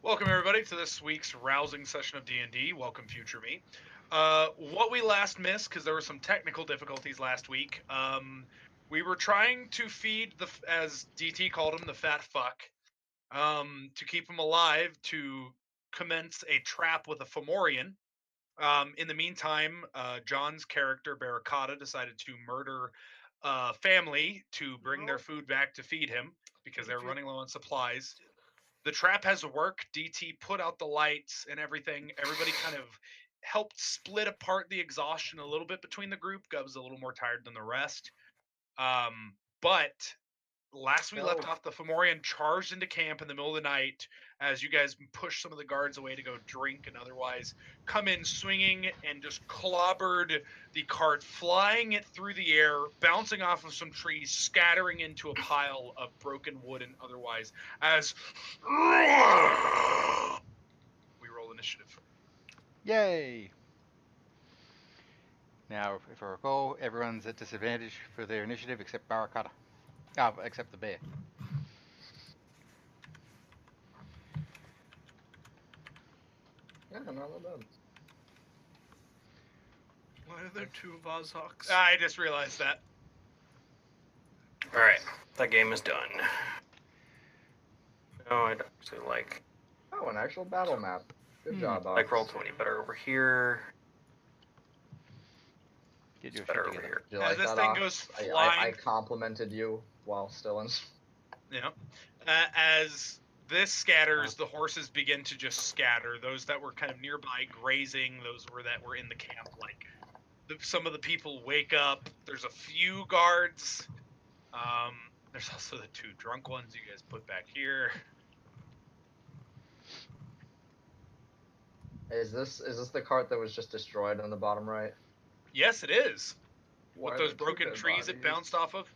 Welcome everybody to this week's rousing session of D&D. Welcome future me. What we last missed, because there were some technical difficulties last week, we were trying to feed as DT called him, the fat fuck, to keep him alive to commence a trap with a Fomorian. In the meantime, John's character, Barricada, decided to murder family to bring their food back to feed him because they were running low on supplies. The trap has worked. DT put out the lights and everything. Everybody kind of helped split apart the exhaustion a little bit between the group. Gub's a little more tired than the rest. But last we left off, the Fomorian charged into camp in the middle of the night as you guys pushed some of the guards away to go drink and otherwise come in swinging and just clobbered the cart, flying it through the air, bouncing off of some trees, scattering into a pile of broken wood and otherwise as we roll initiative. Yay! Now, if I recall, everyone's at disadvantage for their initiative except Barricada. Except the bear. Yeah, not bad. Why are there two Vazhawks? I just realized that. Alright, that game is done. No, I don't actually like... Oh, an actual battle map. Good job, Ox. like Roll20 better over here. Get your Better shit over together. here. Did you As like this that, thing Ox? goes I flying, complimented you while still in. yeah. As this scatters, the horses begin to just scatter. Those that were kind of nearby grazing, those that were in the camp, like some of the people wake up. There's a few guards. There's also the two drunk ones you guys put back here. Is this the cart that was just destroyed on the bottom right? Yes, it is. Why With are those there two broken dead trees it bodies? bounced off of.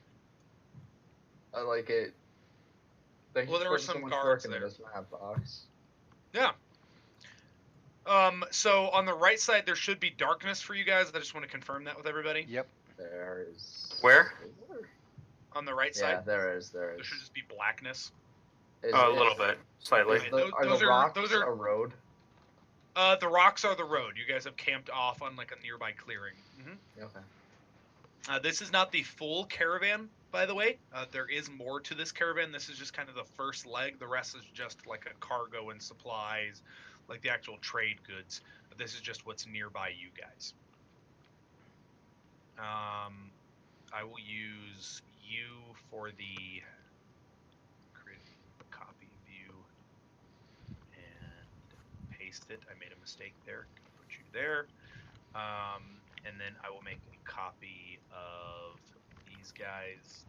I like it. Thank Well, you there were for some so much guards work into there. this map, Ox. Yeah. So on the right side there should be darkness for you guys. I just want to confirm that with everybody. Yep. There is. Where? Is there? On the right Yeah, side, there is. There there is. should just be blackness. A little bit. Slightly. Are Those the are- rocks those are- a road? The rocks are the road. You guys have camped off on like a nearby clearing. Okay. This is not the full caravan, by the way. There is more to this caravan. This is just kind of the first leg. The rest is just like a cargo and supplies, like the actual trade goods. But this is just what's nearby you guys. I will use you for the create a copy of you and paste it. I made a mistake there. Gonna put you there. And then I will make a copy of these guys.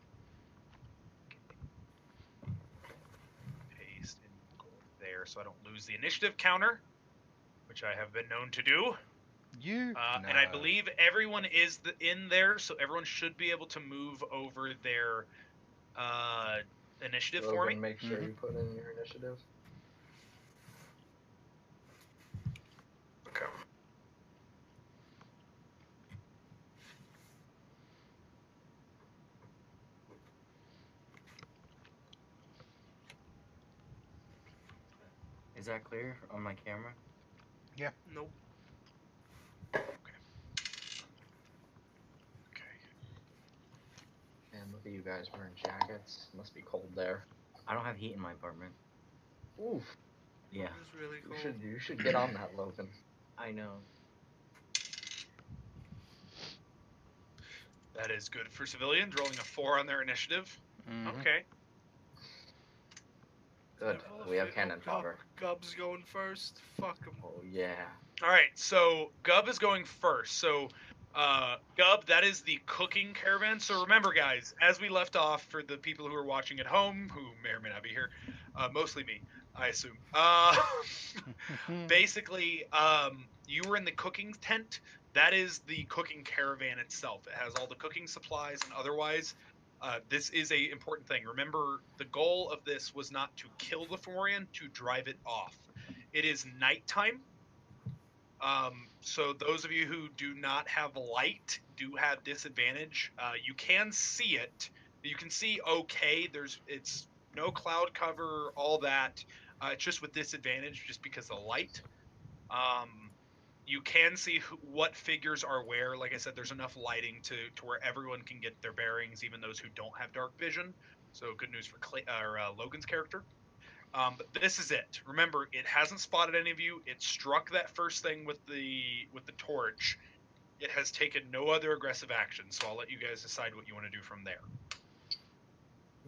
Paste and go there so I don't lose the initiative counter, which I have been known to do. You. And I believe everyone is in there, so everyone should be able to move over their initiative for me. Make sure you put in your initiative. Okay. Is that clear on my camera? Yeah. Nope. Okay. And look at you guys wearing jackets. Must be cold there. I don't have heat in my apartment. Oof. Yeah, It was really cold. You should get on that, Logan. I know. That is good for civilians, rolling a 4 on their initiative. Mm-hmm. Okay. Good. Well, We have if cannon Gub- fodder. Gub's going first. Fuck him. Oh yeah. All right, so Gub is going first. So, Gub, that is the cooking caravan. So remember, guys, as we left off, for the people who are watching at home, who may or may not be here, mostly me, I assume. Basically, you were in the cooking tent. That is the cooking caravan itself. It has all the cooking supplies and otherwise. This is a important thing. Remember, the goal of this was not to kill the Fomorian, to drive it off. It is nighttime. So those of you who do not have light do have disadvantage. You can see it. You can see okay. It's no cloud cover, all that. It's just with disadvantage, just because of the light. You can see what figures are where. Like I said, there's enough lighting to where everyone can get their bearings, even those who don't have dark vision. So good news for Logan's character. But this is it. Remember, it hasn't spotted any of you. It struck that first thing with the torch. It has taken no other aggressive action. So I'll let you guys decide what you want to do from there.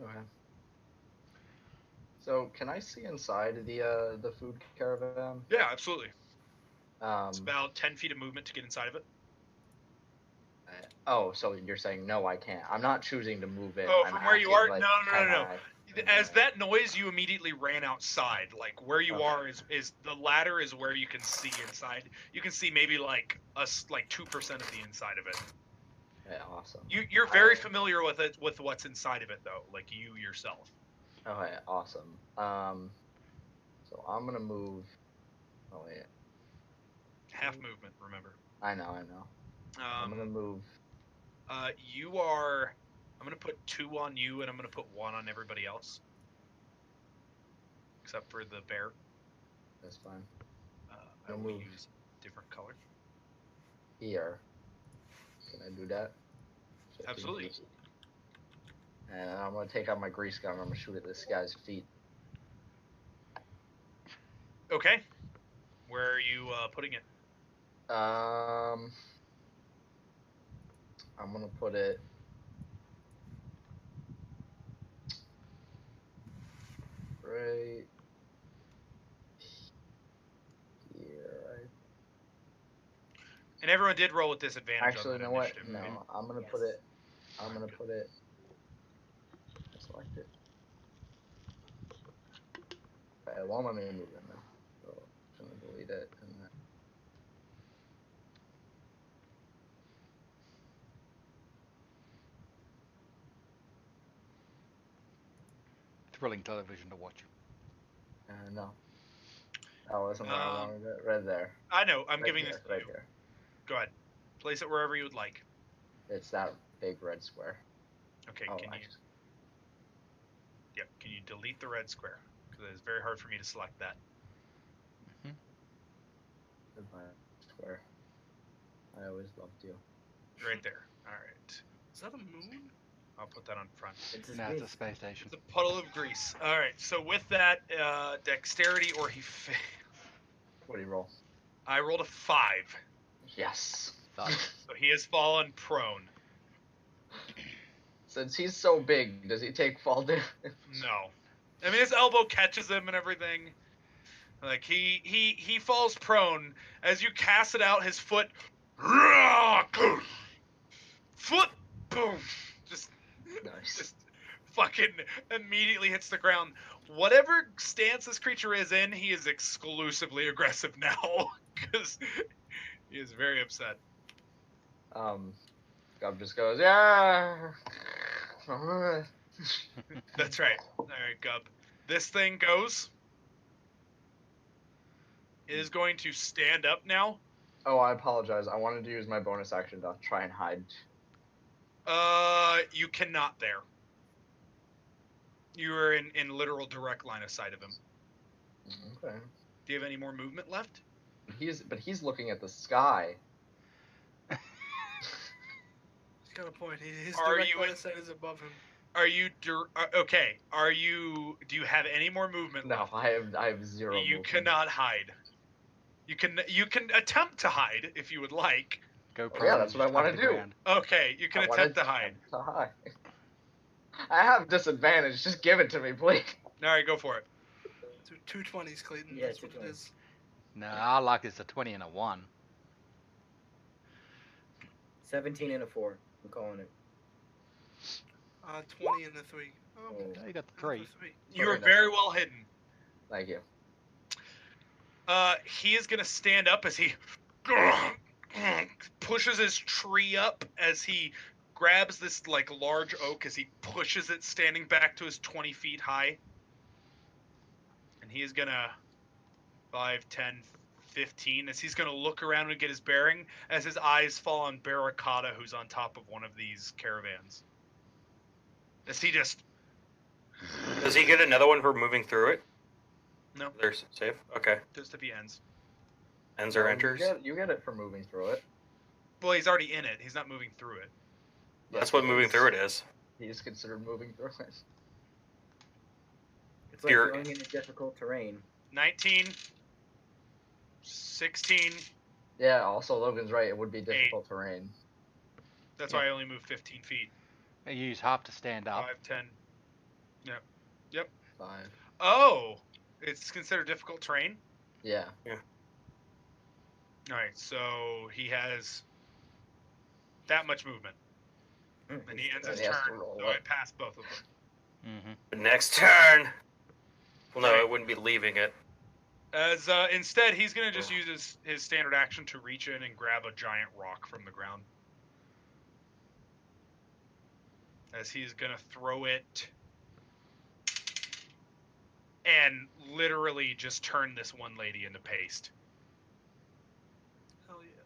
Okay. So can I see inside the food caravan? Yeah, absolutely. It's about 10 feet of movement to get inside of it. Oh, so you're saying no, I can't. I'm not choosing to move in. Oh, I'm from where you acting are? like, No. can I? As that noise, you immediately ran outside. Like where you Okay. are is the ladder is where you can see inside. You can see maybe like 2% of the inside of it. Yeah, awesome. You're very familiar with it, with what's inside of it though, like you yourself. Okay, awesome. So I'm gonna move. Oh wait. Half movement, remember. I know. I'm gonna move. You are. I'm gonna put 2 on you, and I'm gonna put 1 on everybody else, except for the bear. That's fine. I I'll will move. use different color. Here. Can I do that? 15 Absolutely. feet. And I'm gonna take out my grease gun. I'm gonna shoot at this guy's feet. Okay. Where are you putting it? I'm gonna put it right here. And everyone did roll with disadvantage. Actually, on you that know what? initiative. No, I'm gonna put it. I'm gonna put it. Select it. Okay, it won't let me move it now. So I'm gonna delete it and then. Thrilling television to watch. No. That wasn't where I wanted it. Right there. I know. I'm Right giving here, this to right you. here. Go ahead. Place it wherever you would like. It's that big red square. Okay. Oh, Can you? Yep. Can you delete the red square? Because it's very hard for me to select that. Goodbye, square. I always loved you. Right there. All right. Is that a moon? I'll put that on front. It's a Now it's a space. space station. It's a puddle of grease. All right. So with that, dexterity or he. What do you roll? I rolled a 5, Yes. Thought. so he has fallen prone. Since he's so big, does he take fall damage? No. I mean, his elbow catches him and everything. Like he falls prone as you cast it out. His foot, boom, just Nice. fucking immediately hits the ground. Whatever stance this creature is in, he is exclusively aggressive now because he is very upset. Gub just goes, yeah. That's right. All right, Gub. This thing goes. It is going to stand up now. Oh, I apologize. I wanted to use my bonus action to try and hide. You cannot there. You are in literal direct line of sight of him. Okay. Do you have any more movement left? But he's looking at the sky. He's got a point. His Are direct you line in- of sight is above him. Are you okay? Are you? Do you have any more movement No, left? I have zero. You movement. cannot hide. You can attempt to hide if you would like. Go Oh, prone. yeah, and that's what I just wanna hug the do. ground. Okay, you can I attempt wanna to hide. attempt to hide. I have disadvantage. Just give it to me, please. All right, go for it. Two 220s, Clayton. Yeah, That's what it 220s. is. No, our luck is a 20 and a 1. 17 and a 4. I'm calling it. 20 and a 3. Oh, Oh, you got the another 3. 3. You are Okay, very well hidden. Thank you. He is gonna stand up as he pushes his tree up as he grabs this like large oak as he pushes it standing back to his 20 feet high. And he is gonna 5, 10, 15 as he's gonna look around and get his bearing as his eyes fall on Barricada, who's on top of one of these caravans. As he just Does he get another one for moving through it? No, They're safe. Okay. just if he ends. Ends or No, enters. You get it for moving through it. Well, he's already in it. He's not moving through it. That's what moving through it is. He is considered moving through it. It's like You're- going into difficult terrain. 19, 16. Yeah. Also, Logan's right. It would be difficult terrain. That's why I only moved 15 feet. You use half to stand up. 5, 10. 5. Oh, it's considered difficult terrain. Yeah. All right, so he has that much movement, and he ends And his he has turn. to roll So I it. pass both of them. Mm-hmm. The next turn. Well, no, Right. I wouldn't be leaving it. As instead, he's gonna just use his standard action to reach in and grab a giant rock from the ground. As he's gonna throw it and literally just turn this one lady into paste. Hell yeah.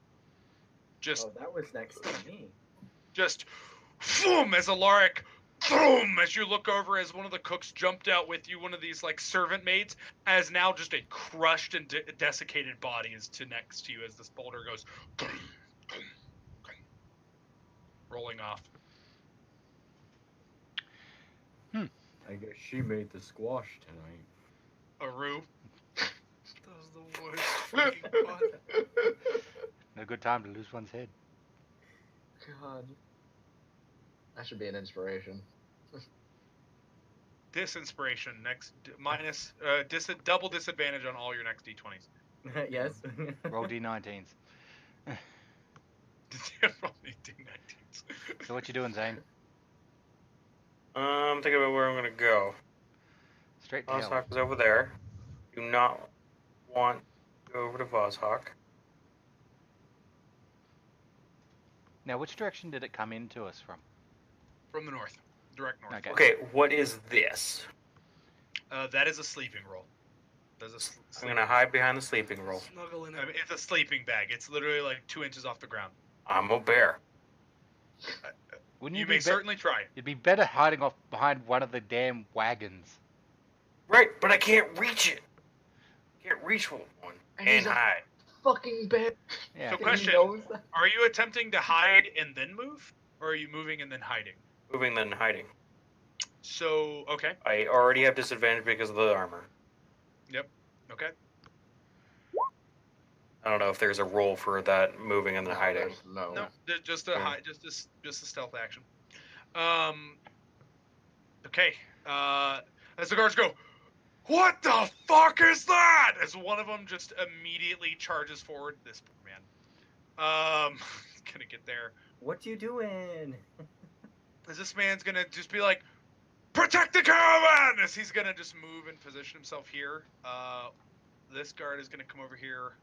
Just, Oh, that was next to me. just, boom! As Alaric, boom! As you look over, as one of the cooks jumped out with you, one of these like servant maids, as now just a crushed and desiccated body is to next to you as this boulder goes, rolling off. I guess she made the squash tonight. Aru, That was the worst freaking pod. No good time to lose one's head. God. That should be an inspiration. disinspiration next minus double disadvantage on all your next d20s. Yes. Roll d19s. Roll me d19s. So what you doing, Zane? Thinking about where I'm gonna go. Straight to hell. Vozhawk is over there. Do not want to go over to Vozhawk. Now, which direction did it come into us from? From the north, direct north. Okay. Okay, what is this? That is a sleeping roll. That's a I'm gonna hide behind the sleeping roll. Snuggle in I it. mean, it's a sleeping bag. It's literally like 2 inches off the ground. I'm a bear. Wouldn't You be may certainly try. You'd be better hiding off behind one of the damn wagons. Right, but I can't reach it. Can't reach one And and he's a- hide. Fucking bear. Yeah. So He question, knows that. are you attempting to hide and then move? Or are you moving and then hiding? Moving then hiding. So, okay, I already have disadvantage because of the armor. okay. I don't know if there's a roll for that moving and then hiding. No. No, just a Yeah. hide, just a stealth action. Okay. As the guards go, what the fuck is that? As one of them just immediately charges forward. This poor man. Gonna get there. What you doing? As this man's gonna just be like, protect the caravan! As he's gonna just move and position himself here. This guard is gonna come over here,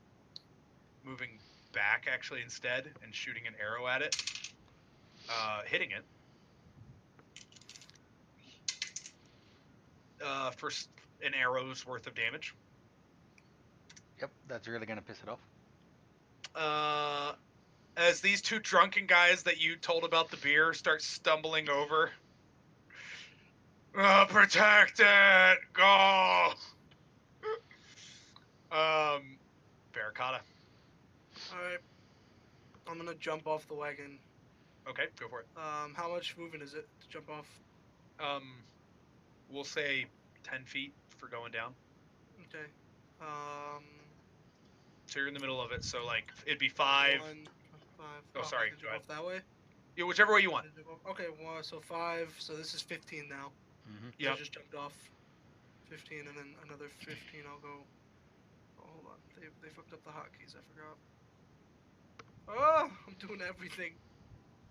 moving back actually instead, and shooting an arrow at it. Hitting it. For an arrow's worth of damage. Yep, that's really gonna piss it off. As these two drunken guys that you told about the beer start stumbling over. Protect it! Go! Barricada. Alright. I'm gonna jump off the wagon. Okay, go for it. How much movement is it to jump off? We'll say 10 feet for going down. Okay. So you're in the middle of it, so like it'd be 5. 1, 5. Oh, I sorry, can go jump ahead. off that way? Yeah, whichever way you want. Okay, so 5. So this is 15 now. Mm-hmm. So Yep. I just jumped off 15 and then another 15 I'll go. Oh, hold on. They fucked up the hotkeys, I forgot. Oh, I'm doing everything.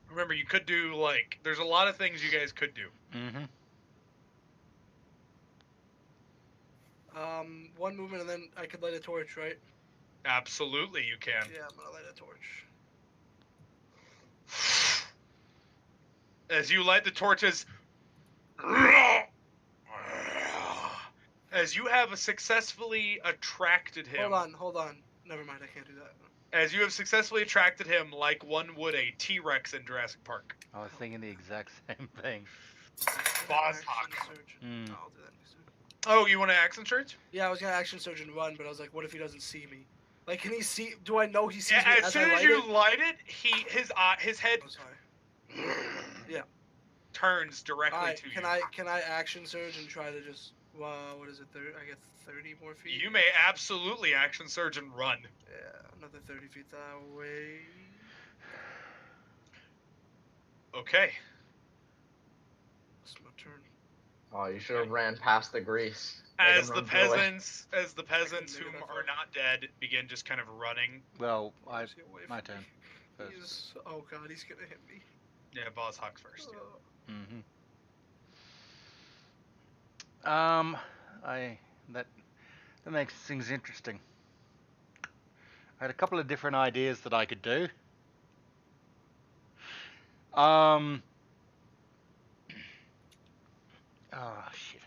Remember, you could do like there's a lot of things you guys could do. Mm-hmm. One movement and then I could light a torch, right? Absolutely, you can. Yeah, I'm gonna light a torch. As you light the torches, as you have successfully attracted him. Hold on. Never mind, I can't do that. As you have successfully attracted him like one would a T-Rex in Jurassic Park. I was thinking the exact same thing. Boss Action Hawk. surge. Hmm. No, I'll do that next time. Oh, you want to action search? Yeah, I was gonna action surge and run, but I was like, what if he doesn't see me? Like, can he see? Do I know he sees Yeah, me as as soon I as light you it? light it, his head Oh, sorry. Yeah. turns directly Alright, to can you. I action surge and try to just what is it? I get 30 more feet. You may absolutely action surge and run. Yeah, another 30 feet that way. Okay. It's my turn. Oh, you should have ran past the grease. Make As 'em the run through it. peasants make who it that are far. not dead begin just kind of running. Well, Where is he away my from me? turn. First. He's oh god, he's gonna hit me. Yeah, Boss Hawk first. Mm-hmm. That makes things interesting. I had a couple of different ideas that I could do. Oh shit.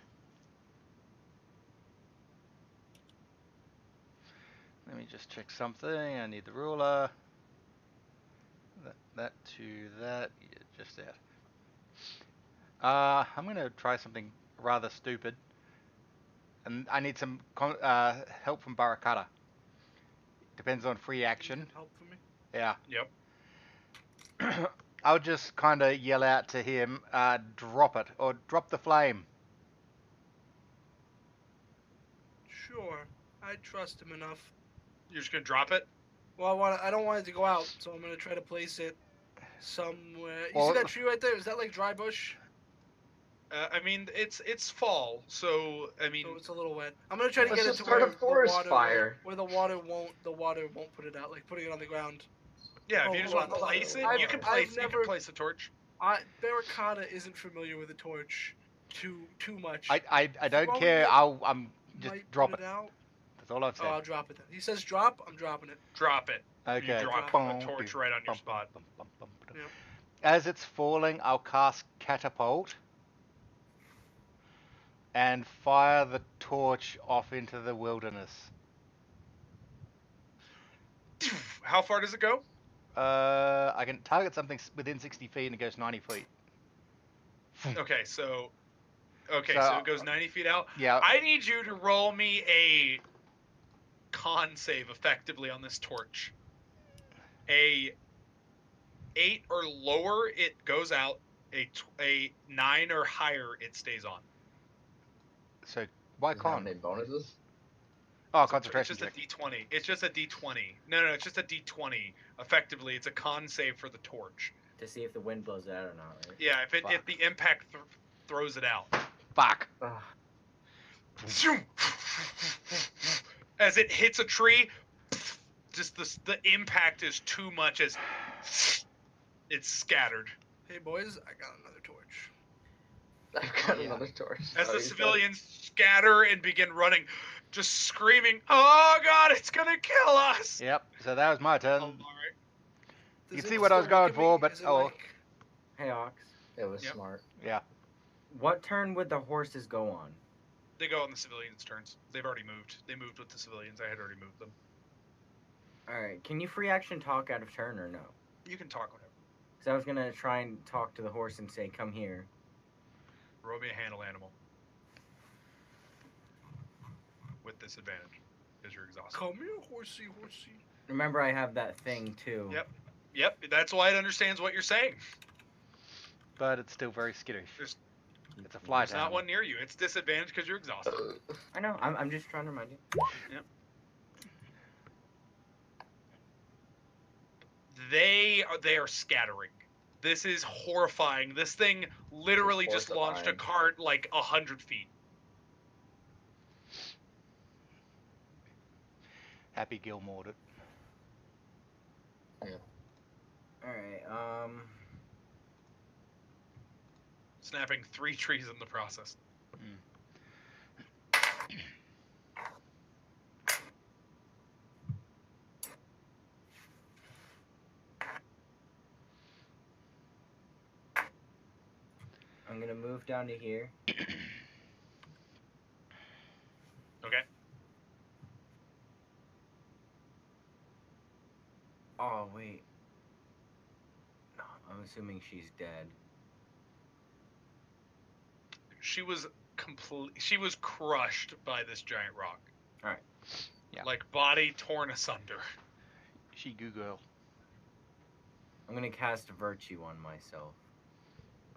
Let me just check something. I need the ruler. That to that. Yeah, just that. I'm gonna try something rather stupid, and I need some help from Barakata. Depends on free You action. can help for me. Yeah. Yep. I'll just kind of yell out to him, drop it, or drop the flame. Sure, I trust him enough. You're just gonna drop it? Well, I don't want it to go out, so I'm gonna try to place it somewhere. You Well, see that tree right there? Is that like dry bush? I mean, it's fall, so I mean, So it's a little wet. I'm gonna try to Let's get it just to start where a forest the water, fire. where the water won't put it out. Like putting it on the ground. yeah. If Oh, you just hold want to on, hold on. place it, I've- you can I've place. You never- can place a torch. Barakata isn't familiar with the torch too much. I don't Well, care. yeah, I'm just Might drop put it. out. That's all I've Oh, said. I'll drop it then. He says drop, I'm dropping it. Drop it. Okay. You drop Boom, a torch right on your spot. Yep. As it's falling, I'll cast catapult and fire the torch off into the wilderness. How far does it go? I can target something within 60 feet and it goes 90 feet. Okay, so So, it goes 90 feet out. Yeah. I need you to roll me a con save effectively on this torch. A 8 or lower, it goes out. A 9 or higher, it stays on. So why Doesn't have con? any bonuses. Oh, It's concentration just check. a D20. It's just a D20. No, it's just a D20. Effectively, it's a con save for the torch. To see if the wind blows it out or not, right? Yeah, if Fuck. the impact throws it out. Fuck. Ugh. As it hits a tree, just the impact is too much as it's scattered. Hey boys, I got another torch. I've got Yeah. another torch. As Oh, the you said- civilians scatter and begin running, just screaming, "Oh God, it's gonna kill us!" Yep. So that was my turn. Oh, all right. You Does see it what I was still going look at for, me? but Is it oh. like- Hey, Ox. It was Yep. smart. Yeah. What turn would the horses go on? They go on the civilians' turns. They've already moved. They moved with the civilians. I had already moved them. Alright, can you free action talk out of turn or no? You can talk whatever. Because I was going to try and talk to the horse and say, come here. Roll me a handle animal. With disadvantage, because you're exhausted. Come here, horsey, horsey. Remember, I have that thing too. Yep. Yep, that's why it understands what you're saying. But it's still very skittish. There's- It's a flight There's not animal. one near you. It's disadvantage because you're exhausted. I know, I'm just trying to remind you. They are scattering. This is horrifying. This thing literally It's just launched a horrifying. cart like 100 feet. Happy Gilmore it. Alright, Snapping 3 trees in the process. I'm going to move down to here. Okay. Oh, wait. No, I'm assuming she's dead. she was she was crushed by this giant rock. Alright. Yeah. Like body torn asunder. She goo girl. I'm gonna cast Virtue on myself.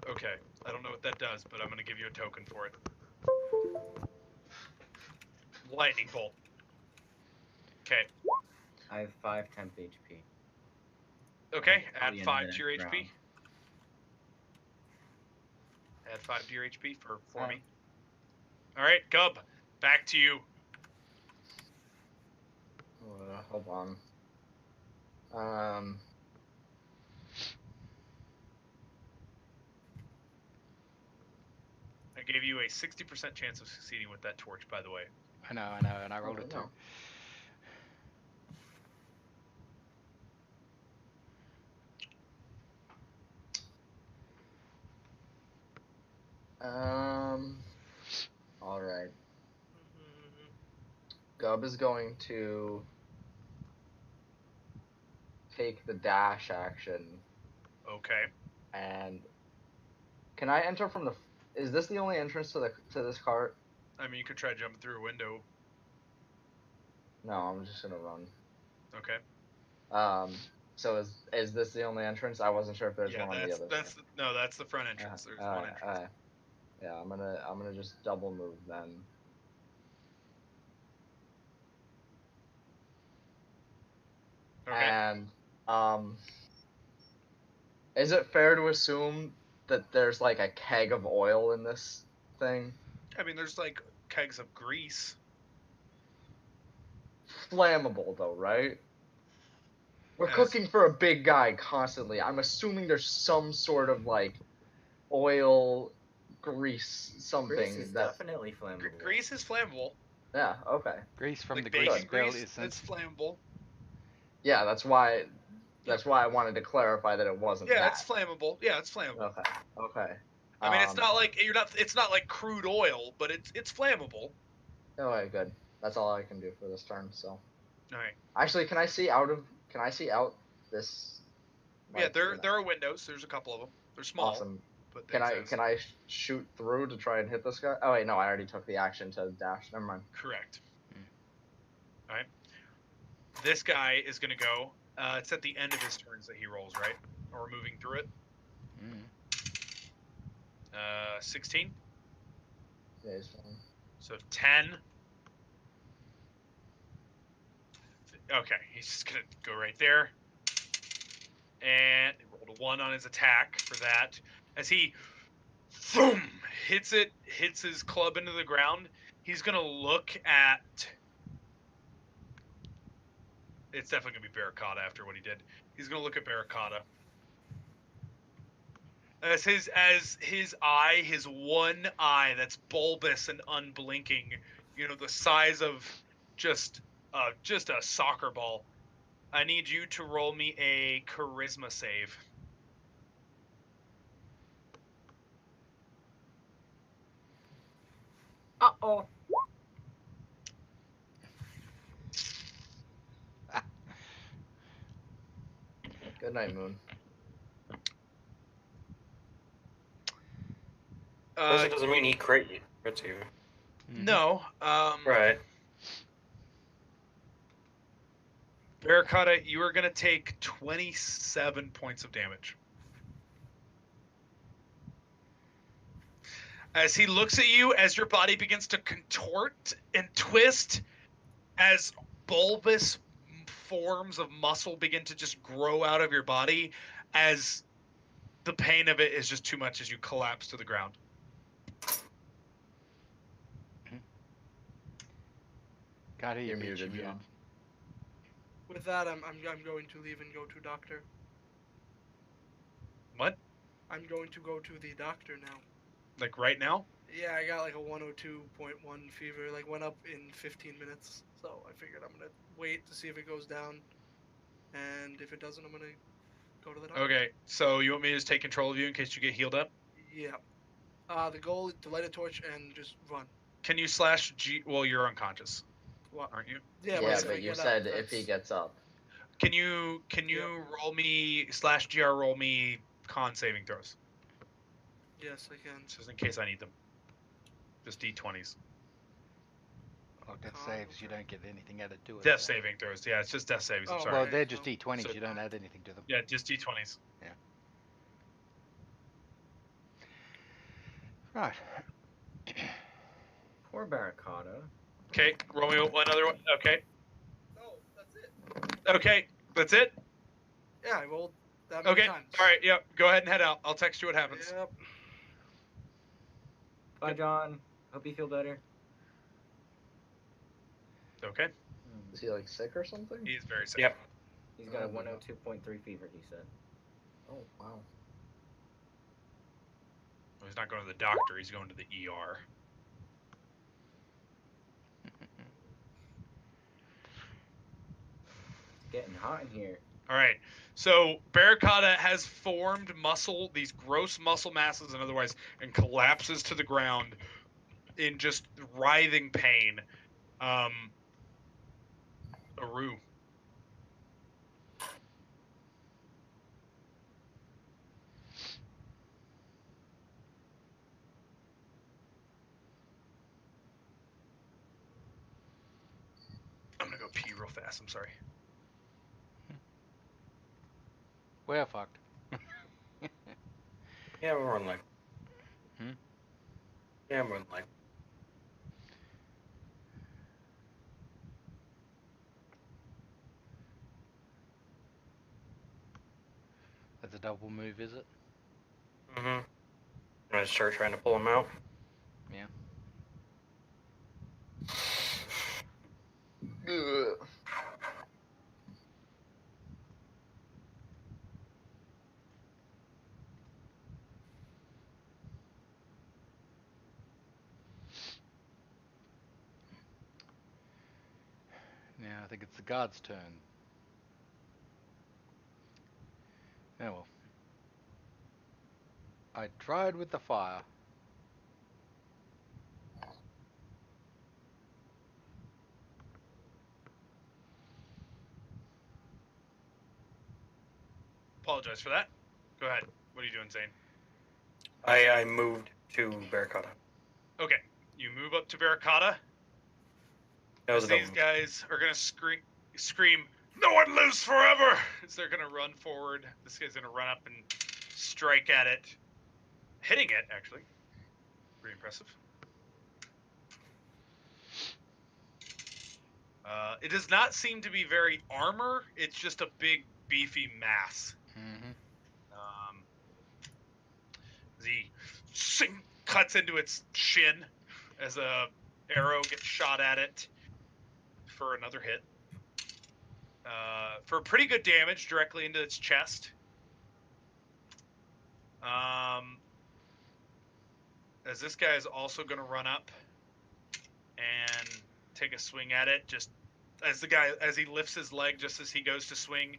Okay, I don't know what that does, but I'm gonna give you a token for it. Lightning bolt. Okay. I have 5 temp HP. Okay, Probably add in the 5 to your next HP. round. Add 5 to your HP for me. Alright, Gub, back to you. Hold on. I gave you a 60% chance of succeeding with that torch, by the way. I know, and I rolled it too. All right. Mhm. Gub is going to take the dash action, Okay. and can I enter from the? Is this the only entrance to this cart? I mean, you could try jumping through a window. No, I'm just gonna run. Okay. So is this the only entrance? I wasn't sure if there's Yeah, one on the other side. no, that's the front entrance. There's one entrance. Yeah, I'm gonna just double move then. Okay. And is it fair to assume that there's like a keg of oil in this thing? I mean, there's like kegs of grease. Flammable though, right? We're As- cooking for a big guy constantly. I'm assuming there's some sort of like oil, grease, something Grease is that. definitely flammable. Grease is flammable. Yeah. Okay. Grease from Like the bacon grease belt grease, is it's flammable. Yeah, that's why. That's why I wanted to clarify that it wasn't Yeah, that. it's flammable. Yeah, it's flammable. Okay. Okay. I mean, it's not like it's not like crude oil, but it's flammable. Okay, good. That's all I can do for this turn. So. All right. Actually, can I see out this? Yeah, like, there are windows. There's a couple of them. They're small. Awesome. But they Can exist. I shoot through to try and hit this guy? Oh wait, no, I already took the action to dash. Never mind. Correct. All right. This guy is gonna go. It's at the end of his turns that he rolls, right? Or we're moving through it. 16. Yeah, he's fine. So 10. Okay, he's just gonna go right there. And he rolled a 1 on his attack for that. As he boom, hits his club into the ground, he's gonna look at. It's definitely gonna be Barracuda after what he did. He's gonna look at Barracuda. As his eye, his one eye that's bulbous and unblinking, the size of just a soccer ball. I need you to roll me a charisma save. Uh-oh. Good night, Moon. That doesn't mean he crit you. Crits you. No. Right. Barracuda, you are going to take 27 points of damage. As he looks at you, as your body begins to contort and twist, as bulbous forms of muscle begin to just grow out of your body, as the pain of it is just too much as you collapse to the ground. God, You're you're muted, muted. John. With that, I'm going to leave and go to doctor. What? I'm going to go to the doctor now. Like right now? Yeah, I got like a 102.1 fever. Like went up in 15 minutes. So I figured I'm gonna wait to see if it goes down, and if it doesn't, I'm gonna go to the doctor. Okay, so you want me to just take control of you in case you get healed up? Yeah. The goal is to light a torch and just run. Can you slash G? Well, you're unconscious, What? aren't you? Yeah, Yeah, if I but you get up, said if he that's- gets up. Can you roll me /GR roll me con saving throws? Yes, I can. Just in case I need them. Just D20s. Well, death Con- saves, you don't get anything added to it. Death so- saving throws. Yeah, it's just death saves. I'm Oh, sorry. Well, right, they're just so- D20s, so- you don't add anything to them. Yeah, just D20s. Right. Poor Barracuda. Okay, Romeo, another one. Okay. No, that's it. Okay, that's it? Yeah, I rolled that many Okay, times. alright, yep. Go ahead and head out. I'll text you what happens. Yep. Bye, John. Hope you feel better. Okay. Is he like sick or something? He's very sick. Yep. He's got a Oh, no. 102.3 fever, he said. Oh wow. Well, he's not going to the doctor, he's going to the ER. It's getting hot in here. Alright, so Barracuda has formed muscle, these gross muscle masses and otherwise, and collapses to the ground in just writhing pain. Aru. I'm gonna go pee real fast, I'm sorry. We're fucked. Yeah, we're on like. Hmm? Yeah, we're on like. That's a double move, is it? Mm-hmm. I'm gonna start trying to pull him out. Yeah. Ugh. Now I think it's the guard's turn. Oh well. I tried with the fire. Apologize for that. Go ahead. What are you doing, Zane? I moved to Barracuda. Okay, you move up to Barracuda. That was As a these double. guys are gonna scream, "No one lives forever!" As they're gonna run forward. This guy's gonna run up and strike at it, hitting it actually. Pretty impressive. It does not seem to be very armor. It's just a big, beefy mass. Mm-hmm. The cuts into its shin as a arrow gets shot at it for another hit. For pretty good damage directly into its chest. As this guy is also going to run up and take a swing at it, just as he lifts his leg, just as he goes to swing,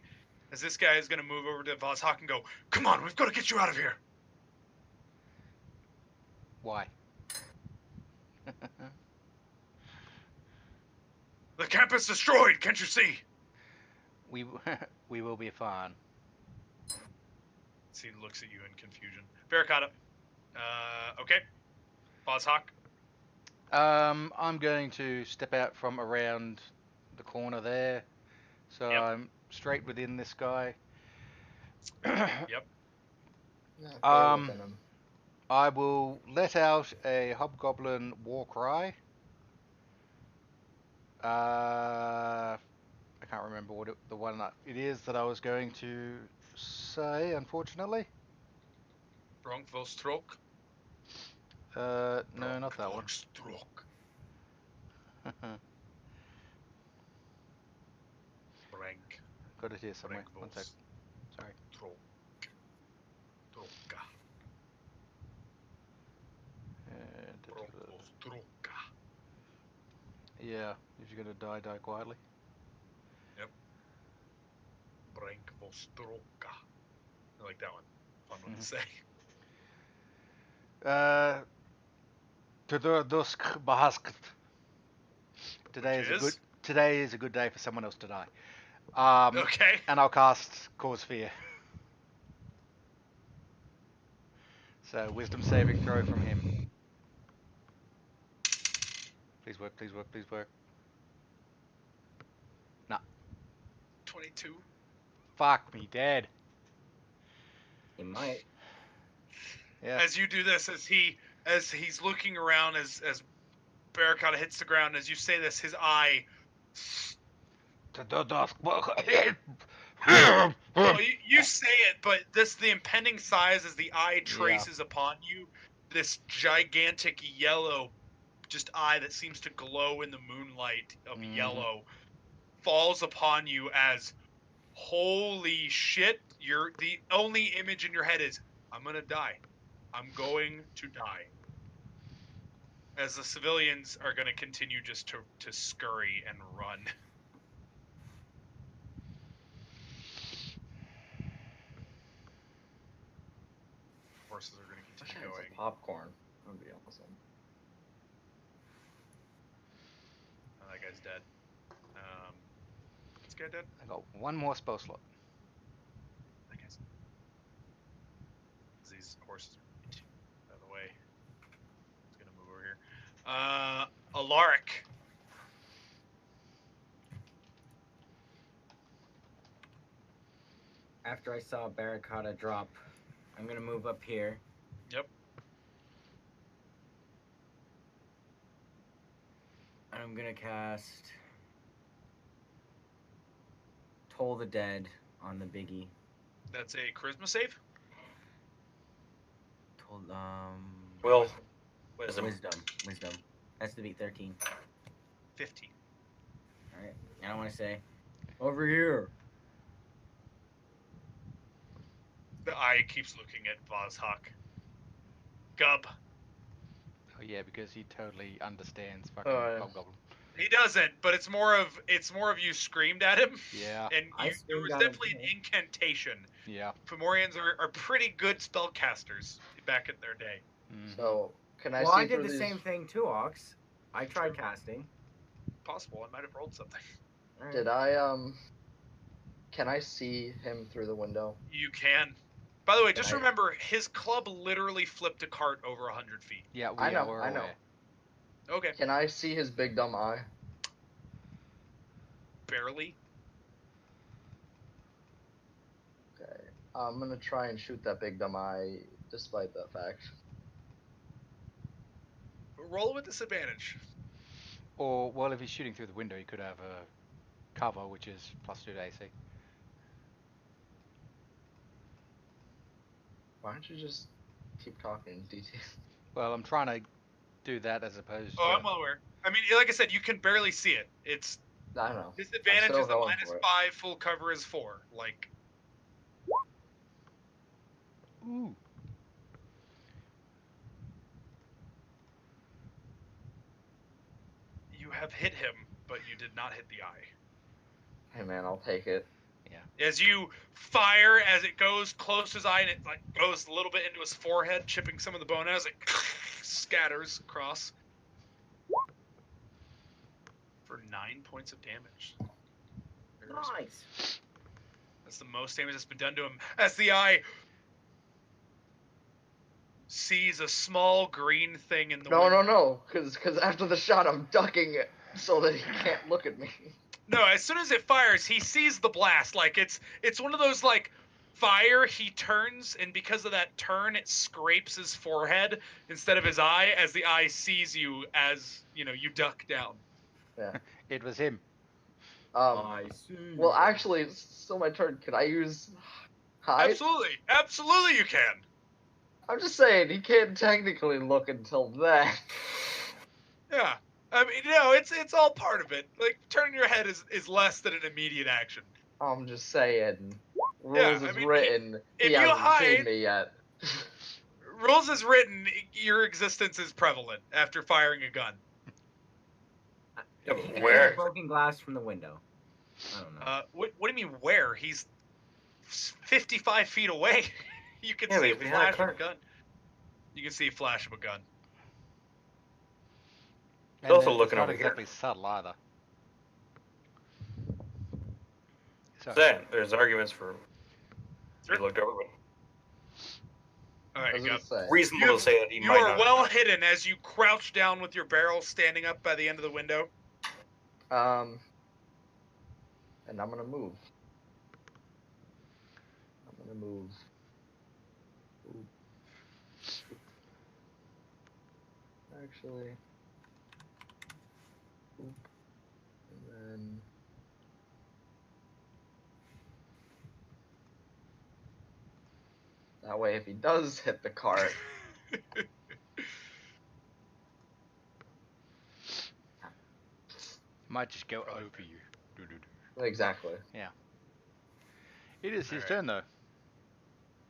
as this guy is going to move over to Vazhak and go, "Come on, we've got to get you out of here." Why? The camp is destroyed. Can't you see? we we will be fine. He looks at you in confusion. Barracuda. Okay. Vazhak. I'm going to step out from around the corner there, so Yep. I'm straight within this guy. Yep. Yeah, Um, within him. I will let out a hobgoblin war cry. I can't remember what the one it is that I was going to say, unfortunately. Bronkvostrok. No, not that one. Bronkvostrok. Brank. Got it here somewhere. One sec. Sorry. Troka. Bronkvostrok. Yeah, if you're gonna die, die quietly. Brankvostrok. I like that one. Fun one to say. Dusk Bahaskt. Today Which is a is? good day for someone else to die. Okay. And I'll cast Cause Fear. So wisdom saving throw from him. Please work, please work, please work. 22. Fuck me dead. He might. Yeah. As you do this, as he's looking around, as Barracuda hits the ground, as you say this, his eye. Well, you say it, but the impending size as the eye traces upon you, this gigantic yellow, just eye that seems to glow in the moonlight of yellow, falls upon you as, holy shit! The only image in your head is, I'm gonna die. I'm going to die. As the civilians are gonna continue just to scurry and run. Horses are gonna Wish I continue had some going. popcorn. That would be awesome. Oh, that guy's dead. This guy dead? I got one more spell slot. That guy's. These horses are out of the way. It's gonna move over here. Alaric. After I saw Barracuda drop, I'm gonna move up here. Yep. And I'm gonna cast Toll the Dead on the biggie. That's a charisma save. Toll, Will. Wisdom. Wisdom. That's to beat 13. 15. Alright. And I wanna say, over here. The eye keeps looking at Vazhak. Gub. Oh yeah, because he totally understands fucking Oh, yeah. Hobgoblin. He doesn't, but it's more of you screamed at him. Yeah. And I there was screamed at him definitely an too. incantation. Yeah. Fomorians are pretty good spellcasters back in their day. So, can I Well, see I did through the these... same thing too, Ox. I tried casting. Possible, I might have rolled something. Alright. Did I, Can I see him through the window? You can. By the way, just Can I- remember, his club literally flipped a cart over 100 feet. Yeah, I know, we're I know. aware. Okay, Can I see his big dumb eye? barely. Okay. I'm gonna try and shoot that big dumb eye, despite that fact. Roll with disadvantage. Or, well, if he's shooting through the window, he could have a cover, which is +2 to AC. Why don't you just keep talking, DT? Well, I'm trying to do that as opposed Oh, to... I'm well aware. I mean, like I said, you can barely see it. It's I don't know. disadvantage still is a going for it. -5, full cover is 4. Like, Ooh. you have hit him, but you did not hit the eye. Hey man, I'll take it. As you fire, as it goes close to his eye, and it like goes a little bit into his forehead, chipping some of the bone out as it scatters across for 9 points of damage. Nice. That's the most damage that's been done to him. As the eye sees a small green thing in the window. No, because after the shot, I'm ducking it so that he can't look at me. No, as soon as it fires, he sees the blast. Like it's one of those like fire. He turns, and because of that turn, it scrapes his forehead instead of his eye. As the eye sees you, as you know, you duck down. Yeah. It was him. I see. Well, actually, it's still my turn. Can I use hide? Absolutely, you can. I'm just saying, he can't technically look until then. Yeah, I mean, it's all part of it. Like turning your head is less than an immediate action. I'm just saying. Yeah, Rules I is mean, written. if He you hasn't hide- seen me yet. Rules is written. Your existence is prevalent after firing a gun. Yeah, He can where? see broken glass from the window. I don't know. What do you mean where? He's 55 feet away. You can Yeah, see a but if he had a flash of a cart- gun. You can see a flash of a gun. And also it's looking not over here. exactly subtle either. So, Then there's arguments for. Sure. He looked over. All right, What go. does it say? Reasonable to say that he You might are not. well hidden as you crouch down with your barrel standing up by the end of the window. And I'm gonna move. Ooh. Actually. Oop. And then. That way, if he does hit the cart, Might just go Probably over fair. you. Doo-doo-doo. exactly. It is his Alright. turn though.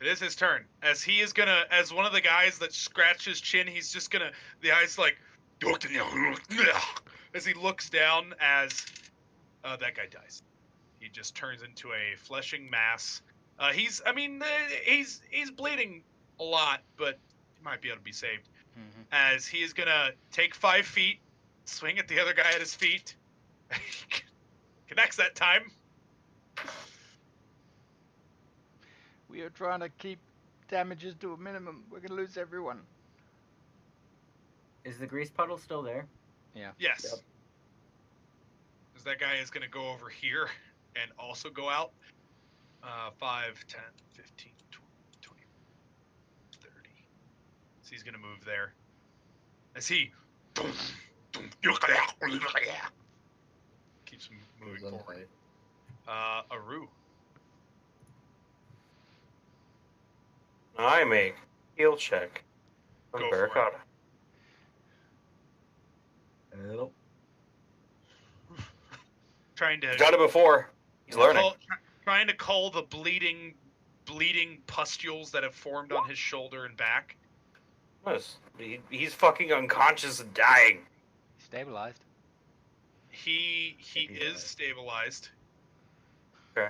It is his turn. As he is gonna, as one of the guys that scratched his chin, he's just gonna, the eyes like, as he looks down as that guy dies. He just turns into a fleshing mass. He's bleeding a lot, but he might be able to be saved. Mm-hmm. As he is gonna take 5 feet, swing at the other guy at his feet. Connects that time. We are trying to keep damages to a minimum. We're gonna lose everyone. Is the grease puddle still there? Yes. Yep. Because that guy is going to go over here and also go out. 5, 10, 15, 20, 30. So he's going to move there. As he keeps moving Moves forward. inside. Aru. I make heal check on Go for it. Barracuda. Nope. Trying to He's done it before. He's learning. trying to cull the bleeding pustules that have formed on his shoulder and back. Nice. He's fucking unconscious and dying. Stabilized. He He's is alive. stabilized. Okay.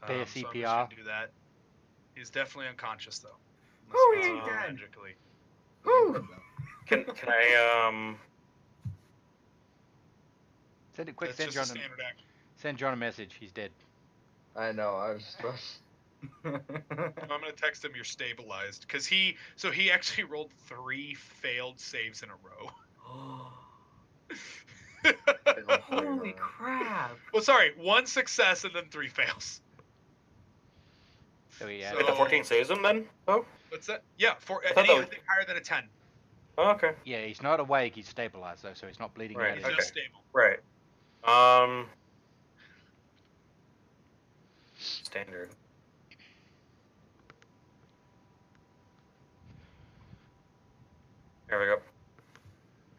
Pay a So I'm just CPR. gonna do that. He's definitely unconscious though. Woo, Unless he it's ain't dead. magically. Woo! Can I Send it quick. That's Send just a John. standard action. Send John a message. He's dead. I know. I was. I'm gonna text him you're stabilized because he actually rolled 3 failed saves in a row. Holy crap! Well, sorry, 1 success and then 3 fails. So yeah. So- think the 14 saves him then? Oh, What's that? Yeah, for I thought that was- anything higher than a 10. oh okay. Yeah, he's not awake. He's stabilized though, so he's not bleeding Right, out. He's Of okay. just stable. Right. Standard. There we go.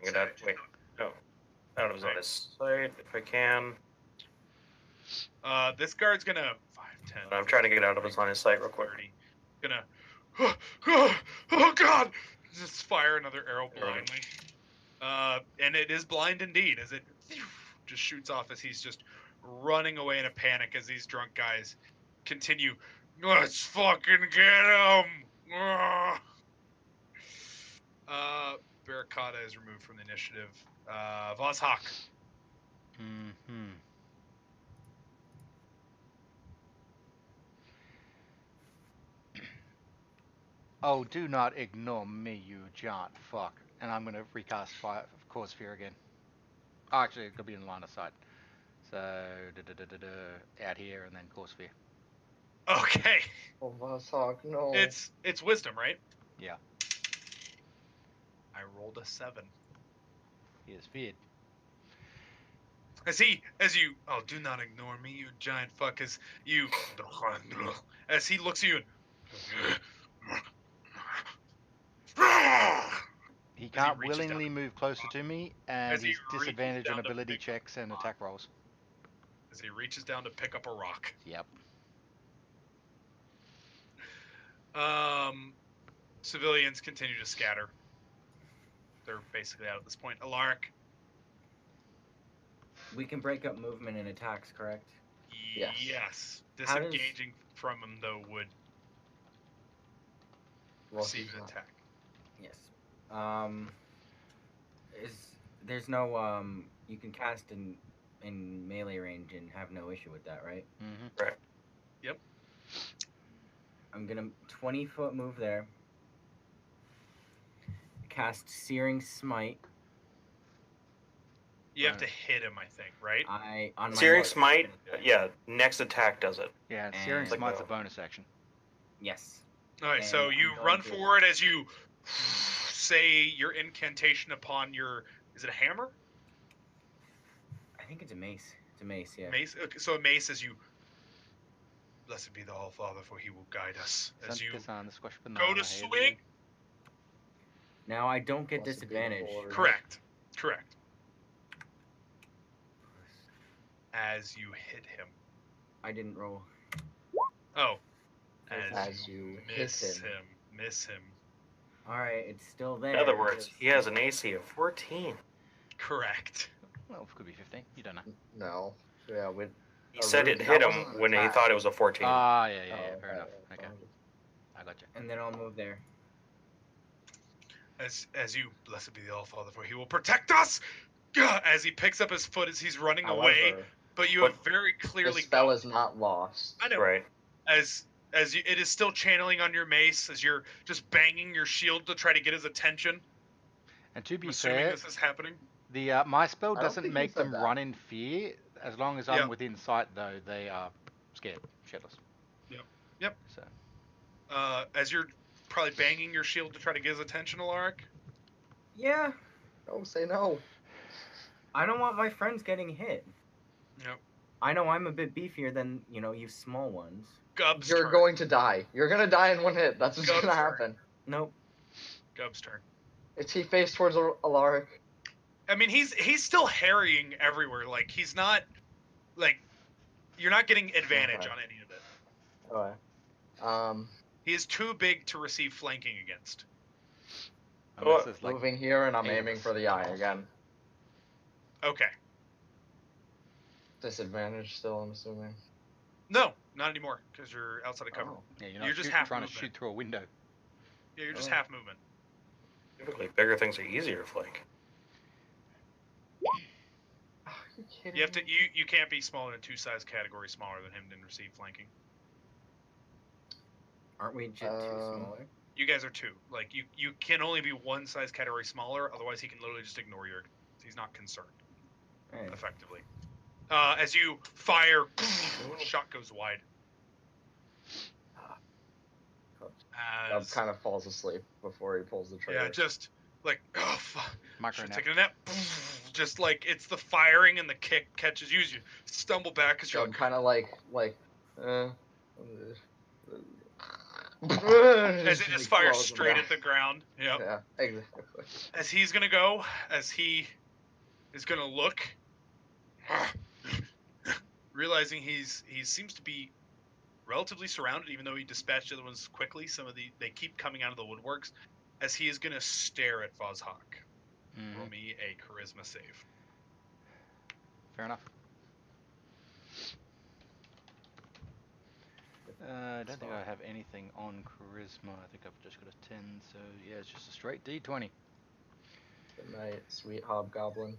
Get out. Wait. No. Out of his on his side if I can. This guard's gonna 5, 10. I'm trying to get out of his line of sight real quick. 30. Gonna. Oh God! Just fire another arrow blindly. And it is blind indeed, as it just shoots off as he's just running away in a panic as these drunk guys continue. Let's fucking get him! Barracuda is removed from the initiative. Vozhak. Mm-hmm. Oh, do not ignore me, you giant fuck. And I'm gonna recast fire, Cause Fear again. Oh, actually, it could be in line of sight. So, out here and then Cause Fear. Okay. Oh, Vosok, no. It's wisdom, right? Yeah. I rolled a 7. He is feared. As you, oh, do not ignore me, you giant fuck, as he looks at you and, He can't reaches down willingly move closer to me, and As he he's reaches disadvantaged on down to ability pick checks and up attack rolls. as he reaches down to pick up a rock. Yep. Civilians continue to scatter. They're basically out at this point. Alaric. We can break up movement and attacks, correct? Yes. Yes. How does- Disengaging from him though would Well, receive he's an not. attack. Yes. There's no you can cast in melee range and have no issue with that, right? Mm-hmm. I'm gonna 20-foot move there. cast Searing Smite. You have to hit him, I think, right? On my Searing mark. Smite, yeah, next attack does it. Yeah, and Searing And- Smite's a bonus action. Yes. All right, so And you I'm going run to forward as you say your incantation upon your. Is it a hammer? I think it's a mace. It's a mace, yeah. Mace. Okay, so a mace as you. Blessed be the All Father, for He will guide us. As you go to swing. Now I don't get Blessed be the disadvantage. Lord. Correct. Correct. As you hit him. I didn't roll. Oh. As you hit him. Miss him. Alright, it's still there. In other words, just- he has an AC of 14. Correct. Well, it could be 15. You don't know. No. Yeah, with. He said it hit him when he thought it was a 14. Ah, yeah, Oh, fair enough. Okay, I got you. And then I'll move there. As you, blessed be the All Father, for He will protect us. Gah! As he picks up his foot as he's running away, However, but you But have very the clearly. spell is not lost. I know. Right. As you, it is still channeling on your mace as you're just banging your shield to try to get his attention. And to be I'm assuming fair, this is happening. the my spell I don't doesn't think he make said them that. run in fear. As long as I'm Yep. within sight, though, they are scared shitless. Yep. So As you're probably banging your shield to try to get his attention, Alaric. Yeah. No, say no. I don't want my friends getting hit. Yep. I know I'm a bit beefier than, you small ones. Gub's You're turn. going to die. You're gonna die in one hit. That's what's Gub's gonna turn. happen. Nope. Gub's turn. Is he faced towards Alaric? I mean, he's still harrying everywhere. Like he's not, like, you're not getting advantage Okay. on any of it. Okay. He is too big to receive flanking against. unless it's like Moving here, and I'm eight of aiming us. for the eye again. Okay. Disadvantage still, I'm assuming. No, not anymore, because you're outside of cover. Oh. yeah, you're just half trying to movement. shoot through a window. Yeah, you're just Oh. half movement. Typically, bigger things are easier to flank. Are you kidding You have to. me? You can't be smaller than 2 size categories smaller than him to receive flanking. Aren't we just too smaller? You guys are 2. Like you can only be 1 size category smaller. Otherwise, he can literally just ignore you. He's not concerned. Right. Effectively. As you fire, shot goes wide. Gub As, kind of falls asleep before he pulls the trigger. yeah, just like, oh fuck. Micro Should nap. take a nap. Just like it's the firing and the kick catches you. You stumble back because you're Gub like, kind of like. as it just fires Close him straight down. at the ground. Yep. Yeah, exactly. As he's gonna go, as he is gonna look, realizing he seems to be relatively surrounded, even though he dispatched the other ones quickly. They keep coming out of the woodworks, as he is gonna stare at Vazhak. Mhm. Roll me a charisma save. Fair enough. I don't think I have anything on charisma. I think I've just got a 10, so yeah, it's just a straight D20. Good night, sweet hobgoblin.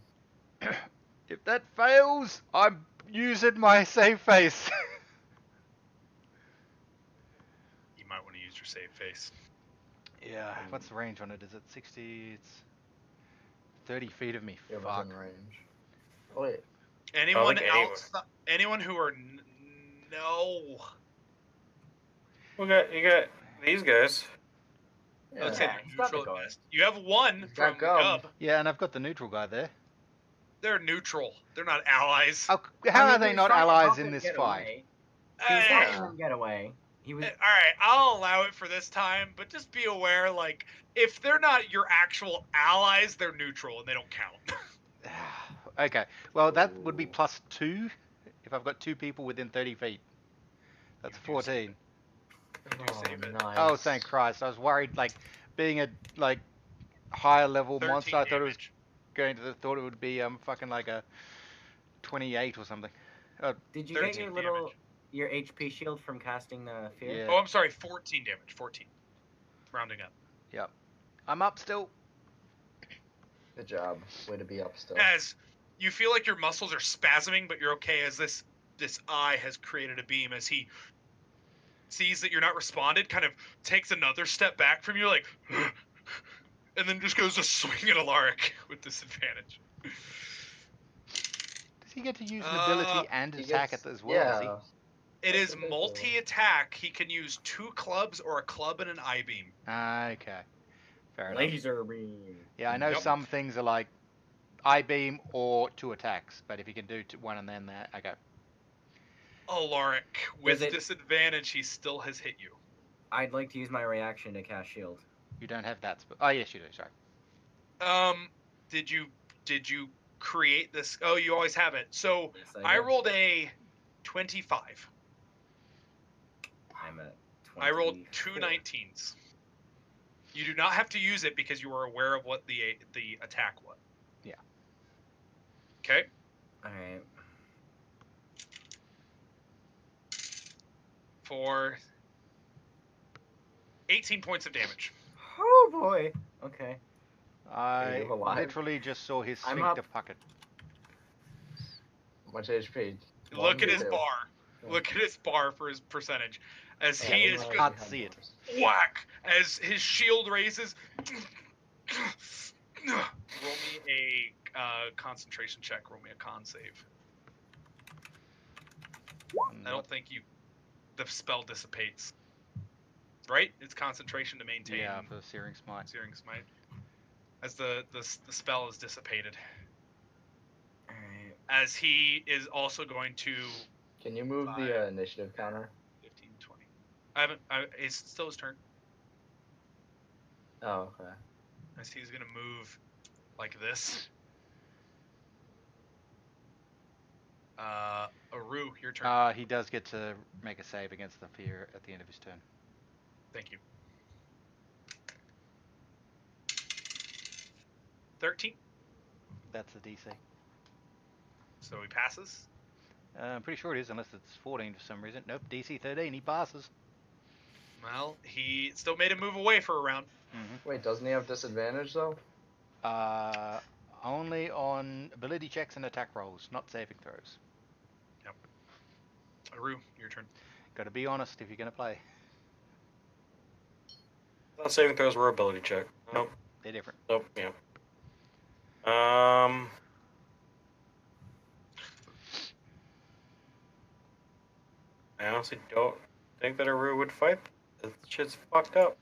If that fails, I'm using my save face. You might want to use your save face. Yeah, what's the range on it? Is it 60? It's 30 feet of me. You're Fuck. within range. Oh, wait. Anyone think else? Anyone who are no. You got these guys. I would Yeah. say Yeah, they're he's got the neutral at guard. best. You have one He's from got Gub. Gub. Yeah, and I've got the neutral guy there. They're neutral. They're not allies. How I are mean, they he was not trying to help allies him in this get fight? away. He was Eh, helping him get away. He was. all right, I'll allow it for this time, but just be aware, like, if they're not your actual allies, they're neutral and they don't count. Okay, well that would be Ooh. +2 if I've got 2 people within 30 feet. That's You do save 14. You save it. Nice. Oh, thank Christ! I was worried, like, being a higher level 13 monster. I thought it was damage. thought it would be fucking like a 28 or something. Did you get 13 your your HP shield from casting the fear? Yeah. Oh, I'm sorry, 14 damage. 14. Rounding up. I'm up still. Good job. Way to be up still. As you feel like your muscles are spasming, but you're okay as this eye has created a beam as he sees that you're not responded, kind of takes another step back from you, like, and then just goes to swing at Alaric with disadvantage. Does he get to use an ability and He attack gets- it as well? Does he? Yeah. It That's is a big multi-attack. He can use 2 clubs or a club and an I-beam. Okay. Fair enough. Laser beam. Yeah, I know Yep. some things are like I-beam or 2 attacks, but if you can do 1 and then that, okay. Alaric, with it- disadvantage, he still has hit you. I'd like to use my reaction to cast shield. You don't have that. Oh, yes, you do. Sorry. Did you create this? Oh, you always have it. So Yes, I do. rolled a 25. I'm at 20. I rolled 2 19s. You do not have to use it because you were aware of what the attack was. Yeah. Okay. All right. For 18 points of damage. Oh boy. Okay. I you alive? literally just saw his I'm sphincter up. puckered. Much HP. Look at his 1, 2. bar. Look at his bar for his percentage. As Yeah, he you is know, just Can't you have see it. bars. whack as his shield raises. Roll me a concentration check. Roll me a con save. I don't think the spell dissipates. Right? It's concentration to maintain Yeah, for the Searing Smite. Searing Smite. As the spell is dissipated. All right. As he is also going to Can you move the initiative counter? 15, 20. It's still his turn. Oh, okay. As he's gonna move like this. Aru, your turn. He does get to make a save against the fear at the end of his turn. Thank you. 13. That's the DC. So he passes. I'm pretty sure it is, unless it's 14 for some reason. Nope, DC 13, he passes. Well, he still made him move away for a round. Wait, doesn't he have disadvantage though? Only on ability checks and attack rolls, not saving throws. Aru, your turn. Gotta be honest if you're gonna play. Not saving throws were ability check. Nope. They're different. Nope. Yeah. I honestly don't think that Aru would fight. That shit's fucked up.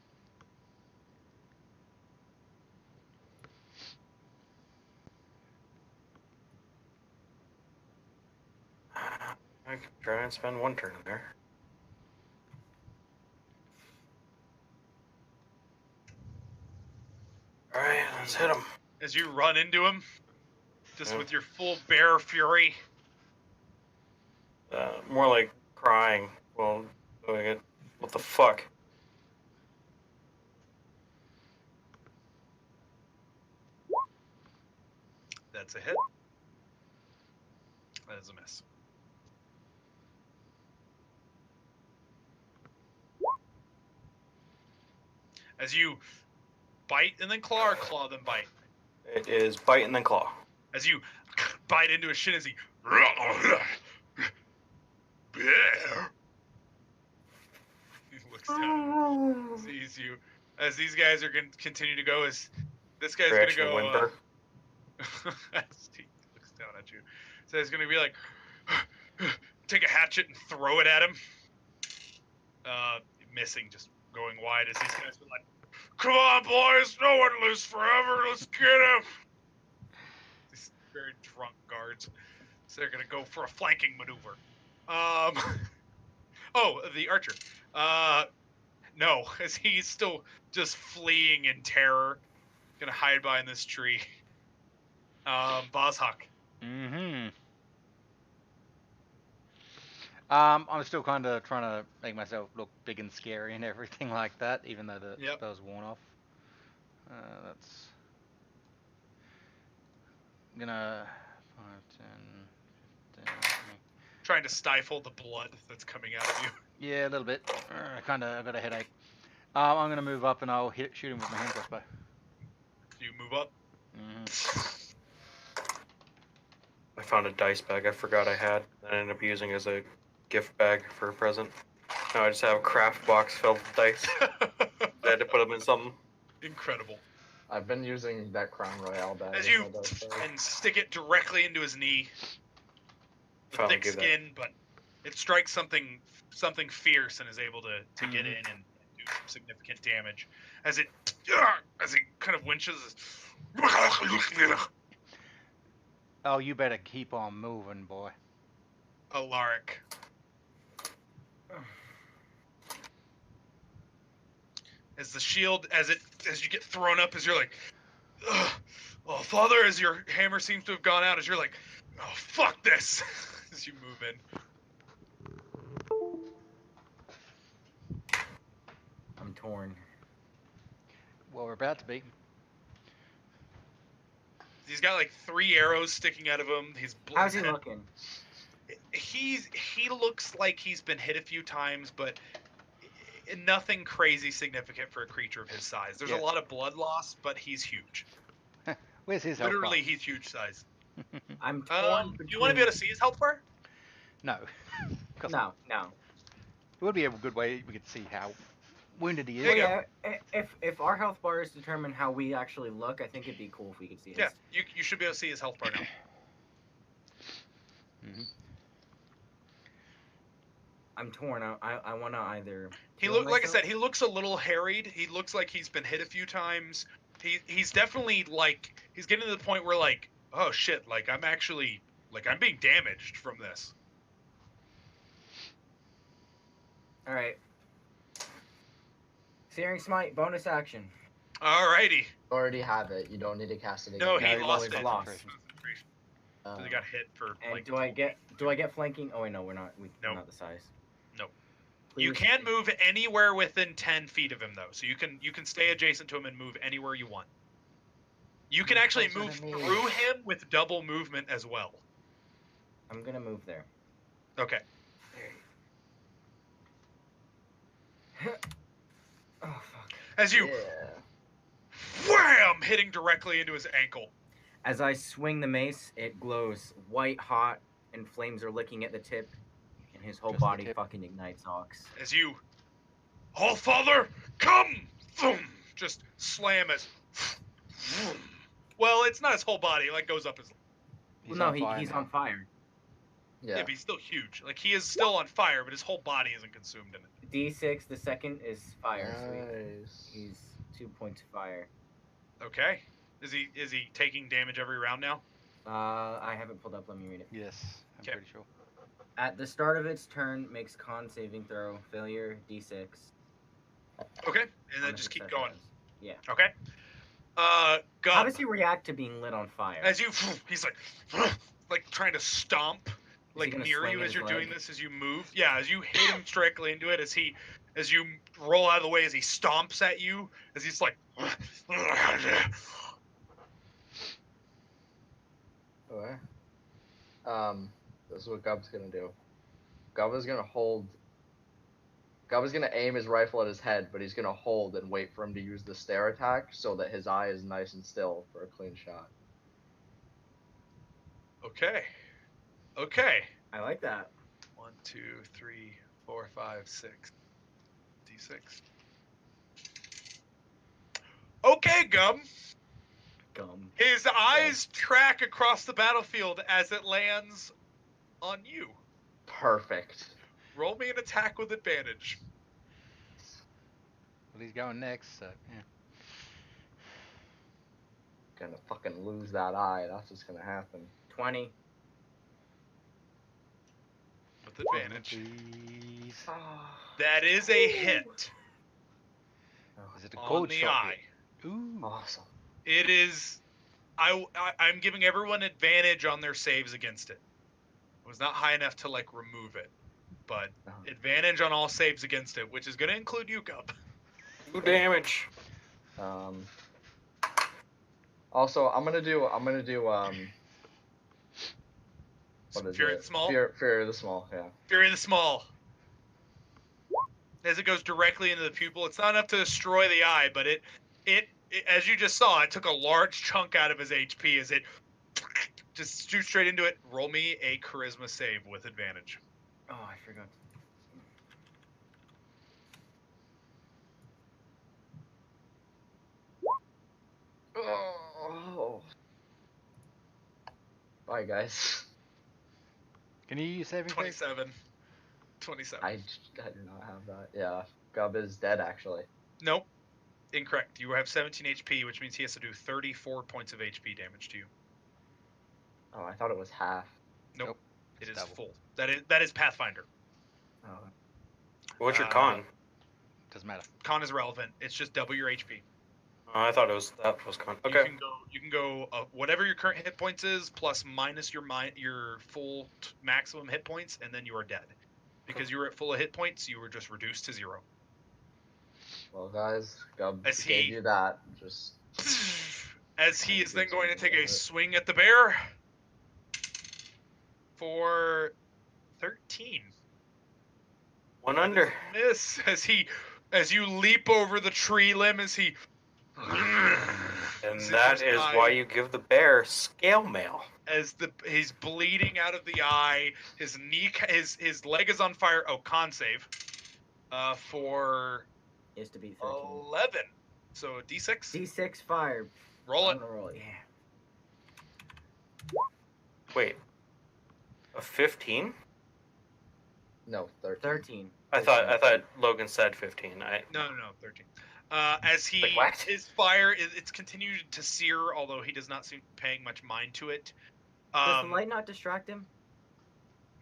I could try and spend 1 turn in there. Alright, let's hit him. As you run into him, just Yeah. with your full bear fury. More like crying while doing it. What the fuck? That's a hit. That is a miss. As you bite and then claw, or claw then bite. It is bite and then claw. As you bite into his shin, as he looks down, sees you. As these guys are going to continue to go, as this guy's going to Reaction go. whimper. As he looks down at you, so he's going to be like, take a hatchet and throw it at him. Missing, just going wide. As these guys are like, come on, boys, no one lives forever. Let's get him. These very drunk guards. So they're gonna go for a flanking maneuver. Oh, the archer. No, as he's still just fleeing in terror. Gonna hide behind this tree. Bozhawk. I'm still kind of trying to make myself look big and scary and everything like that, even though the Yep. spell's worn off. That's gonna 5, 10, 15, 20. Trying to stifle the blood that's coming out of you. Yeah, a little bit. I got a headache. I'm gonna move up and I'll shoot him with my hand crossbow. Do you move up? I found a dice bag I forgot I had. That I ended up using as a gift bag for a present. Now I just have a craft box filled with dice. I had to put them in something. Incredible. I've been using that Crown Royale bag. As with you my dice bag. and stick it directly into his knee. The Finally thick give that. skin, but it strikes something fierce and is able to get in and do some significant damage. As it kind of winches. Oh, you better keep on moving, boy. Alaric. As the shield, as you get thrown up, as you're like, ugh, oh father, as your hammer seems to have gone out, as you're like, oh fuck this, as you move in. I'm torn. Well, we're about to be. He's got like 3 arrows sticking out of him. How's he looking? He looks like he's been hit a few times, but nothing crazy significant for a creature of his size. There's Yeah. a lot of blood loss, but he's huge. Where's his health Literally, bar? he's huge size. I'm torn Do you want to be able to see his health bar? No. 'Cause No. It would be a good way we could see how wounded he is. There you Well, yeah, if our health bars determine how we actually look, I think it'd be cool if we could see his. Yeah, you should be able to see his health bar now. Mhm. I'm torn. I want to either. He heal like I myself- said, he looks a little harried. He looks like he's been hit a few times. He's definitely like he's getting to the point where like, oh shit, like I'm actually like I'm being damaged from this. All right. Searing Smite, bonus action. Alrighty. Already have it. You don't need to cast it again. No, No, he he lost always it. lost. He got hit for And like. do I get flanking? Oh wait, no, we're not. We're Nope. not the size. Nope. You Please. can move anywhere within 10 feet of him though, so you can stay adjacent to him and move anywhere you want. You can actually Closer move to me. through him with double movement as well. I'm gonna move there. Okay. Oh fuck. As you Yeah. wham hitting directly into his ankle. As I swing the mace, it glows white hot, and flames are licking at the tip, and his whole Just the body tip. fucking ignites Ox. As you, oh father, come! Boom! Just slam it. Well, it's not his whole body. It like goes up his. He's no, on fire he's now. on fire. Yeah, Yeah. but he's still huge. Like he is still on fire, but his whole body isn't consumed in it. D6, the second is fire. Sweet. Nice. He's 2 points of fire. Okay. Is he taking damage every round now? I haven't pulled up. Let me read it. Yes, I'm Okay. pretty sure. At the start of its turn, makes con saving throw. Failure, D6. Okay, and On then a just keep success going. bonus. Yeah. Okay. How Gum. does he react to being lit on fire? As you, he's like trying to stomp, he like gonna near swing you his as you're doing leg? this. As you move, yeah, as you hit him directly into it, as you roll out of the way, as he stomps at you, as he's like. Okay. This is what Gub's gonna do. Gub is gonna aim his rifle at his head, but he's gonna hold and wait for him to use the stare attack so that his eye is nice and still for a clean shot. Okay. Okay. I like that. 1, 2, 3, 4, 5, 6. D6. Okay, Gum. Gum. His eyes track across the battlefield as it lands on you. Perfect. Roll me an attack with advantage. Well, he's going next, so yeah. Gonna fucking lose that eye. That's what's gonna happen. 20. With advantage. Please. That is a hit Is it a on cold the shot? eye. Ooh. Awesome. It is. I'm giving everyone advantage on their saves against it. It was not high enough to like remove it, but advantage on all saves against it, which is going to include you, Gub. 2 damage. Also, I'm gonna do what is Fury it? of the Small. Fury of the Small. Yeah. Fury of the Small. As it goes directly into the pupil, it's not enough to destroy the eye, but it as you just saw, it took a large chunk out of his HP as it just shoots straight into it. Roll me a charisma save with advantage. Oh, I forgot. Oh. Bye, guys. Can you use saving throw? 27. 27. I do not have that. Yeah, Gub is dead actually. Nope. Incorrect. You have 17 HP, which means he has to do 34 points of HP damage to you. Oh, I thought it was half. Nope. It It's is double. full. That is Pathfinder. Oh. What's your con? Doesn't matter. Con is relevant. It's just double your HP. Oh, I thought that was con. Okay. You can go whatever your current hit points is plus minus your full maximum hit points, and then you are dead. Because you were at full hit points, you were just reduced to 0. Well, guys, Gub As gave he- you that. Just As he is then going to take a swing at the bear for 13. One under. Miss as you leap over the tree limb as he. And that is why you give the bear scale mail. As he's bleeding out of the eye, his leg is on fire. Oh, con save. For Is to be 13. 11. So D6. D6 fire. Roll it. On the roll, yeah. Wait. A 15? no 13. 13. I thought Logan said 15. No, 13. As Like what? his fire, it's continued to sear, although he does not seem paying much mind to it. Does the light not distract him?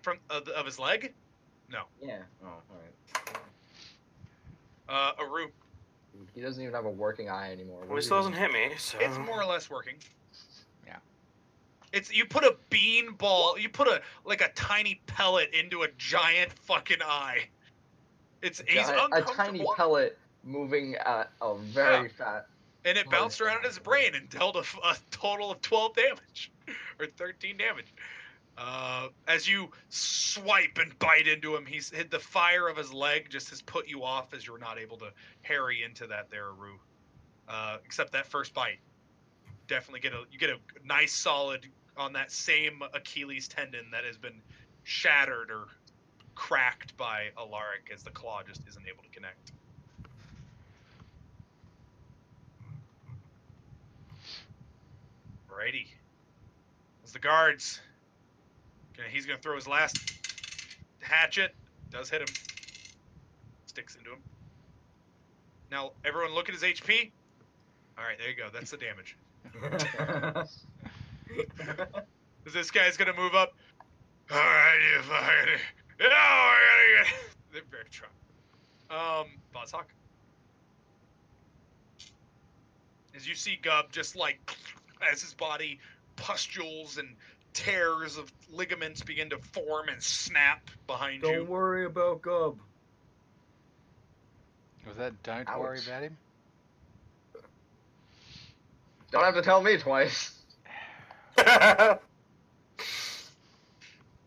From of his leg? No. Yeah. Oh, alright. Aru. He doesn't even have a working eye anymore. Well, he still doesn't hit me, so It's more or less working. Yeah. It's you put a bean ball, you put a tiny pellet into a giant fucking eye. He's a uncomfortable. tiny pellet moving at a very fast. And it bounced around in his brain and dealt a total of 12 damage. Or 13 damage. As you swipe and bite into him, he's hit the fire of his leg just has put you off as you're not able to harry into that there, Aru. Except that first bite. Definitely you get a nice solid on that same Achilles tendon that has been shattered or cracked by Alaric as the claw just isn't able to connect. Alrighty. As the guards. He's going to throw his last hatchet. Does hit him. Sticks into him. Now, everyone look at his HP. Alright, there you go. That's the damage. This guy's going to move up. Alright, you fucking... No, we're going to get... They're very drunk. Bozhawk. As you see Gub just as his body pustules and tears of ligaments begin to form and snap behind you. Don't worry about Gub. Was that don't Ouch. worry about him? Don't have to tell me twice.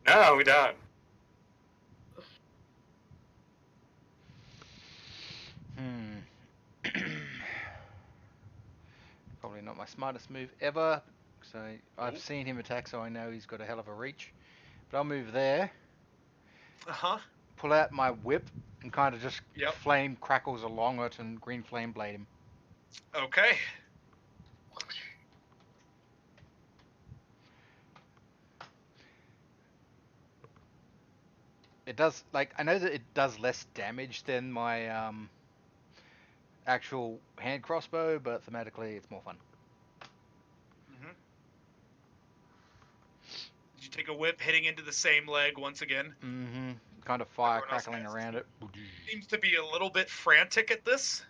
No, we don't. Probably not my smartest move ever. So I've seen him attack, so I know he's got a hell of a reach. But I'll move there, Uh-huh. pull out my whip, and kind of just Yep. flame crackles along it and green flame blade him. Okay. It does, I know that it does less damage than my actual hand crossbow, but thematically it's more fun. Mm-hmm. Did you take a whip hitting into the same leg once again? Mm-hmm. Kind of fire Everyone else crackling has around it. Seems to be a little bit frantic at this.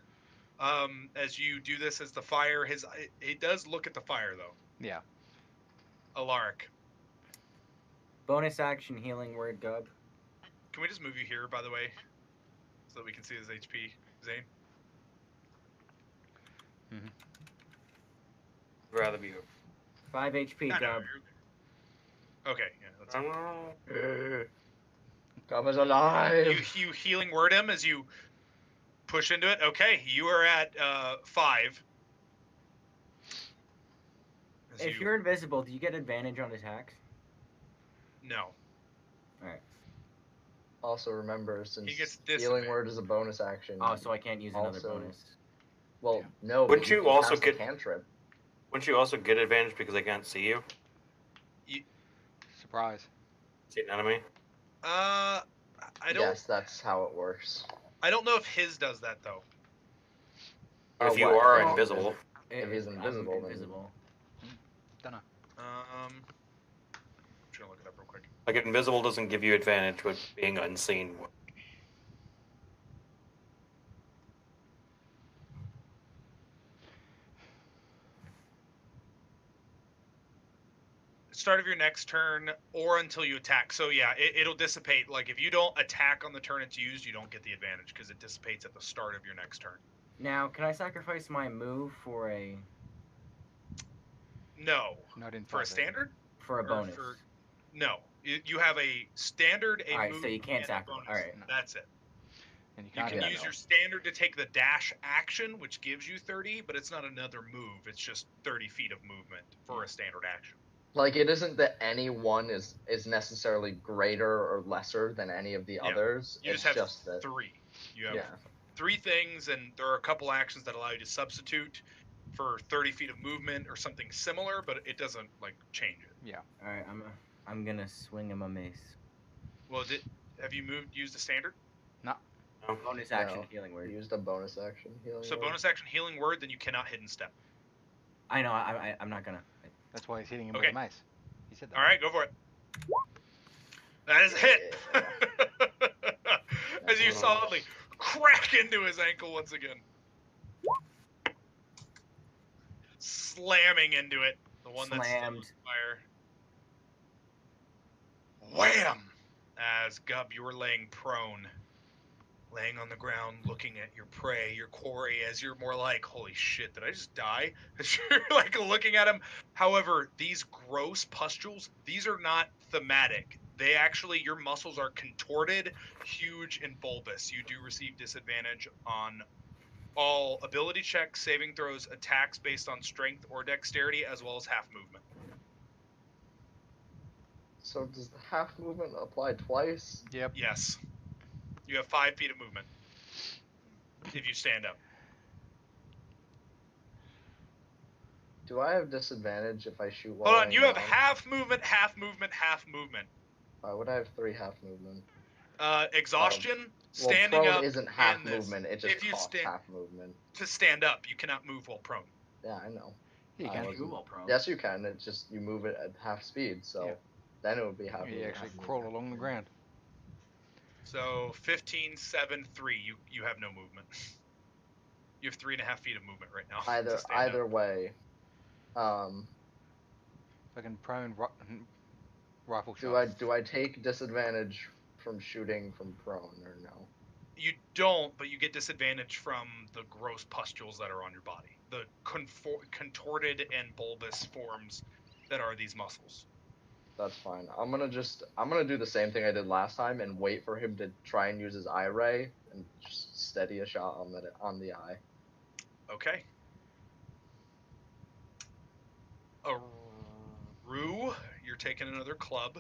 As you do this, as the fire, he does look at the fire though. Yeah. Alaric. Bonus action healing word Gub. Can we just move you here, by the way, so that we can see his HP, Zane? Rather be. 5 HP No, Gub. Okay, yeah. That's Gub is alive. you healing word him as you push into it. Okay, you are at 5. As If you're invisible, do you get advantage on attacks? No. Alright. Also remember, since He gets healing disadvantage. word is a bonus action. Oh, so I can't use another Also- bonus. Well, no. Wouldn't but you can also cast a get- cantrip? Wouldn't you also get advantage because they can't see you? Surprise. See an enemy? I don't. Yes, that's how it works. I don't know if his does that though. But if you what? are Oh, invisible, If he's invisible, I'm then- invisible. Dunno. I'm trying to look it up real quick. like invisible doesn't give you advantage, but being unseen. Start of your next turn or until you attack. So yeah, it'll dissipate. Like if you don't attack on the turn it's used, you don't get the advantage because it dissipates at the start of your next turn. Now, can I sacrifice my move for a No. Not in For a 5e. standard? for a Or bonus? No. You have a standard, a Alright, move, so you can't and a sacrifice. bonus. Alright. No. That's it. And you You can't can Yeah, use no. your standard to take the dash action, which gives you 30, but it's not another move. It's just 30 feet of movement for a standard action. Like, it isn't that any one is necessarily greater or lesser than any of the Yeah. others. You it's just have just that. 3. You have Yeah. 3 things, and there are a couple actions that allow you to substitute for 30 feet of movement or something similar, but it doesn't like change it. Alright, I'm gonna swing him a mace. Well, have you used a standard? Bonus action No. healing word. Used a bonus action healing. So word. bonus action healing word, then you cannot hidden step. I know. I'm not gonna. That's why he's hitting him Okay. with a mace. He said that. All right, go for it. That is a hit. As you solidly crack into his ankle once again. Slamming into it. The one that's still on Slammed. fire. Wham! As Gub, you were laying prone. Laying on the ground, looking at your prey, your quarry, as you're more like, holy shit, did I just die? As you're like looking at him. However, these gross pustules, these are not thematic. They actually, your muscles are contorted, huge, and bulbous. You do receive disadvantage on all ability checks, saving throws, attacks based on strength or dexterity, as well as half movement. So does the half movement apply twice? Yep. Yes. You have 5 feet of movement. If you stand up. Do I have disadvantage if I shoot while Hold on, laying you have down? half movement, half movement, half movement. Why would I have 3 half movement? Exhaustion, Well, standing prone up, isn't half and this. movement. It just If you costs stand- half movement. To stand up, you cannot move while prone. Yeah, I know. You I can. wasn't- Google Pro. Yes, you can. It's just you move it at half speed, so Yeah. then it would be half. You movement, actually half crawl movement. along the ground. So 15, 7, 3. You have no movement. You have 3.5 feet of movement right now. to stand up. Either way, Fucking prone rifle shot. do I take disadvantage from shooting from prone or no? You don't, but you get disadvantage from the gross pustules that are on your body. The contorted and bulbous forms that are these muscles. That's fine. I'm gonna do the same thing I did last time and wait for him to try and use his eye ray and just steady a shot on the eye. Okay. Rue, you're taking another club.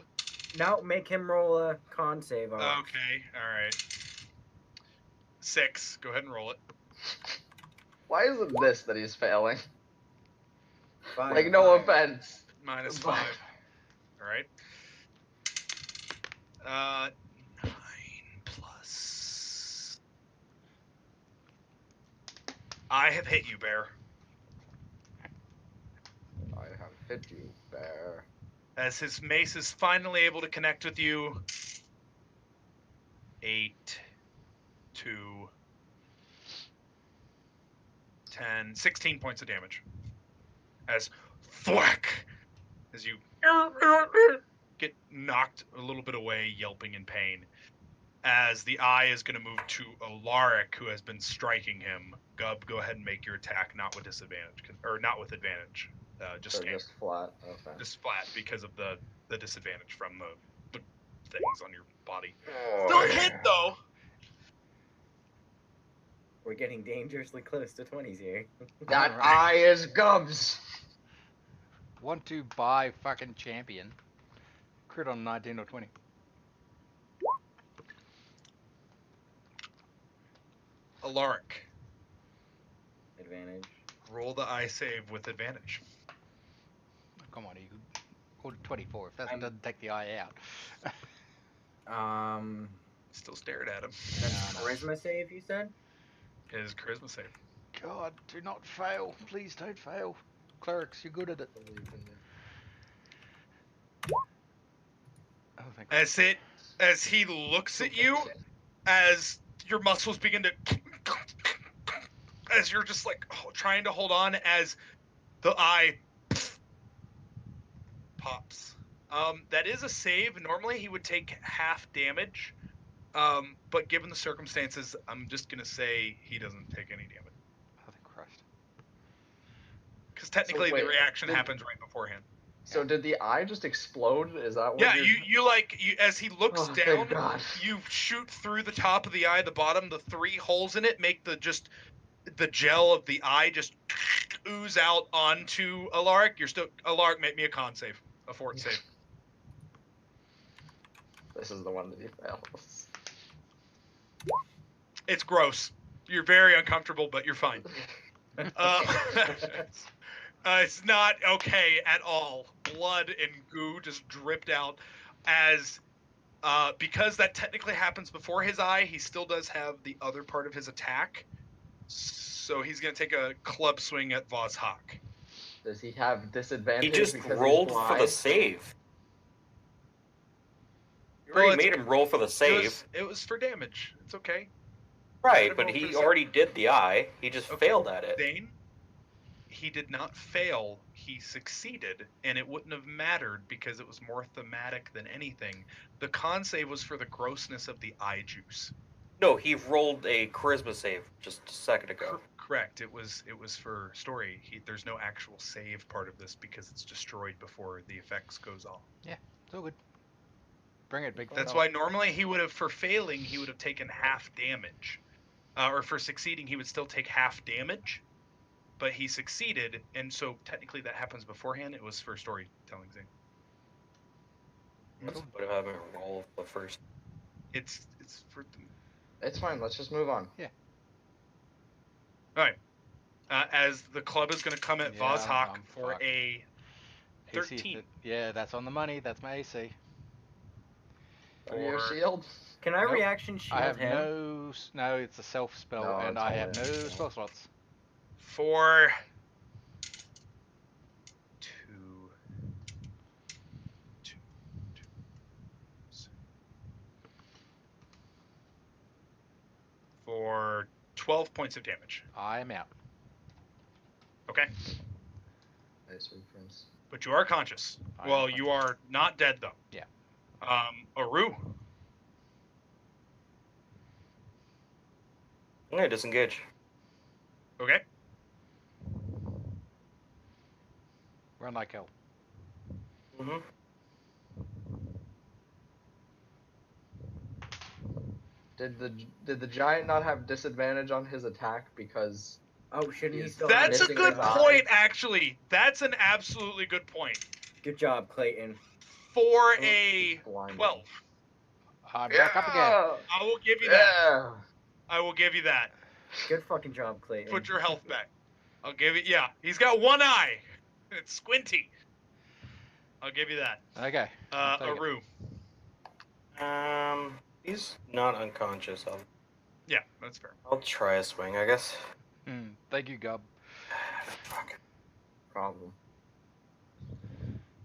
No, make him roll a con save. Okay, alright. 6. Go ahead and roll it. Why is it this that he's failing? Five. Like, no offense. Minus 5. Alright. 9 plus. I have hit you, Bear. I have hit you, bear. As his mace is finally able to connect with you. 8, 2, 10, 16 points of damage. As thwack! As you get knocked a little bit away, yelping in pain. As the eye is going to move to Alaric, who has been striking him. Gub, go ahead and make your attack, not with disadvantage, or not with advantage. Just So standard. just flat. Okay. Just flat because of the disadvantage from the things on your body. Oh, Still a hit though. We're getting dangerously close to 20s here. That Alright. eye is Gubs. Want to buy fucking champion. Crit on 19 or 20. Alaric, Advantage. roll the eye save with advantage. come on, you or 24 if that I'm- doesn't take the eye out. Still stared at him. That's No. charisma save, you said? His charisma save. God, do not fail. Please don't fail. Clerics, you're good at it. Oh, thank God. As he looks at you, as your muscles begin to, as you're just like trying to hold on, as the eye pops. That is a save. Normally he would take half damage, but given the circumstances, I'm just gonna say he doesn't take any damage Oh, thank Christ. because technically wait, the reaction did- happens right beforehand. So did the eye just explode? Is that what? Yeah, you're... you as he looks Oh, down, thank God. you shoot through the top of the eye, the bottom, the 3 holes in it make the gel of the eye just ooze out onto Alaric. Alaric, make me a con save, a fort save. This is the one that he fails. It's gross. You're very uncomfortable, but you're fine. It's not okay at all. Blood and goo just dripped out as because that technically happens before his eye, he still does have the other part of his attack. So he's going to take a club swing at Vozhak. Does he have disadvantage? He just because he's rolled for the blind? save. You Well, already it's- made him roll for the save. It was for damage. It's okay. Right, but roll for he the save. already did the eye. He just Okay. failed at it. Dane, he did not fail. He succeeded, and it wouldn't have mattered because it was more thematic than anything. The con save was for the grossness of the eye juice. No, he rolled a charisma save just a second ago. Correct. It was for story. There's no actual save part of this because it's destroyed before the effects goes off. It's all good. Bring it, big That's fella. why normally he would have, for failing, he would have taken half damage. Or for succeeding, he would still take half damage. But he succeeded, and so technically that happens beforehand. It was for storytelling thing. Would have had him roll the first. It's for. It's fine. Let's just move on. As the club is going to come at Yeah, Vozhak I'm for fucked. a AC 13. Yeah, that's on the money. That's my AC. Do you have For- shield? Can I Nope. reaction shield I have him? no, it's a self spell, No, and it's I all have no in. spell slots. For 2, 6. For 12 points of damage. I'm out. Okay, Nice reference. but you are conscious. I am Well, you conscious. are not dead though. Yeah. Aru. I'm gonna disengage. Okay. Run like hell. Mm-hmm. Did the giant not have disadvantage on his attack because Oh, shouldn't he Yes. still That's a have missing good his eye. point, actually. That's an absolutely good point. Good job, Clayton. For Oh, a he's blinded. 12, I'm back up again. I will give you that. Yeah. I will give you that. Good fucking job, Clayton. Put your health back. I'll give it. Yeah, he's got one eye. It's squinty. I'll give you that. Okay. I'll take it. Aru. He's not unconscious. Yeah, that's fair. I'll try a swing, I guess. Thank you, Gub. Fuck. Problem.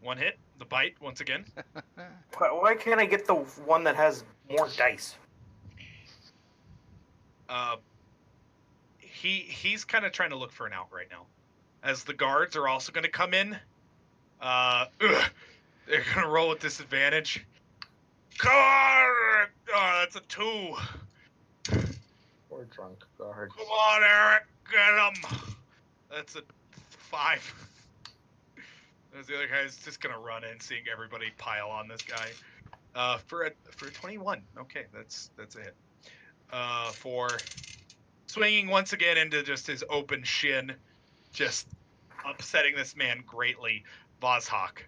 One hit. The bite once again. Why can't I get the one that has more dice? He's kind of trying to look for an out right now, as the guards are also going to come in. They're going to roll with disadvantage. Come on! Oh, that's a 2. Poor drunk guard. Come on, Eric, get him. That's a 5. As the other guy's just gonna run in, seeing everybody pile on this guy. For a 21. Okay, that's a hit. For swinging once again into just his open shin, just upsetting this man greatly. Vozhak.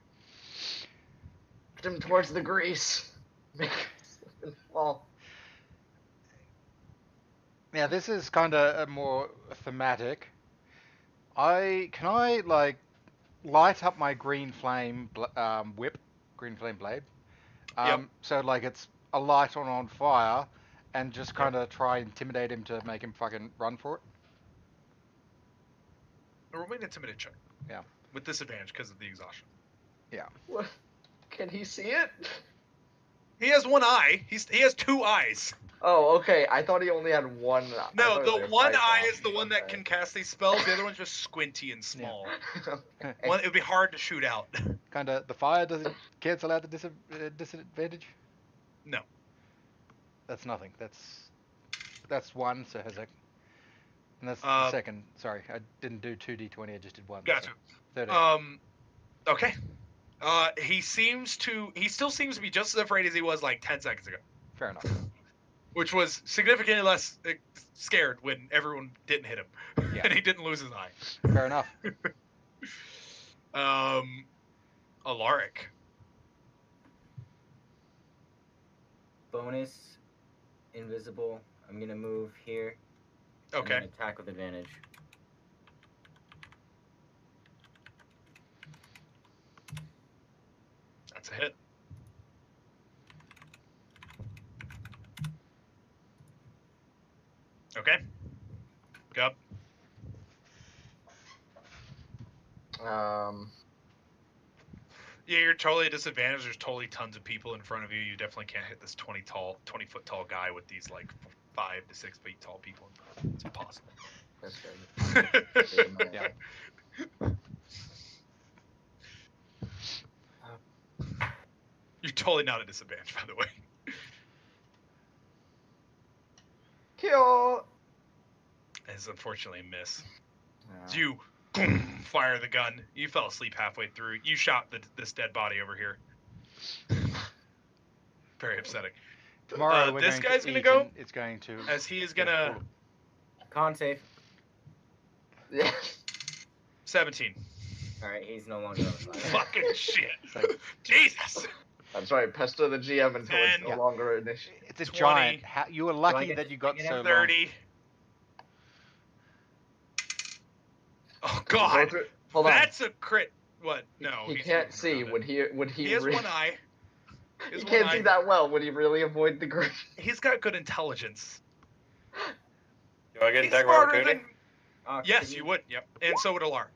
Put him towards the grease. Make him slip and fall. Now this is kind of more thematic. Can I like light up my green flame whip, green flame blade. Yep. So like it's a light on fire, and just kind of try intimidate him to make him fucking run for it. Roll me an intimidate check. Yeah. With disadvantage because of the exhaustion. What? Can he see it? He has one eye. He has two eyes. Oh, okay. I thought he only had one. I No, thought it was the like a one Cyclops. eye is the one that Okay. can cast these spells. The other one's just squinty and small. Okay. One, it would be hard to shoot out. Kind of the fire doesn't cancel out the disadvantage. No. That's nothing. That's one. So Hezek. And that's the Uh, second. Sorry, I didn't do 2d20. I just did one. Gotcha. So 13. Okay. He still seems to be just as afraid as he was like 10 seconds ago, Fair enough. which was significantly less scared when everyone didn't hit him Yeah. and he didn't lose his eye. Fair enough. Alaric. Bonus, invisible. I'm gonna move here. Okay. And attack with advantage. That's a hit. Okay. Go up. Yeah, you're totally at disadvantage. There's totally tons of people in front of you. You definitely can't hit this 20 foot tall guy with these like 5 to 6 feet tall people. It's impossible. That's good. Yeah. You're totally not at disadvantage, by the way. Kill. It's unfortunately a miss. Yeah. You fire the gun. You fell asleep halfway through. You shot this dead body over here. Very upsetting. Tomorrow we're this going guy's to gonna eat go, and it's going to. as he is gonna Con save. Yeah. 17. Alright, he's no longer on the side. Fucking shit. So Jesus. That's right. Pester the GM until it's no And- longer an issue. it's a 20. giant. You were lucky get that you got to so long. 30. Oh Go God. through- Hold on. That's a crit. What? No. He he's can't moving see. around Would it. he? He has re- one eye. He His can't one see eye. that well. Would he really avoid the green? He's got good intelligence. Do I get He's attack of smarter opportunity? than. Yes, you would. Yep. And so would Alark.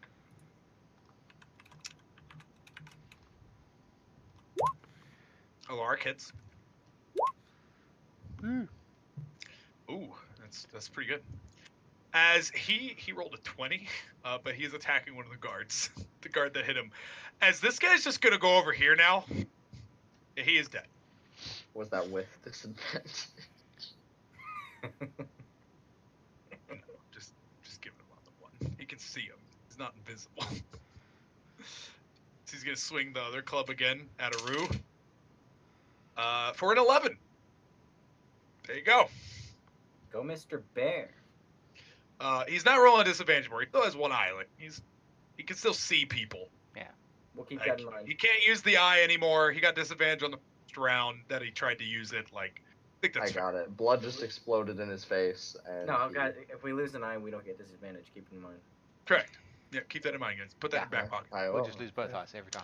Alark hits. Ooh. Ooh, that's pretty good. As he rolled a 20, but he's attacking one of the guards, the guard that hit him. As this guy's just gonna go over here now, he is dead. Was that with disadvantage? Just give him on the one. He can see him. He's not invisible. So he's gonna swing the other club again at Aru. For an 11. There you go. Go, Mr. Bear. He's not rolling a disadvantage more. He still has one eye. Like he can still see people. We'll keep Like, that in mind. he can't use the eye anymore. He got disadvantage on the first round that he tried to use it. Like, I think I that's fair. got it. Blood just exploded in his face, and No, he- guys, if we lose an eye, we don't get disadvantage. Keep it in mind. Correct. Yeah, keep that in mind, guys. Put that in your back pocket. I We'll will. just lose both eyes every time.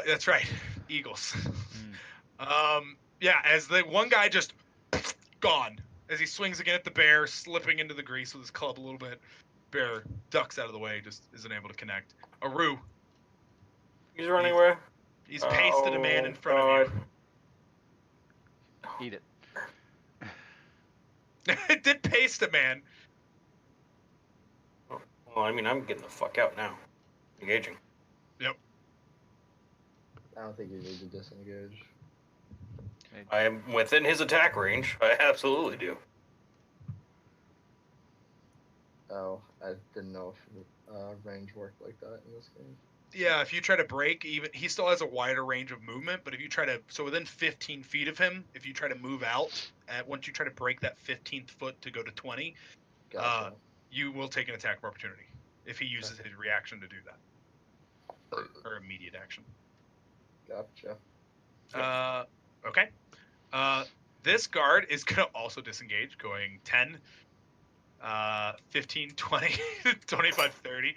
That's right. Eagles. Mm. Yeah, as the one guy just gone as he swings again at the bear, slipping into the grease with his club a little bit. Bear ducks out of the way, just isn't able to connect. Aru, He's running away. he's pasted a man in front of Eat it. you. It did paste a man. Well, I mean, I'm getting the fuck out now. Engaging. I don't think you need to disengage. I am within his attack range. I absolutely do. Oh, I didn't know if range worked like that in this game. Yeah, if you try to break, even he still has a wider range of movement. But if you try to, so within 15 feet of him, if you try to move out, once you try to break that 15th foot to go to 20, Gotcha. you will take an attack of opportunity if he uses his reaction to do that, or immediate action. Gotcha. Okay. This guard is gonna also disengage, going 10, 15, 20, 25, 30.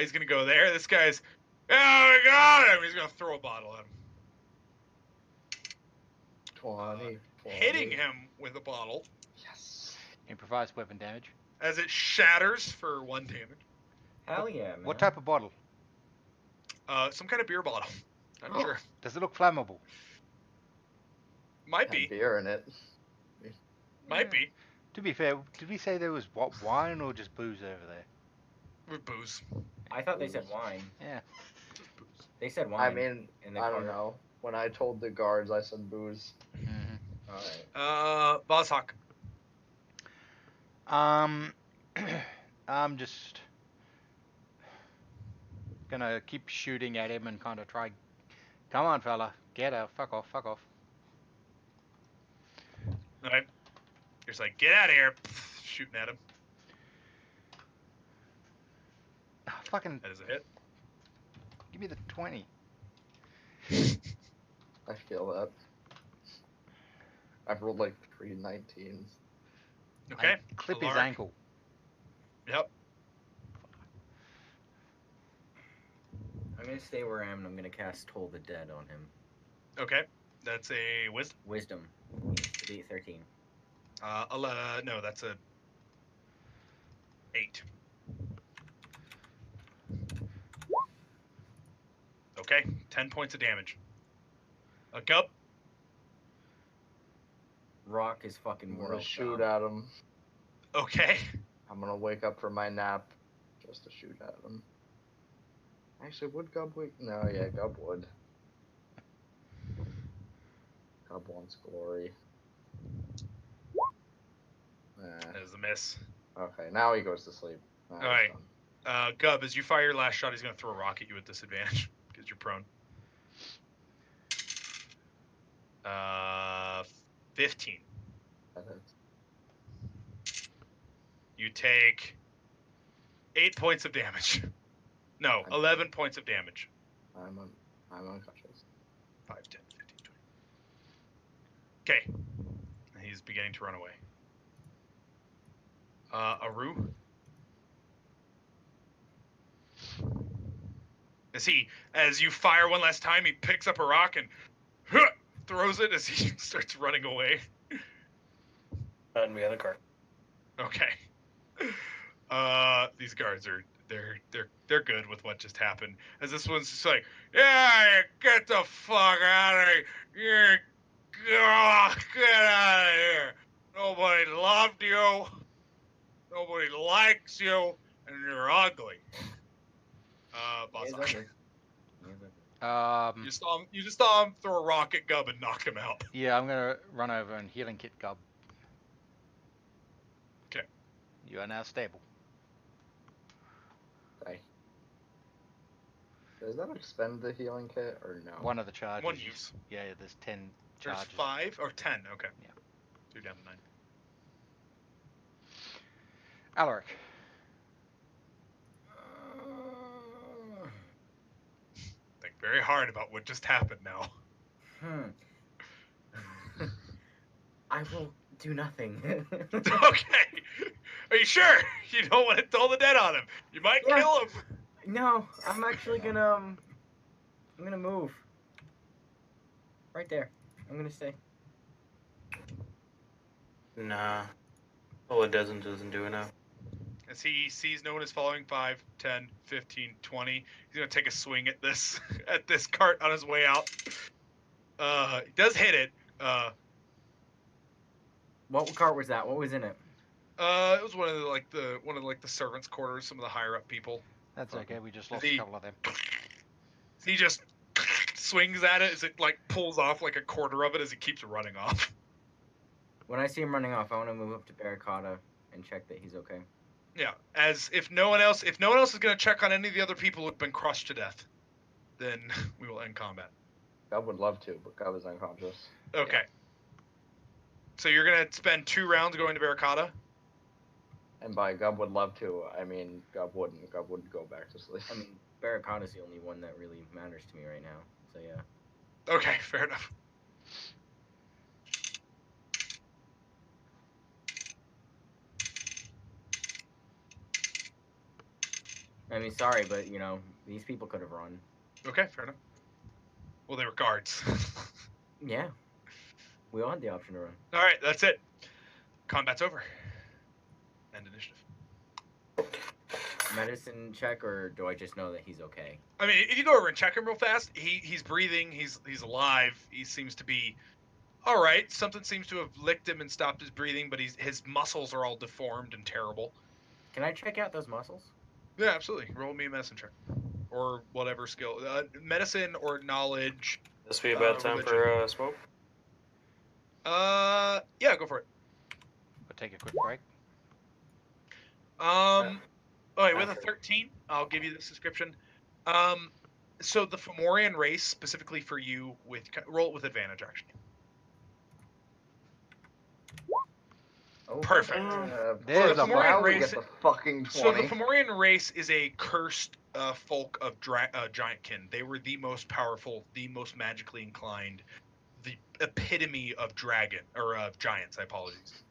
He's gonna go there. This guy's, oh my god! He's gonna throw a bottle at him. 20. Hitting him with a bottle Yes. Improvised weapon damage. as it shatters for 1 damage. Hell yeah, man. What type of bottle? Some kind of beer bottle. Not sure. Does it look flammable? Might Had be. beer in it. Might be. To be fair, did we say there was what, wine or just booze over there? With booze. I thought they said wine. Yeah. Just booze. They said wine. I mean, in the I don't cart. know. When I told the guards, I said booze. Mm-hmm. Alright. Bozhak. I'm just gonna keep shooting at him and kind of try. Come on, fella, get out! Fuck off! Fuck off! Alright. You're just like, get out of here. Shooting at him. Ah, fucking That is a hit. give me the 20. I feel that. I've rolled like 3 19s. Okay. I clip his Alaric. ankle. Yep. I'm gonna stay where I am and I'm gonna cast Toll the Dead on him. Okay. That's a wisdom. Wisdom. He needs to be 13. No, that's a 8. Okay, 10 points of damage. A Gub. Rock is fucking I'm gonna world. shoot dog. at him. Okay. I'm gonna wake up from my nap just to shoot at him. Actually, would Gub wake? No, yeah, Gub would. Gub wants glory. That is a miss. Okay, now he goes to sleep. All Alright. Gub, as you fire your last shot, he's going to throw a rock at you at disadvantage because you're prone. 15. You take 8 points of damage. No, 11 points of damage. I'm unconscious. 5, 10, 15, 20. Okay. He's beginning to run away. Aru? As you fire one last time, he picks up a rock and throws it as he starts running away. And we had a car. Okay. These guards are they're good with what just happened. As this one's just like, yeah, get the fuck out of here. Get out of here. Nobody loved you. Nobody likes you, and you're ugly. He is Bozhak. ugly. He is ugly. You just saw him throw a rock at Gub and knock him out. Yeah, I'm gonna run over and healing kit Gub. Okay. You are now stable. Okay. Does that expend the healing kit or no? One of the charges. One use. Yeah, there's 10 There's charges. 5 or 10. Okay. Yeah. 2 down to 9. Alaric. Think very hard about what just happened now. I will do nothing. Okay. Are you sure? You don't want to toll the dead on him. You might Yeah. kill him. No, I'm actually gonna I'm gonna move. Right there. I'm gonna stay. Nah. All it doesn't do enough. As he sees no one is following 5, 10, 15, 20, he's going to take a swing at this at this cart on his way out. He does hit it. What cart was that? What was in it? It was one of the servants' quarters, some of the higher up people. That's okay, we just lost The- a couple of them. He just swings at it as it like pulls off like a quarter of it as he keeps running off. When I see him running off, I want to move up to Barricada and check that he's okay. Yeah, as if no one else is going to check on any of the other people who've been crushed to death, then we will end combat. Gub would love to, but Gub is unconscious. Okay. So you're going to spend 2 rounds going to Barricada? And by Gub would love to, I mean Gub wouldn't. Gub would go back to sleep. I mean, Barricada's the only one that really matters to me right now. So yeah. Okay, fair enough. I mean, sorry, but these people could have run. Okay, fair enough. Well, they were guards. Yeah, we all had the option to run. All right, that's it. Combat's over. End initiative. Medicine check, or do I just know that he's okay? I mean, if you go over and check him real fast, he's breathing. He's alive. He seems to be all right. Something seems to have licked him and stopped his breathing, but his muscles are all deformed and terrible. Can I check out those muscles? Yeah, absolutely. Roll me a medicine check, or whatever skill, medicine or knowledge. This be a bad time religion. for smoke. Yeah, go for it. We'll take a quick break. Okay, with a 13, I'll give you this description. So the Fomorian race, specifically for you, roll it with advantage, actually. Oh, Perfect. There's the a Fomorian Now we race. get the fucking 20. So the Fomorian race is a cursed folk of Giantkin. They were the most powerful, the most magically inclined, the epitome of dragon or of giants. I apologize.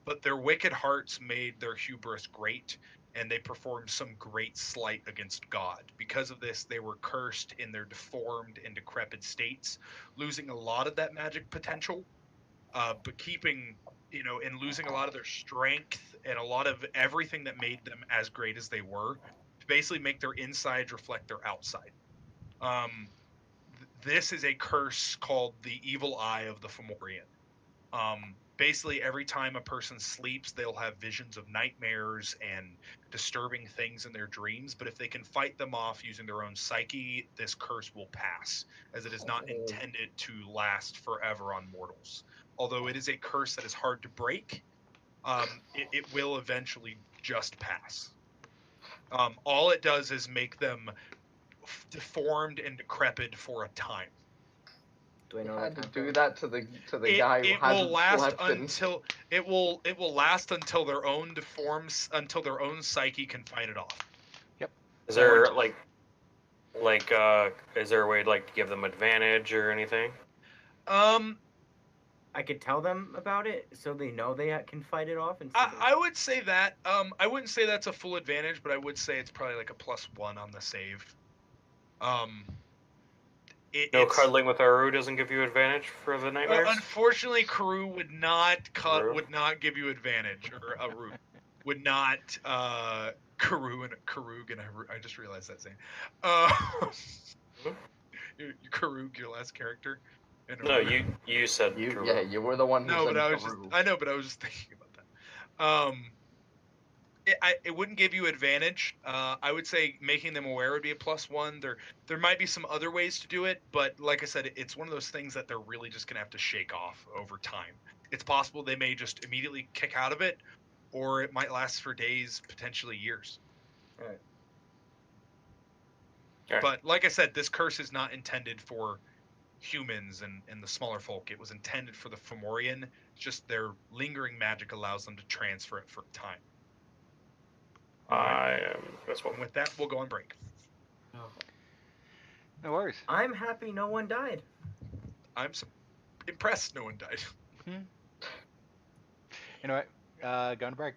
But their wicked hearts made their hubris great, and they performed some great slight against God. Because of this, they were cursed in their deformed and decrepit states, losing a lot of that magic potential, but keeping, and losing a lot of their strength and a lot of everything that made them as great as they were, to basically make their insides reflect their outside. This is a curse called the Evil Eye of the Fomorian. Basically, every time a person sleeps, they'll have visions of nightmares and disturbing things in their dreams. But if they can fight them off using their own psyche, this curse will pass, as it is not intended to last forever on mortals. Although it is a curse that is hard to break, it will eventually just pass. All it does is make them deformed and decrepit for a time. Do I You know had that to time do frame? that to the guy who It hasn't will last slept in. until it will last until their own deforms until their own psyche can fight it off. Is there is there a way to give them advantage or anything? I could tell them about it so they know they can fight it off. I would say that. I wouldn't say that's a full advantage, but I would say it's probably like a +1 on the save. No cuddling with Aru doesn't give you advantage for the nightmares? Unfortunately, Karu would not give you advantage, or Aru would not. Karug and Aru. I just realized that saying. Karug, your last character. No, you said Karu. Yeah, you were the one who No, said but I was just thinking about that. It wouldn't give you advantage. I would say making them aware would be a +1. There might be some other ways to do it, but like I said, it's one of those things that they're really just gonna have to shake off over time. It's possible they may just immediately kick out of it, or it might last for days, potentially years. Alright. But like I said, this curse is not intended for humans and the smaller folk. It was intended for the Fomorian. Just their lingering magic allows them to transfer it for time. That's what. And with that, we'll go on break. No worries. I'm happy no one died. I'm impressed no one died. Anyway, going to break.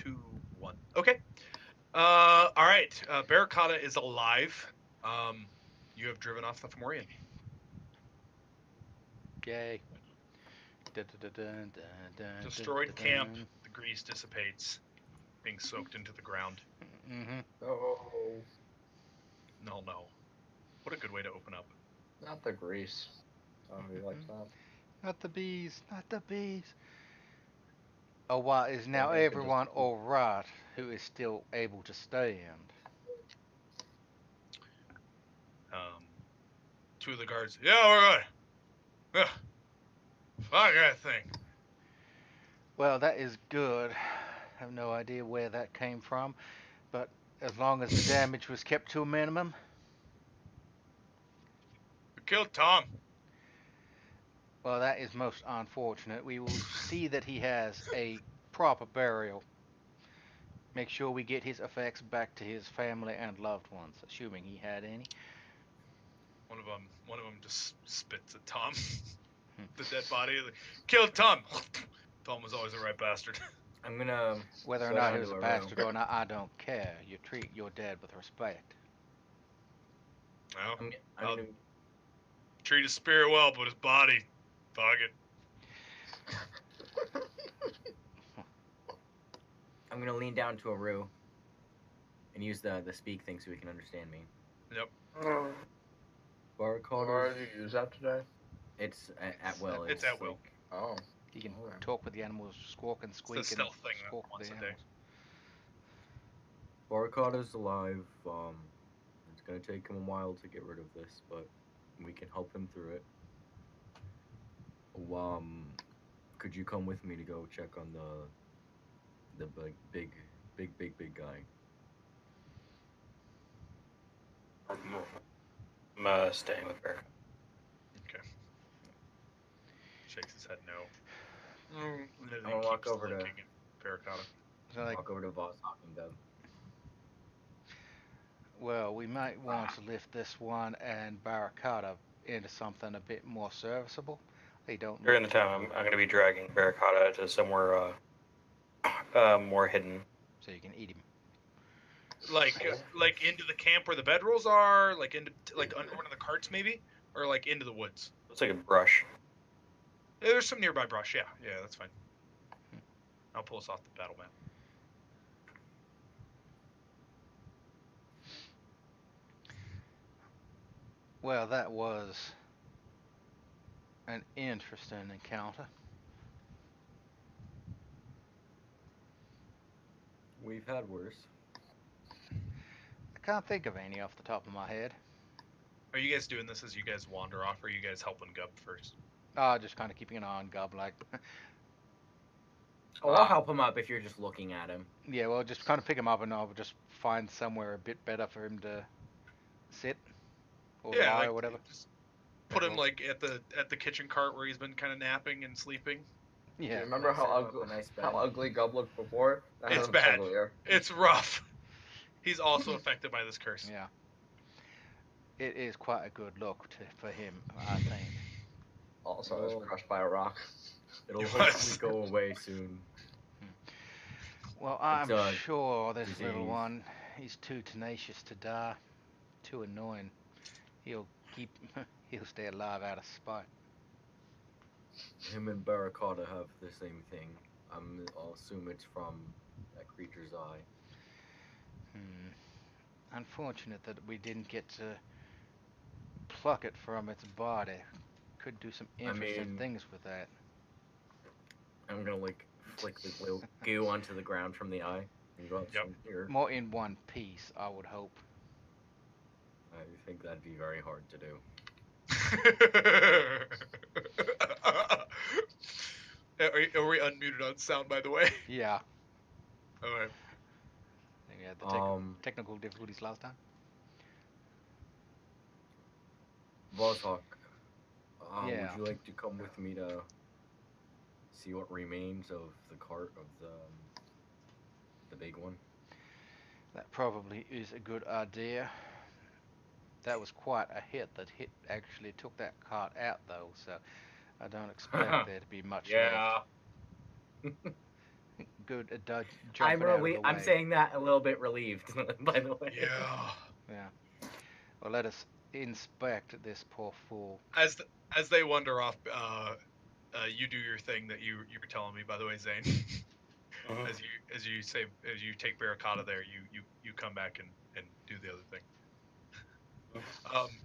2, 1. Okay. All right. Barricada is alive. You have driven off the Fomorian. Yay. Dun, dun, dun, dun, dun, dun, Destroyed dun, camp. dun. The grease dissipates, being soaked into the ground. Mhm. Oh, No. What a good way to open up. not the grease. Oh, you like that? Not the bees. Not the bees. Oh, why is now Maybe I could just- everyone all right who is still able to stand? Two of the guards. Yeah, we're good. Fuck that thing. Well, that is good. I have no idea where that came from, but as long as the damage was kept to a minimum, We killed Tom. well, that is most unfortunate. We will see that he has a proper burial. Make sure we get his effects back to his family and loved ones, assuming he had any. One of them just spits at Tom. The dead body. Killed Tom. Tom was always the right bastard. I'm gonna. Whether or slow not down he was to a row. bastard or not, I don't care. You treat your dead with respect. Well, I'm I'll- gonna. treat his spirit well, but his body, fuck it. I'm gonna lean down to Aru and use the speak thing so he can understand me. Where did you use that today? It's at will. It's at will. like- Oh, He can Okay. talk with the animals, squawk and squeak, and stealth thing squawk once with a the day. animals. Barracuda's alive. It's gonna take him a while to get rid of this, but we can help him through it. Could you come with me to go check on the big guy? I'm staying with Bear. Okay. Shakes his head no. I'm gonna walk over to Barricada. So, like, walk over to Voshok and go. well, we might want to lift this one and Barricada into something a bit more serviceable. They don't. During the time, I'm going to be dragging Barricada to somewhere more hidden. So you can eat him. Like into the camp where the bedrolls are, like under one of the carts maybe, or like into the woods. Looks like a brush. Yeah, there's some nearby brush. Yeah, that's fine. I'll pull us off the battle map. Well, that was an interesting encounter. We've had worse. I can't think of any off the top of my head. Are you guys doing this as you guys wander off, or are you guys helping Gub first? Just kind of keeping an eye on Gub, like, Oh, I'll help him up if you're just looking at him. yeah, well, just kind of pick him up and I'll just find somewhere a bit better for him to sit or Yeah, lie like, or whatever. Just put him like at the kitchen cart where he's been kind of napping and sleeping. do Yeah. you remember how Set him up ugly a nice bed. how ugly Gub looked before? That It's looks bad. uglier. It's rough. He's also affected by this curse. Yeah. It is quite a good look for him, I think. Also, I was Well- crushed by a rock. It'll Yes. hopefully go away soon. Well, I'm a sure this little disease. one, he's too tenacious to die, too annoying. He'll stay alive out of spite. Him and Barracuda have the same thing. I'll assume it's from that creature's eye. Unfortunate that we didn't get to pluck it from its body. Could do some interesting mean- things with that. I'm gonna flick the goo onto the ground from the eye and go up Yep. some here. More in one piece, I would hope. I think that'd be very hard to do. Are we unmuted on sound, by the way? Yeah. Alright. I think we had the technical difficulties last time. Voshok, Yeah. would you like to come with me to see what remains of the cart of the big one? That probably is a good idea. That was quite a hit that actually took that cart out though, so I don't expect there to be much left. Good at jumping out of the way. I'm saying that a little bit relieved, by the way. Yeah. Yeah. Well, let us inspect this poor fool. As they wander off, you do your thing that you were telling me, by the way, Zane. Mhm. As you take Barricada there, you come back and do the other thing.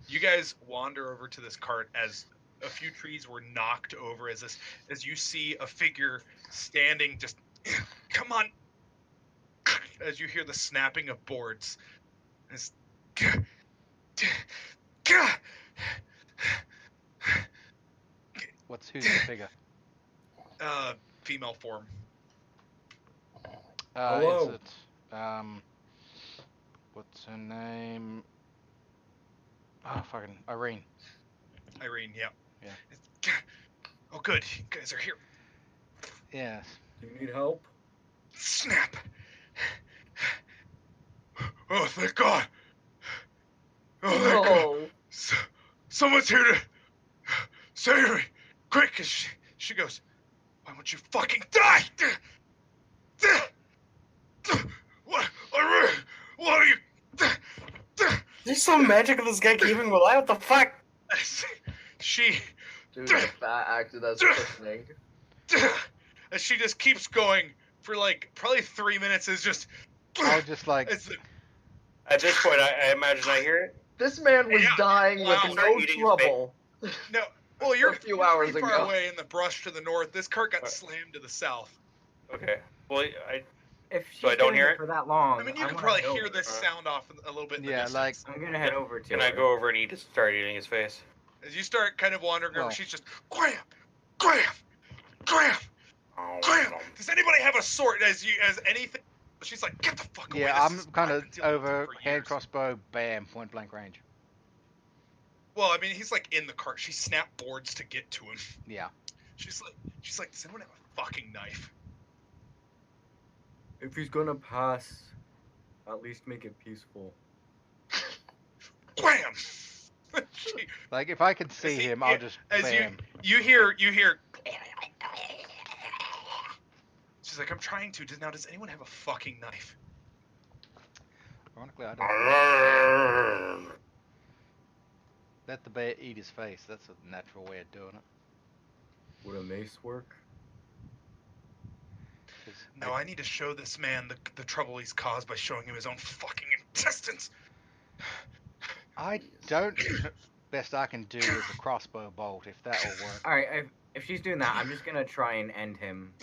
You guys wander over to this cart as a few trees were knocked over as you see a figure standing just come on as you hear the snapping of boards. As, Who's the figure? Female form. Hello. Is it what's her name? Oh, fucking Irene. Irene, yeah. Yeah. Oh, good. You guys are here. Yes. Do you need help? Snap. Oh, thank God. Oh, thank God. No. Someone's here to save me. Quick. As she goes, why won't you fucking die? What? Irene, what are you? There's some magic of this guy keeping me alive. What the fuck? She, Dude, the fat acted as cushioning. as she just keeps going for like probably 3 minutes. Is just. I'll just like. It's the, At this point, I imagine I hear it. This man was Yeah, dying wow. with no Eating trouble. no. Well, you're A few you're hours pretty far ago. away in the brush to the north. This cart got What? slammed to the south. Okay. Well, If she's So I don't doing hear it it? for that long, I mean, you I can wanna probably head hear over. this sound off a little bit in the Yeah, distance. I'm gonna head over to can her. I go over and start eating his face? As you start kind of wandering over, Well. she's just Graham, Graham, Graham, Graham. Does anybody have a sword? As anything, she's like, get the fuck away. Yeah, This is- I'm kind I've of been dealing with over him for hand years." crossbow, bam, point blank range. Well, I mean, he's like in the cart. She snapped boards to get to him. Yeah. She's like, does anyone have a fucking knife? If he's gonna pass, at least make it peaceful. Wham! She, Like if I can see he- him, yeah, I'll just as bam. you hear. She's like, I'm trying to. Does anyone have a fucking knife? Ironically, I don't. Let the bear eat his face. That's a natural way of doing it. Would a mace work? 'Cause No, I need to show this man the trouble he's caused by showing him his own fucking intestines. I don't. Best I can do is a crossbow bolt, if that'll work. All right, if she's doing that, I'm just gonna try and end him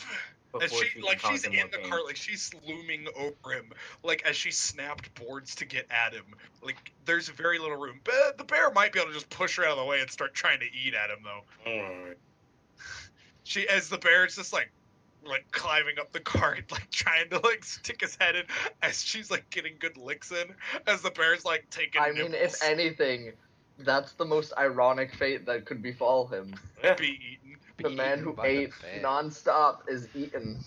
before As she can like cause she's him in more the pain. cart, like she's looming over him, like as she snapped boards to get at him. Like there's very little room. The bear might be able to just push her out of the way and start trying to eat at him though. Alright. As the bear is just like climbing up the cart, like trying to like stick his head in as she's like getting good licks in, as the bear's like taking I mean, nibbles, if anything, that's the most ironic fate that could befall him. Yeah. be eaten. Be The man eaten who by the ate bear. non-stop is eaten.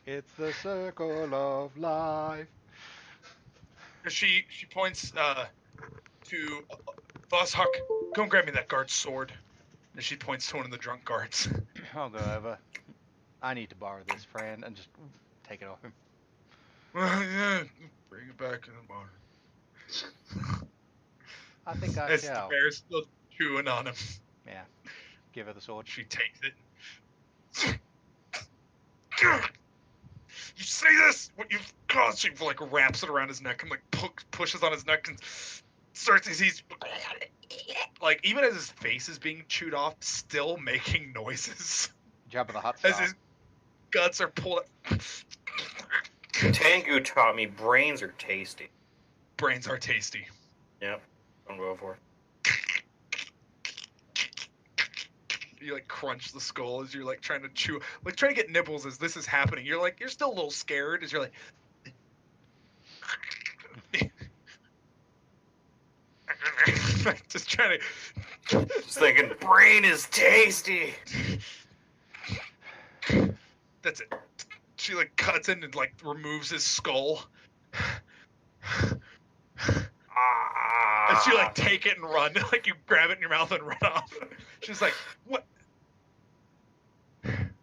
It's the circle of life. She points to Boss Huck, go and grab me that guard's sword. And she points to one of the drunk guards. I'll go over. I need to borrow this, friend, and just take it off him. Yeah, bring it back in the barn. I think I As the shall. bear's still chewing on him, Yeah. Give her the sword. she takes it. You see this? What you've caused? She like wraps it around his neck and like pushes on his neck and starts. He's like, even as his face is being chewed off, still making noises Jabba the Hutt as style. his guts are pulled. Tengu taught me brains are tasty. Brains are tasty. Yep. I'm going for it. You like crunch the skull as you're like trying to chew, like trying to get nibbles as this is happening. You're like, you're still a little scared as you're like. Just trying to. Just thinking, brain is tasty. That's it. She like cuts in and like removes his skull. And she like take it and run. Like you grab it in your mouth and run off. She's like, what?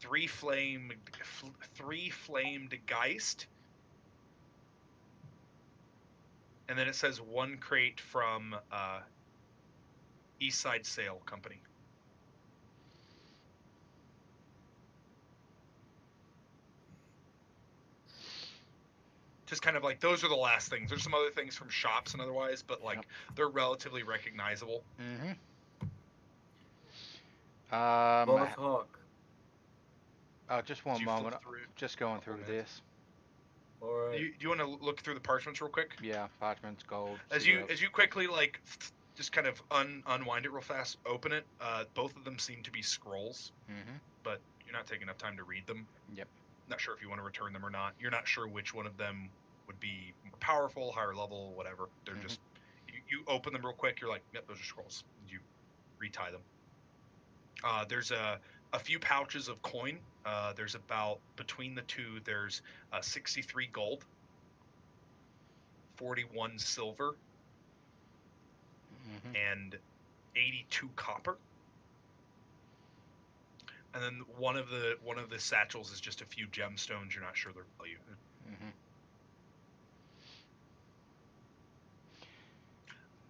three flamed Geist, and then it says 1 crate from Eastside Sale Company. Just kind of like those are the last things. There's some other things from shops and otherwise, but like they're relatively recognizable. Mm-hmm. Plymouth Hawk. Just one Did you flip moment. through? Just going through minutes. this. Alright. Do you want to look through the parchments real quick? Yeah, parchments, gold. As you quickly like just kind of unwind it real fast, open it. Both of them seem to be scrolls, Mm-hmm. but you're not taking enough time to read them. Yep. Not sure if you want to return them or not. You're not sure which one of them would be more powerful, higher level, whatever. They're just you open them real quick. You're like, yep, those are scrolls. You retie them. There's a few pouches of coin. There's about between the two. There's 63 gold, 41 silver, Mm-hmm. and 82 copper. And then one of the satchels is just a few gemstones. You're not sure their value.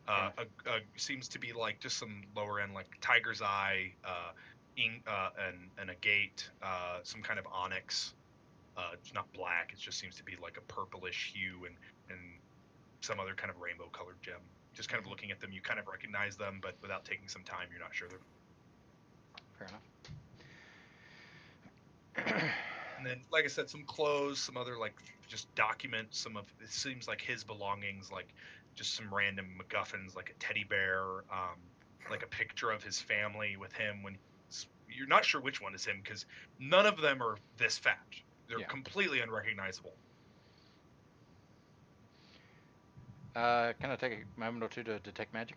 Mm-hmm. Seems to be like just some lower end, like tiger's eye, and a gate, some kind of onyx. It's not black. It just seems to be like a purplish hue and some other kind of rainbow colored gem. Just kind of looking at them, you kind of recognize them, but without taking some time, you're not sure they're. Fair enough. And then, like I said, some clothes, some other like just documents. Some of it seems like his belongings, like just some random MacGuffins, like a teddy bear, like a picture of his family with him. When you're not sure which one is him because none of them are this fat. They're completely unrecognizable. Can I take a moment or two to detect magic?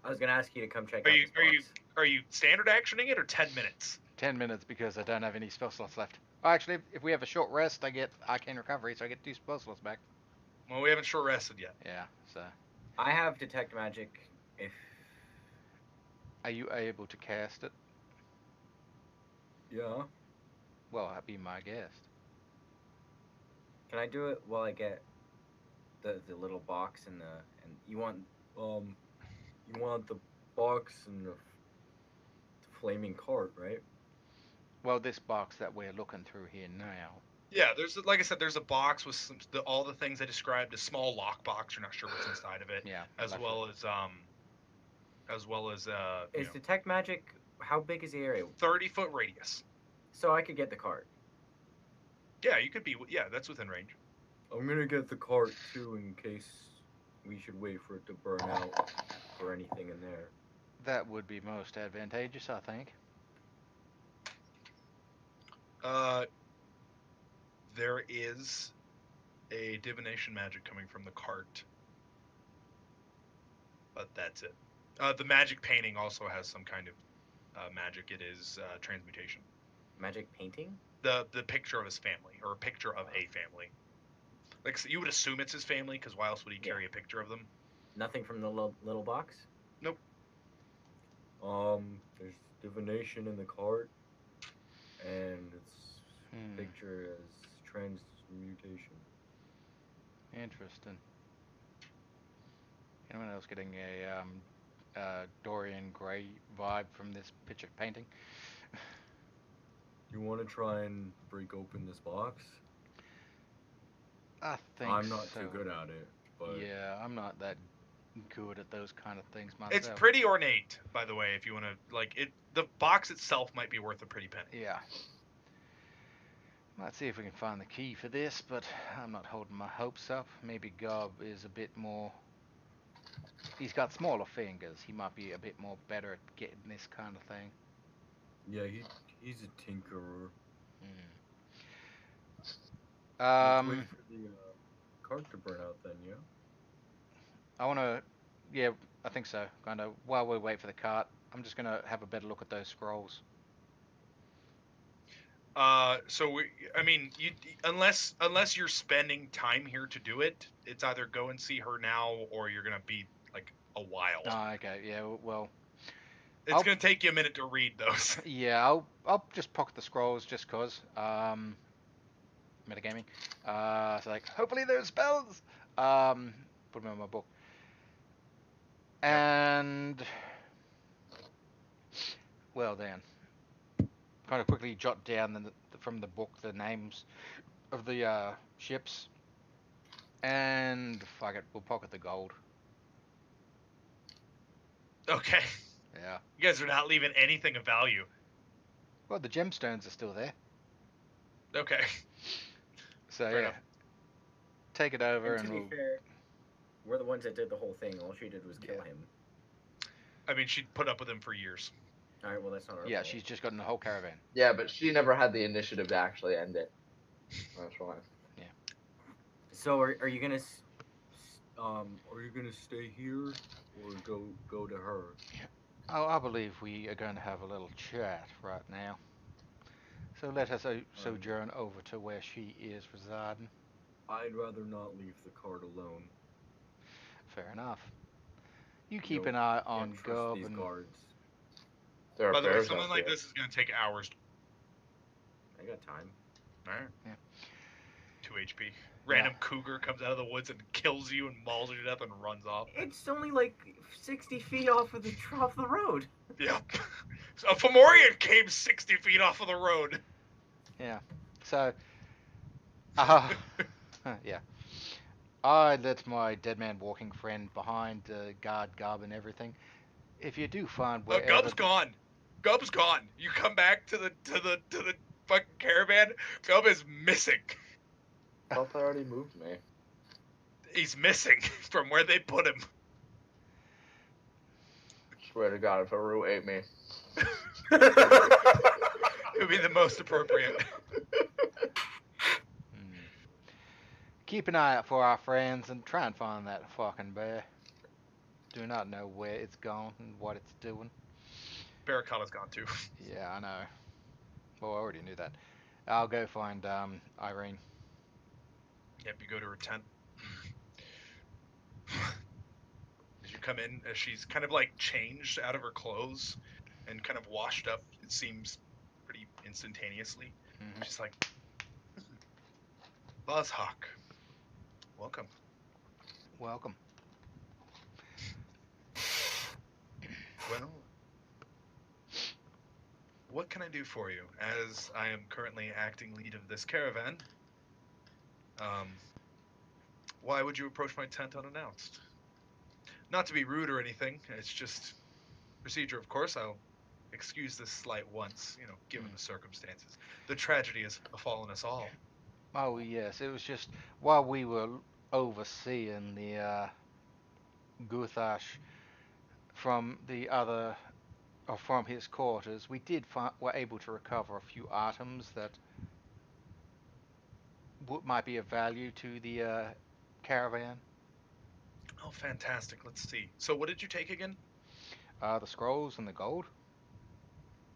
I was gonna ask you to come check Are out you this box. are you standard actioning it or 10 minutes? 10 minutes because I don't have any spell slots left. Oh, actually, if we have a short rest, I get arcane recovery, so I get 2 spell slots back. Well, we haven't short rested yet. Yeah, so. I have detect magic. If Are you able to cast it? Yeah. Well, I'd be my guest. can I do it while I get the little box and you want You want the box and the flaming cart, right? Well, this box that we're looking through here now. Yeah, there's like I said, there's a box with all the things I described. A small lock box. You're not sure what's inside of it. Yeah. As well as is detect magic. How big is the area? 30-foot radius. So I could get the cart. Yeah, you could be. Yeah, that's within range. I'm gonna get the cart too in case we should wait for it to burn out or anything in there. That would be most advantageous, I think. There is a divination magic coming from the cart, but that's it. The magic painting also has some kind of magic. It is transmutation. Magic painting? The picture of his family, or a picture of a family. Like, so you would assume it's his family, because why else would he carry a picture of them? Nothing from the little box? Nope. There's divination in the cart, and its picture as transmutation. Interesting. Anyone else getting a Dorian Gray vibe from this picture painting? You want to try and break open this box? I think I'm not so. too good at it, but Yeah, I'm not that good at those kind of things myself. It's pretty ornate, by the way. If you want to, like it, the box itself might be worth a pretty penny. Yeah. Might see if we can find the key for this, but I'm not holding my hopes up. Maybe Gob is a bit more. He's got smaller fingers. He might be a bit more better at getting this kind of thing. yeah, he's a tinkerer. Let's wait for the cart to burn out then, yeah? I want to, yeah, I think so. Kind of, while we wait for the cart, I'm just going to have a better look at those scrolls. I mean, unless you're spending time here to do it, it's either go and see her now, or you're gonna be like a while. Oh, okay, yeah, well, It's I'll- going to take you a minute to read those. Yeah, I'll just pocket the scrolls just cause. Metagaming. So like, hopefully there's spells. Put them in my book. And well then, kind of quickly jot down from the book the names of the ships. And fuck it, we'll pocket the gold. Okay. Yeah. You guys are not leaving anything of value. Well, the gemstones are still there. Okay. So Fair yeah. enough. Take it over And and to be we'll. fair, we're the ones that did the whole thing. All she did was kill Yeah. him. I mean, she'd put up with him for years. All right, well that's not our Yeah, fault. she's just gotten the whole caravan. Yeah, but she never had the initiative to actually end it. That's why. So are you gonna stay here or go to her? Oh, I believe we are going to have a little chat right now. So let us sojourn over to where she is residing. I'd rather not leave the cart alone. Fair enough. You keep No, an eye Can't on trust Gub these and guards. There are By the way, bears something out like there. this is going to take hours. I got time. Alright. Yeah. 2 HP. Random cougar comes out of the woods and kills you and mauls you to death and runs off. It's only like 60 feet off of the road. Yep. So a Fomorian came 60 feet off of the road. yeah. So, yeah. I let my dead man walking friend behind guard Gub and everything. If you do find wherever Gub's gone. Gub's gone. You come back to the fucking caravan. Gub is missing. I thought they already moved me. He's missing from where they put him. Swear to God, if Aru ate me. It would be the most appropriate. Keep an eye out for our friends and try and find that fucking bear. Do not know where it's gone and what it's doing. Barracuda's gone too. Yeah, I know. Well, I already knew that. I'll go find Irene. Yep, you go to her tent. As you come in, as she's kind of like changed out of her clothes and kind of washed up, it seems pretty instantaneously. Mhm. She's like, Buzzhawk, welcome. Welcome. Well, what can I do for you? As I am currently acting lead of this caravan, why would you approach my tent unannounced? Not to be rude or anything, it's just procedure, of course. I'll excuse this slight once, given the circumstances. The tragedy has befallen us all. Oh yes, it was just while we were overseeing the Guthash from the other, or from his quarters, we were able to recover a few items that might be of value to the caravan. Oh, fantastic. Let's see. So what did you take again? The scrolls and the gold.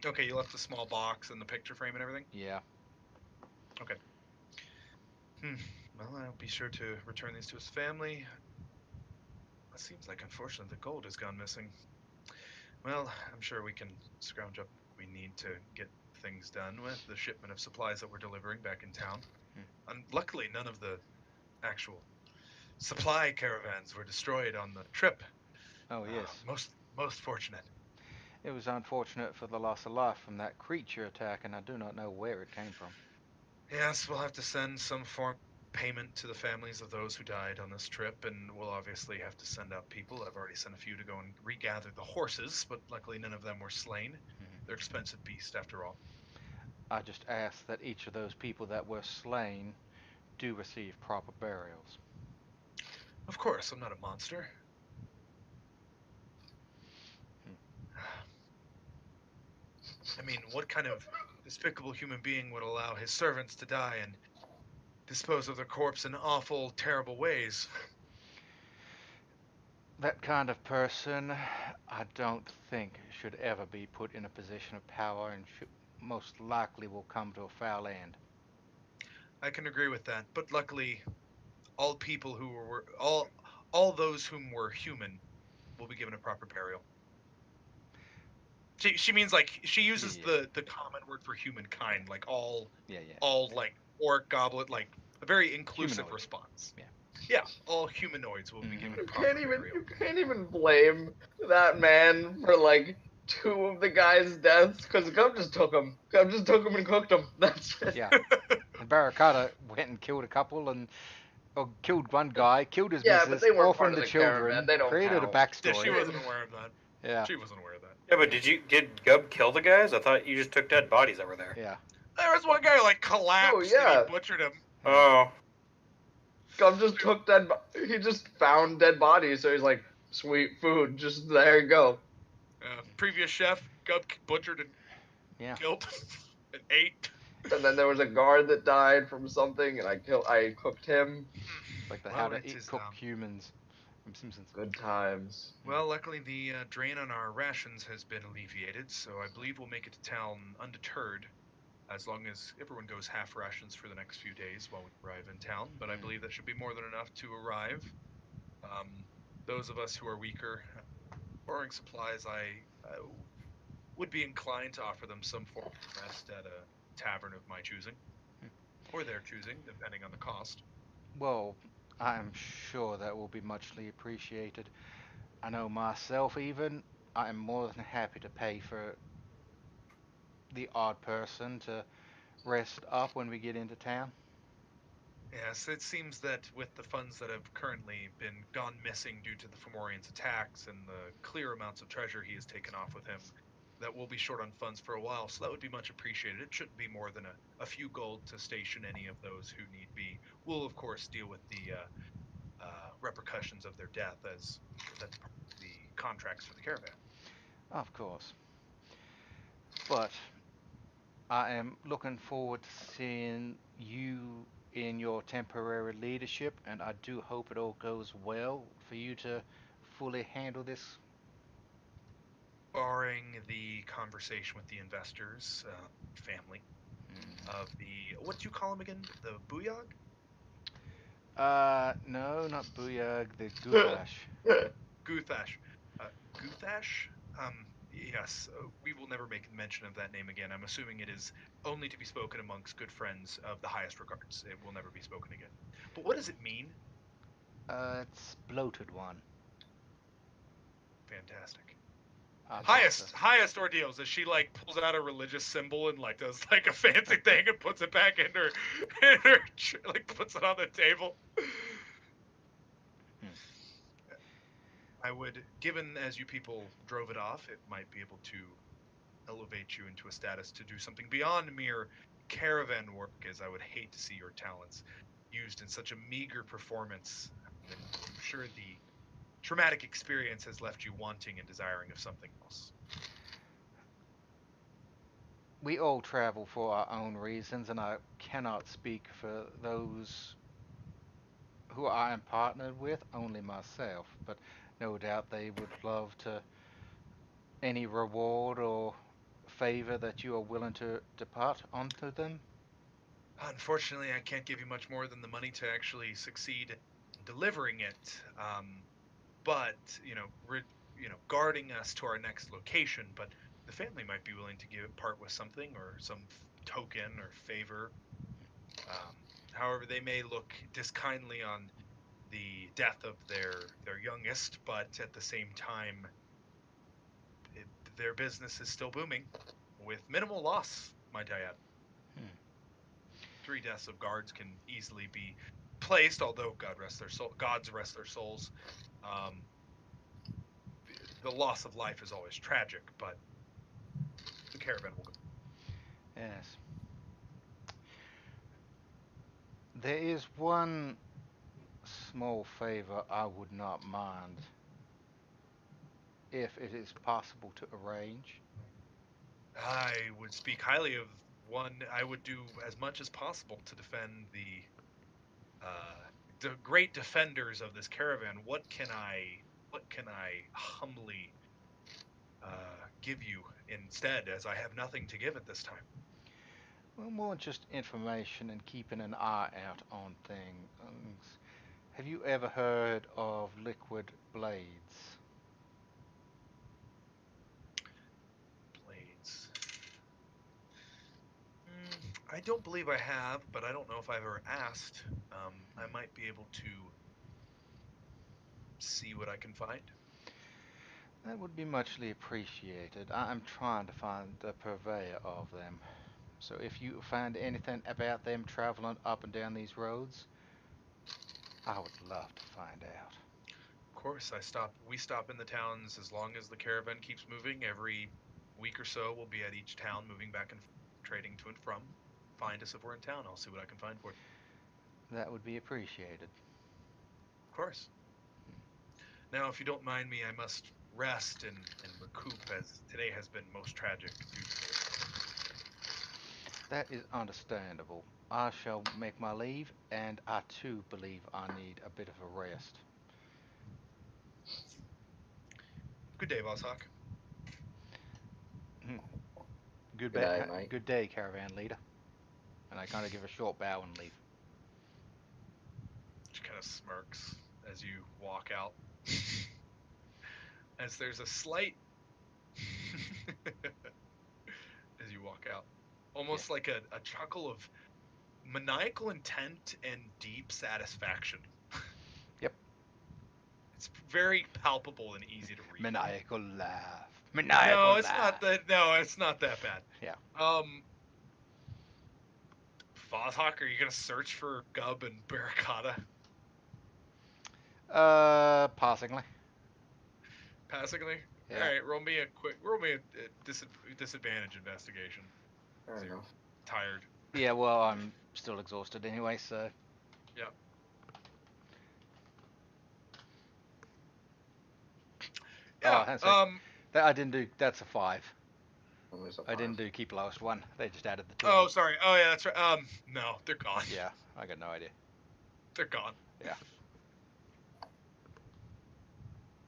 Okay, you left the small box and the picture frame and everything? Yeah. Well, I'll be sure to return these to his family. It seems like, unfortunately, the gold has gone missing. Well, I'm sure we can scrounge up what we need to get things done with the shipment of supplies that we're delivering back in town. And luckily, none of the actual supply caravans were destroyed on the trip. Oh yes. Most fortunate. It was unfortunate for the loss of life from that creature attack, and I do not know where it came from. Yes, we'll have to send some form of payment to the families of those who died on this trip, and we'll obviously have to send out people. I've already sent a few to go and regather the horses, but luckily none of them were slain. They're expensive beasts, after all. I just ask that each of those people that were slain do receive proper burials. Of course, I'm not a monster. I mean, what kind of despicable human being would allow his servants to die and dispose of their corpse in awful, terrible ways? That kind of person, I don't think should ever be put in a position of power and most likely will come to a foul end. I can agree with that, but luckily, all people who were all those whom were human will be given a proper burial. She means like she uses Yeah. the common word for humankind, like all Yeah. like orc, goblet, like a very inclusive Humanoid. response. Yeah. Yeah, all humanoids will be Mhm. given You proper can't even burial. you can't even blame that man for like two of the guys' deaths because Gub just took them. Gub just took them and cooked them. That's it. Yeah. And Barricada went and killed a couple and killed one guy, killed his Yeah, but missus, they weren't part orphaned of the the caravan. children, They don't created a count. Yeah, she backstory. wasn't aware of that. Yeah. She wasn't aware of that. Yeah, but did Gub kill the guys? I thought you just took dead bodies that were there. Yeah. There was one guy who like collapsed and yeah. he butchered him. Oh, Gub just took he just found dead bodies, so he's like, sweet food, just there you go. Previous chef, Gub butchered and Yeah. killed and ate. And then there was a guard that died from something, and I cooked him. Like the Well, how to it eat is, cook humans from Simpsons. Good times. Well, luckily the drain on our rations has been alleviated, so I believe we'll make it to town undeterred, as long as everyone goes half rations for the next few days while we arrive in town. But I believe that should be more than enough to arrive. Those of us who are weaker, borrowing supplies, I would be inclined to offer them some form of rest at a tavern of my choosing, or their choosing, depending on the cost. Well, I'm sure that will be muchly appreciated. I know myself even, I am more than happy to pay for the odd person to rest up when we get into town. Yes, it seems that with the funds that have currently been gone missing due to the Fomorian's attacks and the clear amounts of treasure he has taken off with him, that we'll be short on funds for a while, so that would be much appreciated. It shouldn't be more than a few gold to station any of those who need be. We'll, of course, deal with the repercussions of their death, as that's part of the contracts for the caravan. Of course. But I am looking forward to seeing you in your temporary leadership, and I do hope it all goes well for you to fully handle this. Barring the conversation with the investors, family of the, what do you call them again? The Booyog? No, not Booyag, the Guthash. Guthash. Guthash? Yes, we will never make mention of that name again. I'm assuming it is only to be spoken amongst good friends of the highest regards. It will never be spoken again. But what does it mean? It's bloated one. Fantastic. I Highest ordeals as she like pulls out a religious symbol and like does like a fancy thing and puts it back like puts it on the table. I would, given as you people drove it off, it might be able to elevate you into a status to do something beyond mere caravan work, as I would hate to see your talents used in such a meager performance. And I'm sure the traumatic experience has left you wanting and desiring of something else. We all travel for our own reasons, and I cannot speak for those who I am partnered with, only myself. But no doubt they would love to any reward or favor that you are willing to depart onto them. Unfortunately, I can't give you much more than the money to actually succeed in delivering it. But guarding us to our next location. But the family might be willing to give part with something or some token or favor. However, they may look diskindly on the death of their youngest, but at the same time, their business is still booming with minimal loss, might I add. 3 deaths of guards can easily be placed, although gods rest their souls. The loss of life is always tragic, but the caravan will go. Yes. There is one small favor I would not mind if it is possible to arrange. I would speak highly of one. I would do as much as possible to defend the great defenders of this caravan. What can I humbly give you instead, as I have nothing to give at this time? Well, more just information and keeping an eye out on things. Have you ever heard of liquid blades? I don't believe I have, but I don't know if I've ever asked. I might be able to see what I can find. That would be muchly appreciated. I'm trying to find the purveyor of them. So if you find anything about them traveling up and down these roads, I would love to find out. Of course, we stop in the towns as long as the caravan keeps moving. Every week or so, we'll be at each town, moving back and trading to and from. Find us if we're in town. I'll see what I can find for you. That would be appreciated. Of course. Now, if you don't mind me, I must rest and recoup, as today has been most tragic. That is understandable. I shall make my leave, and I too believe I need a bit of a rest. Good day, Boss Hawk. Good, Good day, mate. good day, caravan leader. And I kind of give a short bow and leave. She kind of smirks as you walk out. As there's a slight as you walk out, almost like a chuckle of maniacal intent and deep satisfaction. Yep. It's very palpable and easy to read. Maniacal laugh. Maniacal No, laugh. it's not that. No, it's not that bad. Yeah. Fosshawk, are you gonna search for Gub and Barricada? Passingly. Passingly. Yeah. All right, roll me a disadvantage investigation. Fair enough. Tired. Yeah, well, I'm still exhausted anyway, so. Yep. Yeah. hang on a sec. That I didn't do. That's a 5. Always a I didn't five. do keep lowest one. They just added the 2. Oh, sorry. Oh, yeah, that's right. No, they're gone. Yeah, I got no idea. They're gone. Yeah.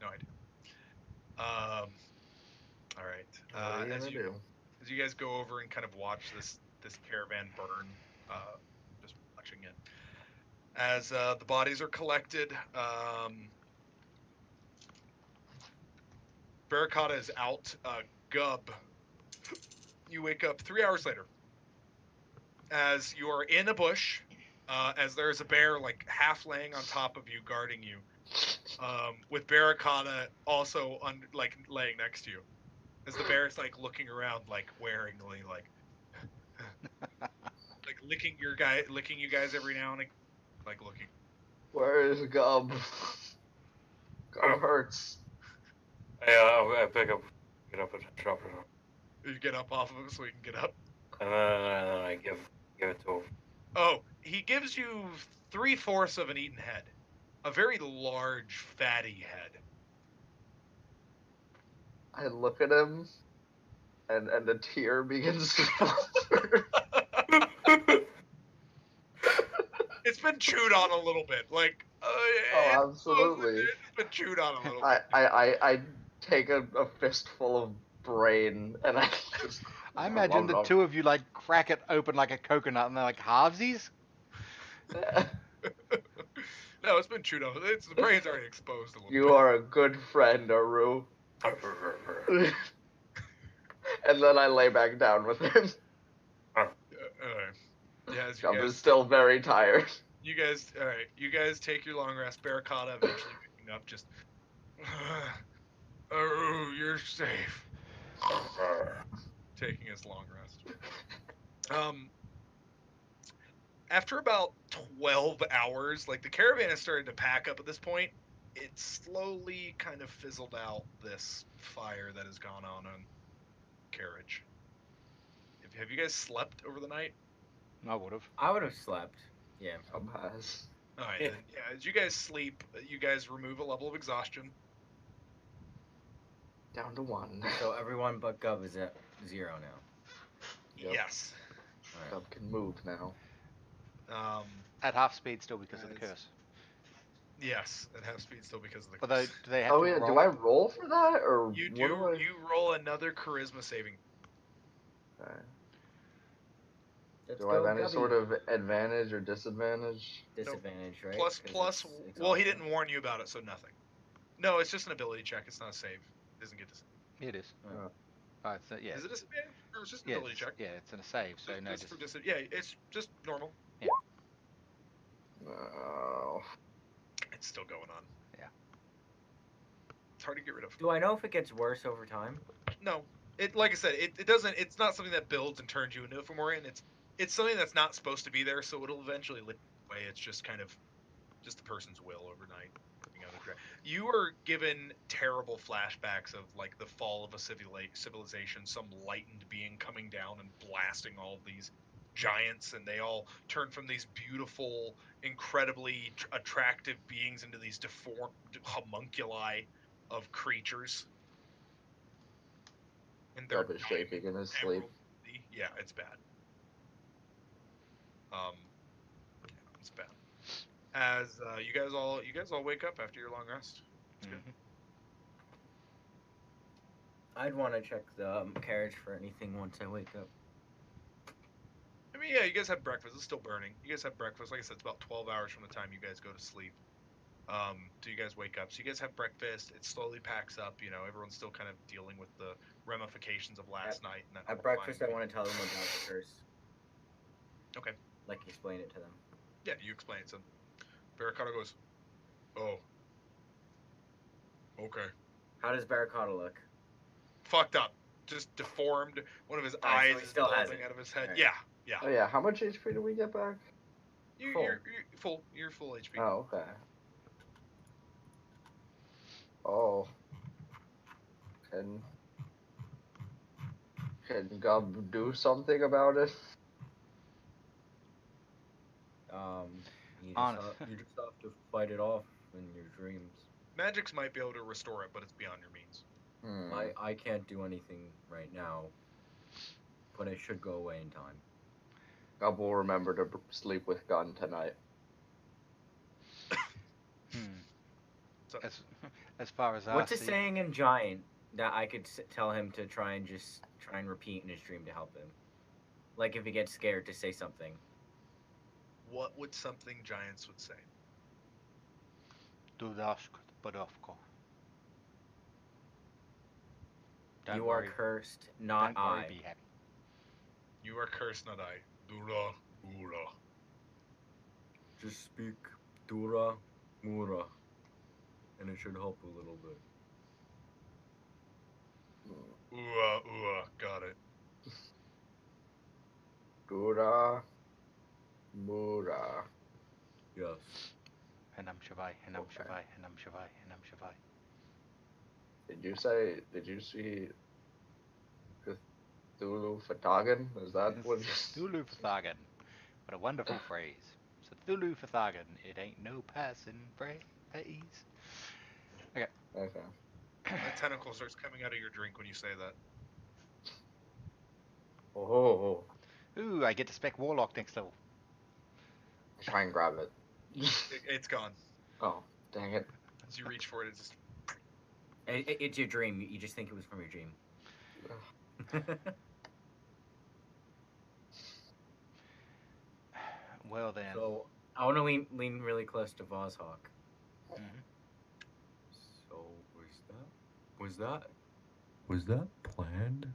No idea. All right. What are you As gonna you do? as you guys go over and kind of watch this caravan burn, just watching it as the bodies are collected. Barricada is out. Gub, you wake up 3 hours later as you are in a bush, as there is a bear like half laying on top of you, guarding you, with Barricada also laying next to you, as the bear is like looking around like waringly, like like licking you guys every now and again, like looking. Where is Gub? Gub hurts. I get up and drop it off, You get up off of him so he can get up. and then I give it to him. Oh, he gives you 3/4 of an eaten head, a very large, fatty head. I look at him, and a tear begins to fall. It's been chewed on a little bit, like. Oh, absolutely. It's been chewed on a little bit. I take a fistful of brain and I just. I imagine the two of you like crack it open like a coconut and they're like halvesies. No, it's been chewed on. The brain's already exposed a little bit. You are a good friend, Aru. And then I lay back down with him. Yeah, as Gub is still very tired. you guys take your long rest. Barricada eventually picking up, just. Oh, you're safe. Taking his long rest. After about 12 hours, like the caravan has started to pack up at this point, it slowly kind of fizzled out this fire that has gone on carriage. Have you guys slept over the night? I would have. I would have slept. Yeah. Gub has. All right. Then, yeah, as you guys sleep, you guys remove a level of exhaustion. Down to 1. So everyone but Gub is at 0 now. Yep. Yes. Alright. Gub can move now. At half speed still because of the Guys. curse. Yes, at half speed still because of the. But do they have Oh to yeah, roll? do I roll for that or You what do. do I? You roll another charisma saving. Alright. Let's Do I have go, any Gubby. sort of advantage or disadvantage? Disadvantage, right? Plus. 'Cause it's Well, he exhaustion. didn't warn you about it, so nothing. No, it's just an ability check. It's not a save. It doesn't get to. It is. Oh. Alright, so yeah. Is it a disadvantage? Or it's just an Yeah, ability check. yeah, it's in a save, so no. Just for yeah, it's just normal. No. It's still going on. Yeah. It's hard to get rid of. Do I know if it gets worse over time? No, it like I said, it doesn't. It's not something that builds and turns you into a Fomorian. It's something that's not supposed to be there, so it'll eventually live away. It's just kind of just the person's will overnight. You are given terrible flashbacks of like the fall of a civilization, some lightened being coming down and blasting all of these giants, and they all turn from these beautiful, incredibly attractive beings into these deformed homunculi of creatures. And they're Rubbish shaping in his sleep. Yeah, it's bad. It's bad. As you guys all wake up after your long rest. It's good. I'd want to check the carriage for anything once I wake up. I mean, yeah, you guys have breakfast. It's still burning. You guys have breakfast. Like I said, it's about 12 hours from the time you guys go to sleep. Do you guys wake up? So you guys have breakfast. It slowly packs up. You know, everyone's still kind of dealing with the ramifications of last night. And that At breakfast, I want to tell them about the curse. Okay. Like, explain it to them. Yeah, you explain it to them. Barracuda goes, oh. Okay. How does Barracuda look? Fucked up. Just deformed. One of his Alright, eyes so he is still has bulging it. out of his head. Alright. Yeah. Oh yeah, how much HP do we get back? You're full. You're full HP. Oh, okay. Oh. Can Gub do something about it? You just have to fight it off in your dreams. Magics might be able to restore it, but it's beyond your means. I can't do anything right now, but it should go away in time. Gub will remember to sleep with Gun tonight. So, As far as What's I a see, saying in Giant that I could tell him to try and repeat in his dream to help him? Like if he gets scared to say something. what would something giants would say? Dudask Bodovko. You are cursed, not Don't worry, I. be happy. You are cursed, not I. Dura, ura. Just speak Dura Mura, and it should help a little bit. Got it. Gura Mura. Yes. Hanam Shavai, Hanam Okay. Shavai, Hanam Shavai, Hanam Shavai. Did you see Cthulhu Fatagan? Is that what Cthulhu Fathagan. What a wonderful phrase. So Cthulhu Fathagan, it ain't no passing phrase. Okay. A tentacle starts coming out of your drink when you say that. Oh, Ooh, I get to spec Warlock next level. try and grab it. It's gone. Oh, dang it. As you reach for it, it's just. It's your dream. You just think it was from your dream. Well then. So I want to lean really close to Vozhawk. So was that planned?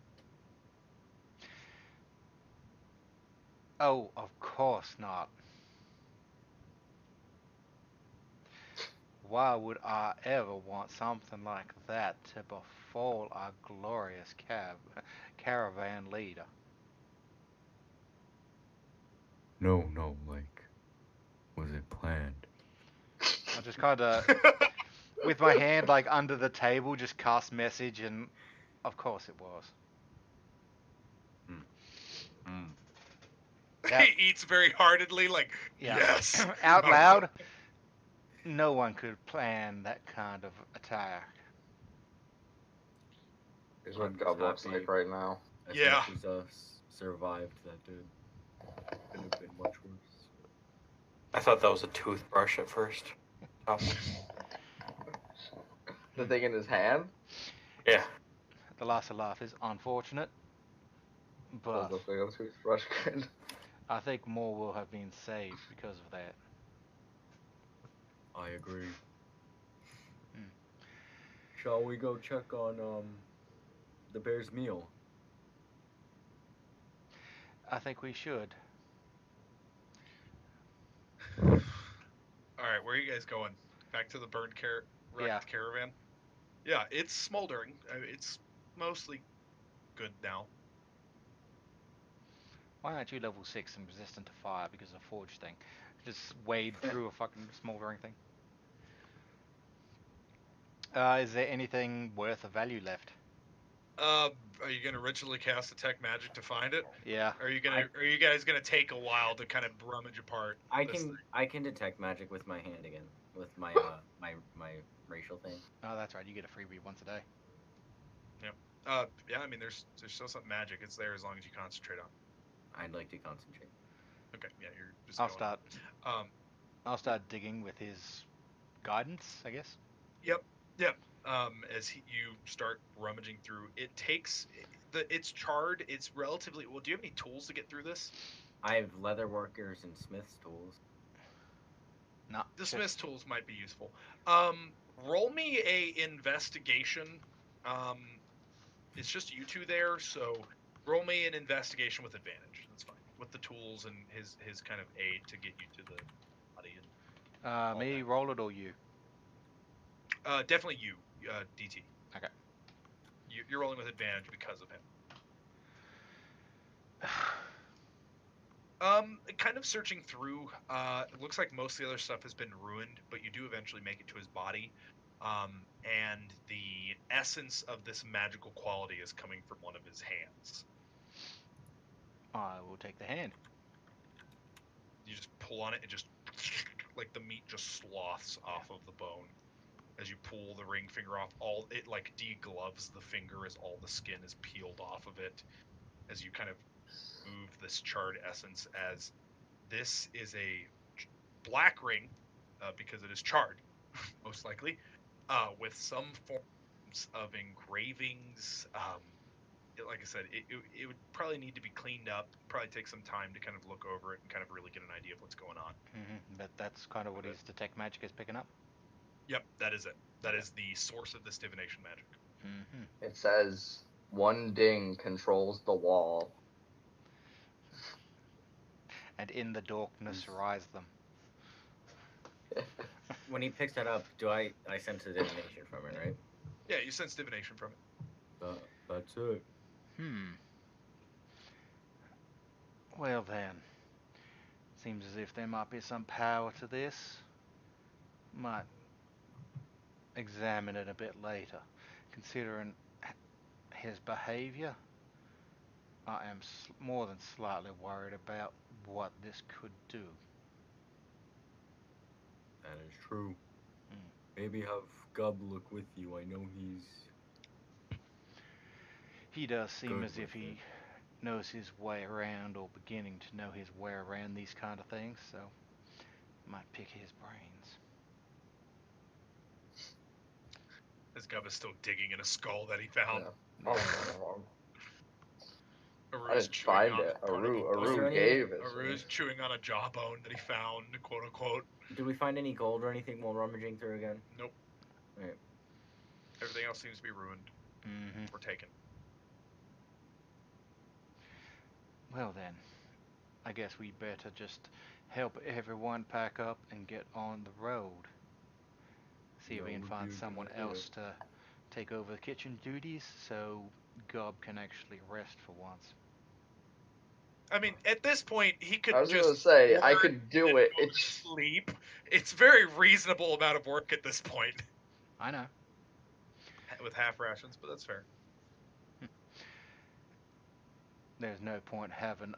Oh, of course not. Why would I ever want something like that to befall our glorious caravan leader? No, like, was it planned? I just kind of, with my hand like under the table, just cast message, and of course it was. Yeah. He eats very heartedly, like, Yeah. yes. Out No. loud, no one could plan that kind of attack. Here's I'm what just Gub looks happy. like right now. As Yeah. much as us survived that, dude. Could have been much worse. I thought that was a toothbrush at first. Oh, The thing in his hand? yeah. The last laugh is unfortunate, but Does look like a toothbrush grin. I think more will have been saved because of that. I agree. Hmm. Shall we go check on the bear's meal? I think we should. All right, where are you guys going? Back to the burned wrecked Yeah. caravan? Yeah, it's smoldering. It's mostly good now. Why aren't you level 6 and resistant to fire because of the forge thing? Just wade through a fucking smoldering thing. Is there anything worth of value left? Are you gonna ritually cast detect magic to find it? Yeah. Are you guys gonna take a while to kind of rummage apart? this thing? I can detect magic with my hand again, with my my racial thing. Oh, that's right. You get a freebie once a day. Yeah, I mean, there's still some magic. It's there as long as you concentrate on it. I'd like to concentrate. Okay, yeah, you're just I'll going. start. Um, I'll start digging with his guidance, I guess. Yep. As you start rummaging through, it's charred. It's relatively well. Do you have any tools to get through this? I have leather workers and smith's tools. No. The just- smith's tools might be useful. Roll me a investigation. It's just you two there, so roll me an investigation with advantage. That's fine. With the tools and his kind of aid to get you to the body. And me, that. roll it or you? Definitely you, DT. Okay. You're rolling with advantage because of him. Kind of searching through. It looks like most of the other stuff has been ruined, but you do eventually make it to his body. And the essence of this magical quality is coming from one of his hands. I will take the hand. You just pull on it, it just like the meat just sloths off of the bone. As you pull the ring finger off, all it like degloves the finger as all the skin is peeled off of it. As you kind of move this charred essence, as this is a black ring because it is charred, most likely, with some forms of engravings. Like I said, it would probably need to be cleaned up. Probably take some time to kind of look over it and kind of really get an idea of what's going on. But that's kind of what Okay. his detect magic is picking up. Yep, that is it. That is the source of this divination magic. It says one ding controls the wall. And in the darkness rise them. When he picks that up, do I sense a divination from it, right? Yeah, you sense divination from it. That's it. Well then, seems as if there might be some power to this. Might examine it a bit later. Considering his behavior, I am more than slightly worried about what this could do. That is true. Hmm. Maybe have Gub look with you. I know He does seem Good as if with he knows his way around, or beginning to know his way around these kind of things, so might pick his brains. As Gub is still digging in a skull that he found. Yeah. Oh, I Aru's didn't chewing find on it. part of a Aru bone. any- gave it. to Aru's me. chewing on a jawbone that he found, quote unquote. Do we find any gold or anything while rummaging through again? Nope. Alright. Everything else seems to be ruined or taken. Well then, I guess we better just help everyone pack up and get on the road. See if we Yeah, can we find do someone gotta do else to take over the kitchen duties, so Gob can actually rest for once. I mean, at this point, he could I was just gonna say I work could do and it. go to It's sleep. It's very reasonable amount of work at this point I know. with half rations, but that's fair. There's no point having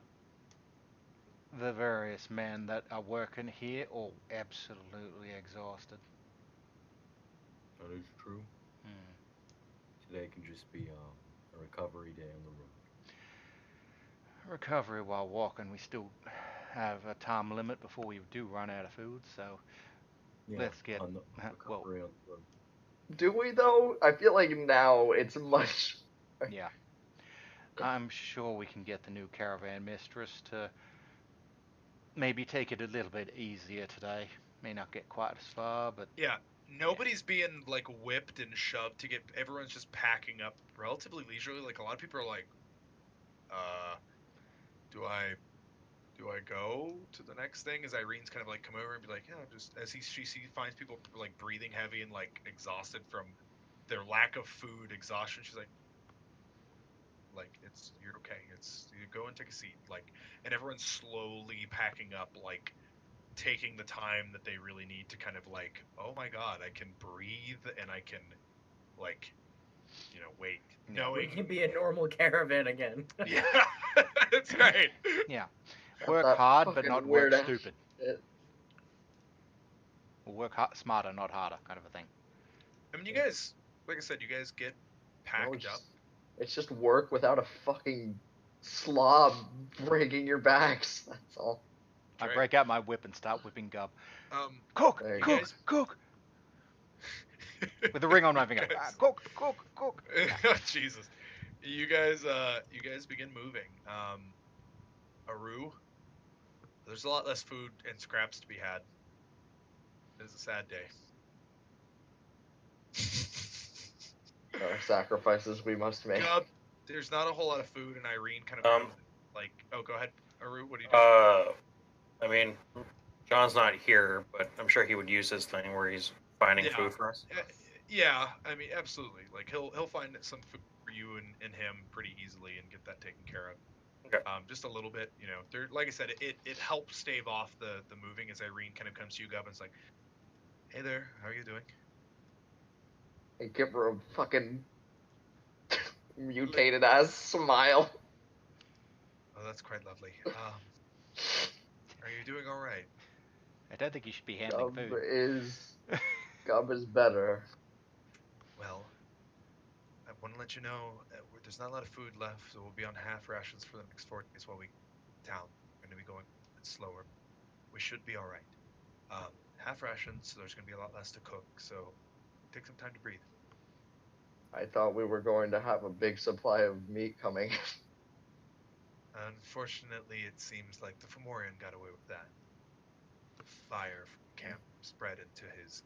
the various men that are working here all absolutely exhausted. That is true. Today can just be a recovery day on the road. Recovery while walking, we still have a time limit before we do run out of food, so Yeah, let's get on the well, recovery on the road. do we though? I feel like now it's much. yeah. I'm sure we can get the new caravan mistress to maybe take it a little bit easier today. May not get quite as far, but Yeah, nobody's being like whipped and shoved to get. Everyone's just packing up relatively leisurely. Like a lot of people are like, do I go to the next thing? As Irene's kind of like come over and be like, yeah, just as she finds people like breathing heavy and like exhausted from their lack of food, exhaustion. She's like it's you're okay. It's you go and take a seat. Like, and everyone's slowly packing up, like taking the time that they really need to kind of like, oh my god, I can breathe and I can like, wait, Yeah. We knowing. can be a normal caravan again. Yeah, that's right. Yeah. Got Work that hard, but fucking not work weird ass stupid. shit. Or work smarter, not harder, kind of a thing. I mean, you guys, like I said, you guys get No, packed up. it's just work without a fucking slob breaking your backs. That's all. I Right. break out my whip and start whipping Gub. Um, Cook, There you cook, guys- cook! With the ring on my finger. Guys- Ah, cook, cook, cook! Oh, Jesus, you guys begin moving. Aru, there's a lot less food and scraps to be had. It's a sad day. There are sacrifices we must make. Gub, there's not a whole lot of food, and Irene kind of Um, like, oh, go ahead, Aru, what do you do? I mean, John's not here, but I'm sure he would use his thing where he's finding Yeah. food for us. Yeah, I mean, absolutely. Like he'll find some food for you and him pretty easily and get that taken care of. Okay. Just a little bit, There, like I said, it helps stave off the moving as Irene kind of comes to you, Gub, and it's like, hey there, how are you doing? And give her a fucking mutated ass smile. Oh, that's quite lovely. Are you doing all right? I don't think you should be handling food. Gub is better. Well, I want to let you know there's not a lot of food left, so we'll be on half rations for the next 4 days while we town. We're going to be going a bit slower. We should be all right. Half rations, so there's going to be a lot less to cook, so take some time to breathe. I thought we were going to have a big supply of meat coming. Unfortunately, it seems like the Fomorian got away with that. The fire from camp spread into his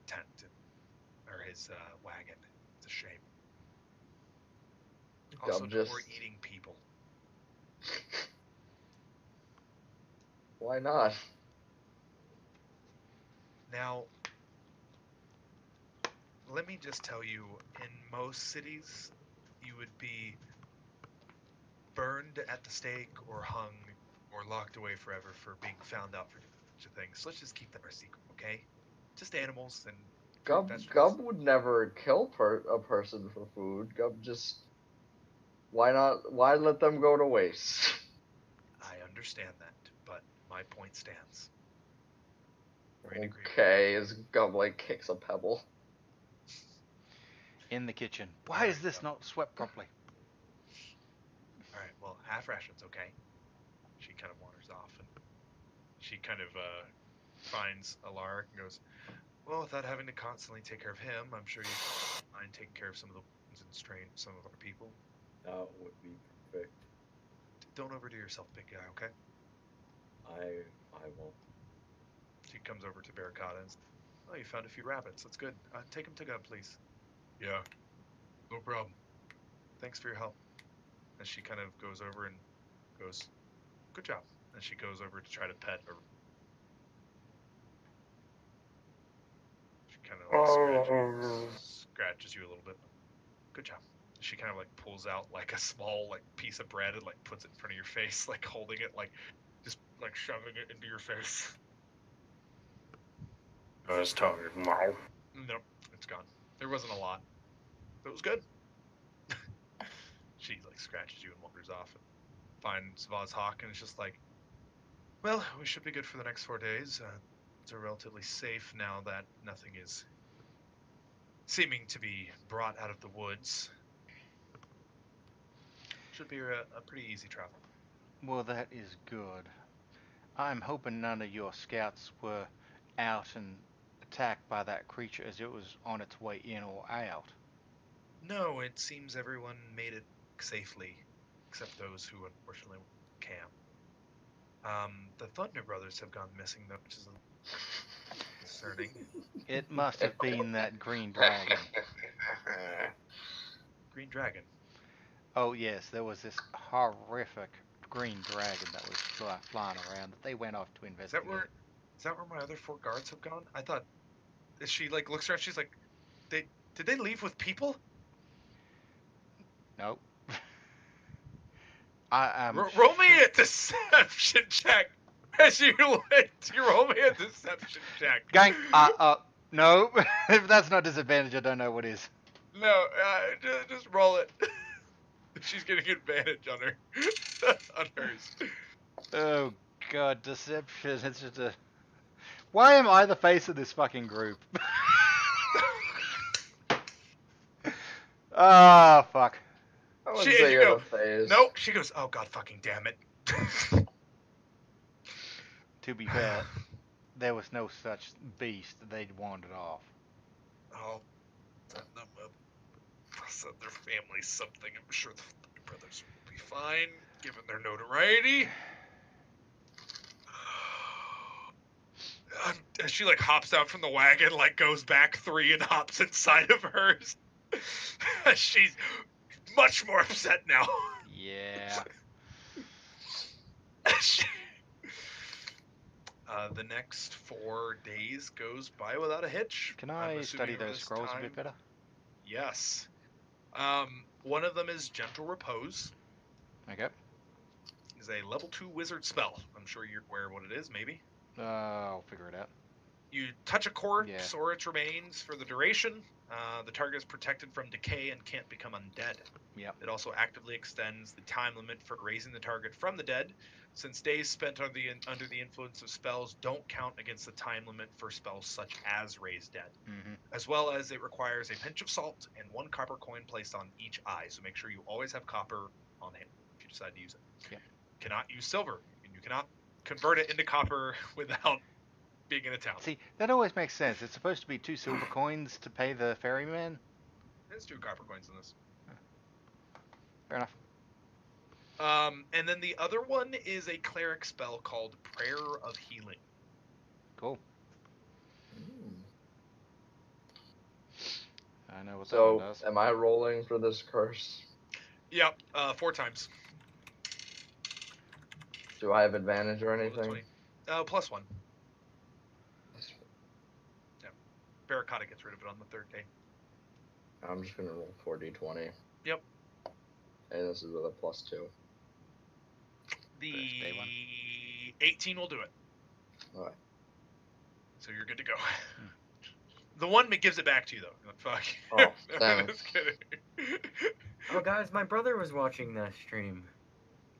tent, or his wagon. It's a shame. Also, Gub no just... more eating people. Why not? Now, let me just tell you, in most cities, you would be burned at the stake or hung or locked away forever for being found out for such a thing. So let's just keep that our secret, okay? Just animals and Gub would never kill a person for food. Gub just... Why let them go to waste? I understand that, but my point stands. We're in agreement. Okay, as Gub like kicks a pebble. In the kitchen. Why is this not swept properly? All right, well, half rations, okay? She kind of wanders off, and she kind of finds Alaric and goes, well, without having to constantly take care of him, I'm sure you mind taking care of some of the wounds and strain some of our people. That would be perfect. Don't overdo yourself, big guy, okay? I won't. She comes over to Barricada and says, oh, you found a few rabbits. That's good. Take them to Gub, please. Yeah, no problem. Thanks for your help. And she kind of goes over and goes, good job. And she goes over to try to pet her. She kind of scratches you a little bit. Good job. She kind of like pulls out like a small like piece of bread and like puts it in front of your face, like holding it, like just like shoving it into your face. I was tired. Wow. Nope, it's gone. There wasn't a lot. It was good. She like scratches you and wanders off and finds Vazhawk and it's just like, well, we should be good for the next 4 days. It's relatively safe now that nothing is seeming to be brought out of the woods. Should be a pretty easy travel. Well, that is good. I'm hoping none of your scouts were out and attacked by that creature as it was on its way in or out. No, it seems everyone made it safely, except those who unfortunately went to camp. The Thunder Brothers have gone missing, though, which is a little concerning. It must have been that green dragon. Green Dragon. Oh yes, there was this horrific green dragon that was flying around that they went off to Is investigate. that where my other 4 guards have gone? I thought. She like looks around. She's like, did they leave with people? Nope. I am. Roll me a deception check. As you roll me a deception check. Gang. No. If that's not disadvantage, I don't know what is. No, just roll it. She's getting advantage on her, on hers. Oh god, deception. It's just a. Why am I the face of this fucking group? Ah, fuck. I wouldn't She- say you you're go, the phase. Nope. She goes, oh god, fucking damn it. To be fair, there was no such beast. They'd wandered off. I'll send them up. I'll send their family something. I'm sure the brothers will be fine, given their notoriety. As she like hops out from the wagon, like goes back 3 and hops inside of hers. She's much more upset now. Yeah. The next 4 days goes by without a hitch. Can I'm I assuming study over those this scrolls a time- bit better? Yes. One of them is Gentle Repose. Okay. Is a level 2 wizard spell. I'm sure you're aware of what it is, maybe. I'll figure it out. You touch a corpse Yeah. or its remains for the duration. The target is protected from decay and can't become undead. Yep. It also actively extends the time limit for raising the target from the dead, since days spent under the influence of spells don't count against the time limit for spells such as Raise Dead. Mm-hmm. As well as it requires a pinch of salt and 1 copper coin placed on each eye, so make sure you always have copper on hand if you decide to use it. Yep. Cannot use silver, and you cannot convert it into copper without being in a town. See, that always makes sense. It's supposed to be 2 silver coins to pay the ferryman. There's 2 copper coins in this. Fair enough. And then the other one is a cleric spell called Prayer of Healing. Cool. Hmm. I know what that one So, does. am I rolling for this curse? Yep, 4 times. Do I have advantage or Roll the anything? 20. +1. Barracuda gets rid of it on the 3rd day. I'm just gonna roll 4d20. Yep. And this is with a +2. The day one. 18 will do it. Alright. So you're good to go. The 1 gives it back to you, though. You're like, fuck. Oh, damn it. Just kidding. Oh, guys, my brother was watching that stream.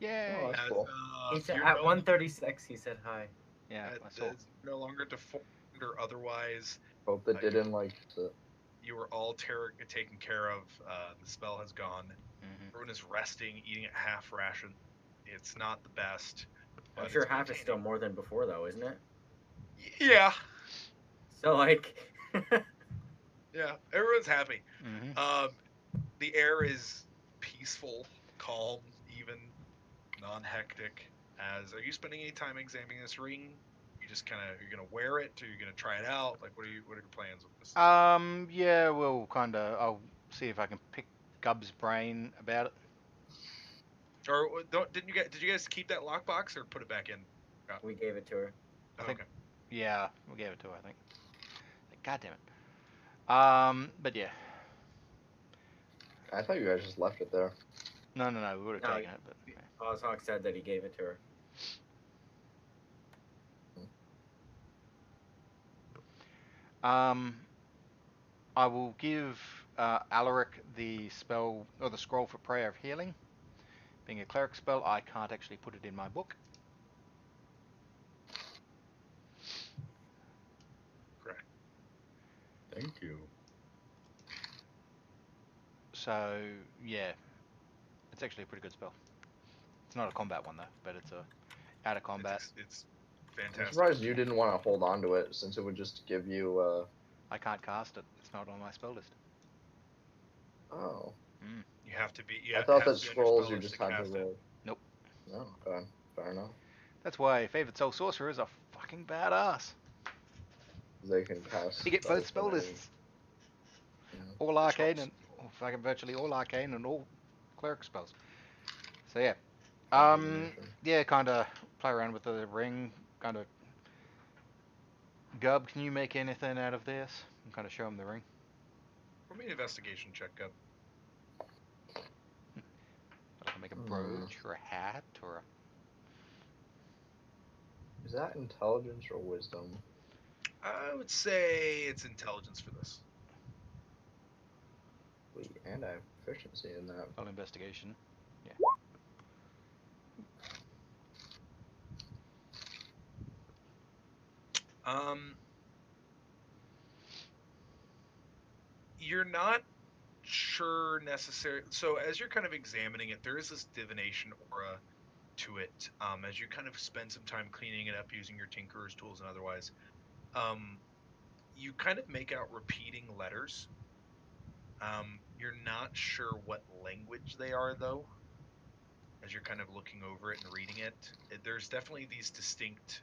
Yay! Oh, that's As, cool. He said you're at no- 1:36 he said hi. Yeah, I as saw. no longer deformed or otherwise. Hope that didn't like the. You were all taken care of. The spell has gone. Mm-hmm. Everyone is resting, eating at half ration. It's not the best. I'm but sure it's half is still maintaining. more than before, though, isn't it? Yeah, So like, yeah. Everyone's happy. Mm-hmm. The air is peaceful, calm, even, non-hectic. Are you spending any time examining this ring? You just you're gonna wear it, or you're gonna try it out? Like, what are your plans with this? Yeah, we'll I'll see if I can pick Gub's brain about it. Or did you guys keep that lockbox or put it back in? we gave it to her. I think- Okay. Yeah, we gave it to her, I think. God damn it. But yeah. I thought you guys just left it there. No, we would have No, taken it, but yeah. Ozhawk said that he gave it to her. I will give Alaric the spell or the scroll for Prayer of Healing. Being a cleric spell, I can't actually put it in my book. Correct. Thank you. So yeah, it's actually a pretty good spell. It's not a combat one though, but it's a out of combat. It's I'm fantastic. surprised you didn't want to hold on to it since it would just give you. I can't cast it. It's not on my spell list. Oh. You have to be. I Yeah, thought it that has to be on your scrolls spell you list just had to cast it. roll. Nope. No, okay. Fair enough. That's why Favored Soul Sorcerers are fucking badass. They can cast. You get both spell from any- lists. Yeah. All arcane Scrolls. and fucking virtually all arcane and all cleric spells. So yeah, Yeah, kind of play around with the ring. Kind of. Gub, can you make anything out of this? And kind of show him the ring. Roll me an investigation check, Gub. I can make a brooch or a hat or a. Is that intelligence or wisdom? I would say it's intelligence for this. Wait, and I have proficiency in that. Well, investigation. Yeah. You're not sure necessarily. So as you're kind of examining it, there is this divination aura to it. As you kind of spend some time cleaning it up using your tinkerer's tools and otherwise, you kind of make out repeating letters. You're not sure what language they are, though. As you're kind of looking over it and reading it, there's definitely these distinct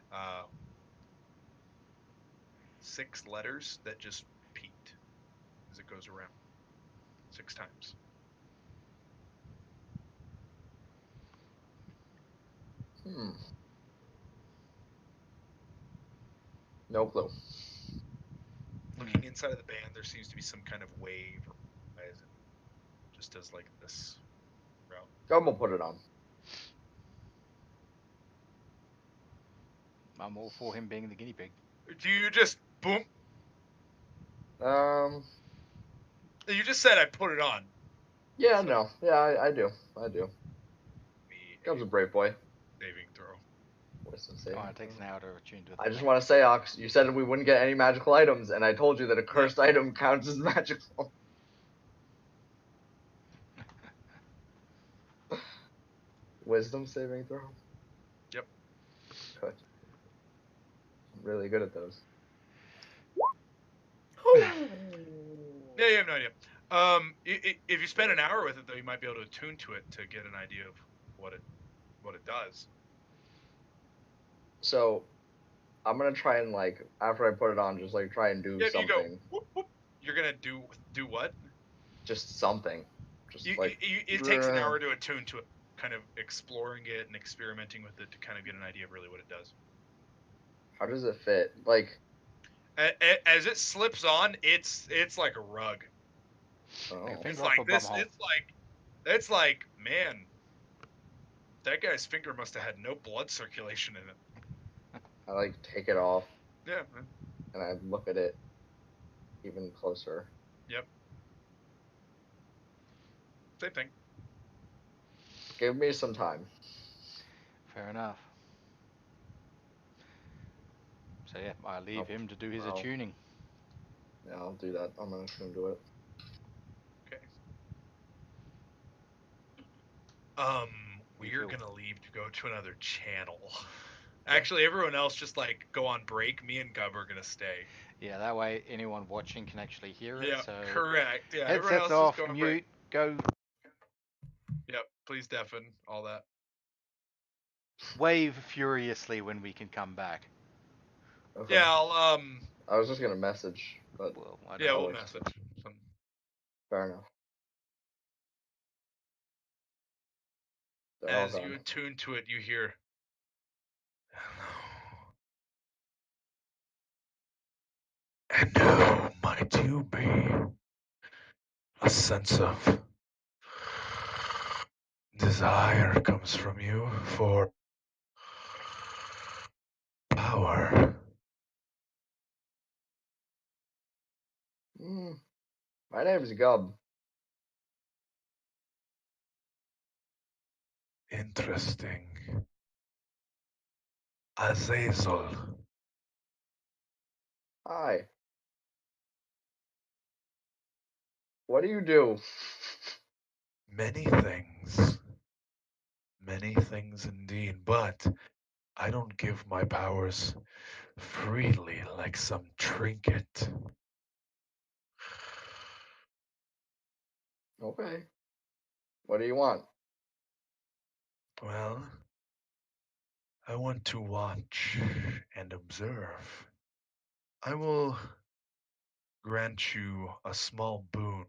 6 letters that just repeat as it goes around 6 times. No clue. Looking inside of the band, there seems to be some kind of wave or rise. It just does like this route. Gum will put it on. I'm all for him being the guinea pig. Do you just boom? Um. You just said I put it on. Yeah, So- no. Yeah, I do. I do. Me Gum's a brave boy. saving throw. Wisdom saving Oh, it takes throw. an hour to attune to. I just want to say, Ox, you said we wouldn't get any magical items, and I told you that a cursed item counts as magical. Wisdom saving throw? Yep. Good. I'm really good at those. Yeah, you have no idea. If you spend an hour with it, though, you might be able to attune to it to get an idea of what it does. So, I'm gonna try and after I put it on, just try and do Yeah, something. you go. Whoop, whoop. You're gonna do what? Just something. Just It takes an hour to attune to it, kind of exploring it and experimenting with it to kind of get an idea of really what it does. How does it fit? As it slips on, it's like a rug. Oh. Like a It's finger like off a this. bumhole. It's like man, that guy's finger must have had no blood circulation in it. I take it off Yeah. and I look at it even closer. Yep. Same thing. Give me some time. Fair enough. So yeah, I leave him to do his Well. attuning. Yeah, I'll do that. I'm gonna do it. Okay. We're gonna leave to go to another channel. Actually, everyone else just go on break. Me and Gub are gonna stay. Yeah, that way anyone watching can actually hear it. Yeah, So correct. Yeah, everyone headsets else off, just go on mute, break. go. Yep, please deafen all that. Wave furiously when we can come back. Okay. Yeah, I'll I was just gonna message, but Well, I don't yeah, know. we'll message. fair enough. They're all As you gone. attune to it, you hear, "And who might you be?" A sense of desire comes from you for power. My name's Gub. Interesting. Azazel. Hi. What do you do? Many things. Many things indeed, but I don't give my powers freely like some trinket. Okay. What do you want? Well, I want to watch and observe. I will grant you a small boon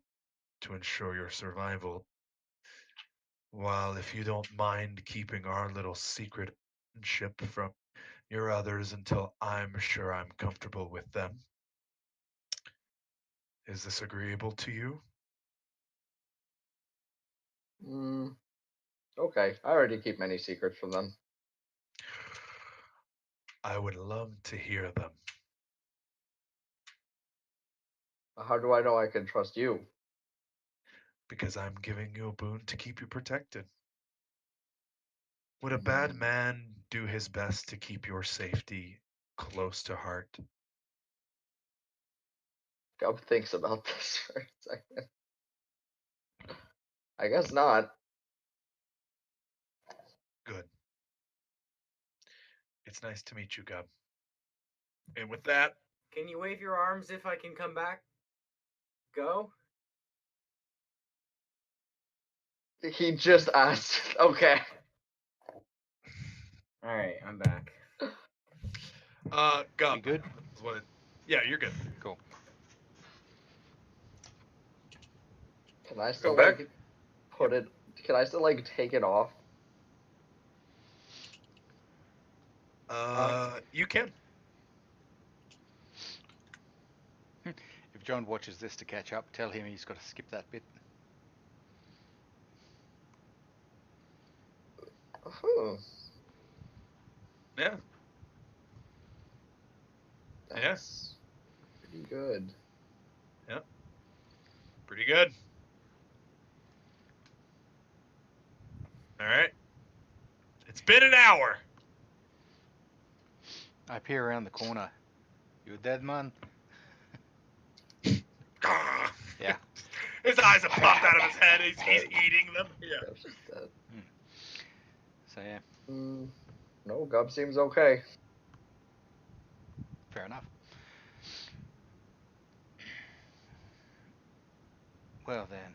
to ensure your survival. Well, if you don't mind keeping our little secret ship from your others until I'm sure I'm comfortable with them, is this agreeable to you? Mm, okay. I already keep many secrets from them. I would love to hear them. How do I know I can trust you? Because I'm giving you a boon to keep you protected. Would a bad man do his best to keep your safety close to heart? Gub thinks about this for a second. I guess not. Good. It's nice to meet you, Gub. And with that, Can you wave your arms if I can come back? Go? He just asked. Okay. Alright, I'm back. Gub. We good? is what it- yeah, you're good. Cool. Can I still back? like put it? Can I still like take it off? You can. If John watches this to catch up, tell him he's got to skip that bit. Hmm. Yeah. That's pretty good. Pretty good. All right. It's been an hour. I peer around the corner. You a dead man? Ah. Yeah. His eyes have popped out of his head. He's eating them. Yeah. Gub's just dead. So yeah, No, Gub seems okay. fair enough. Well then.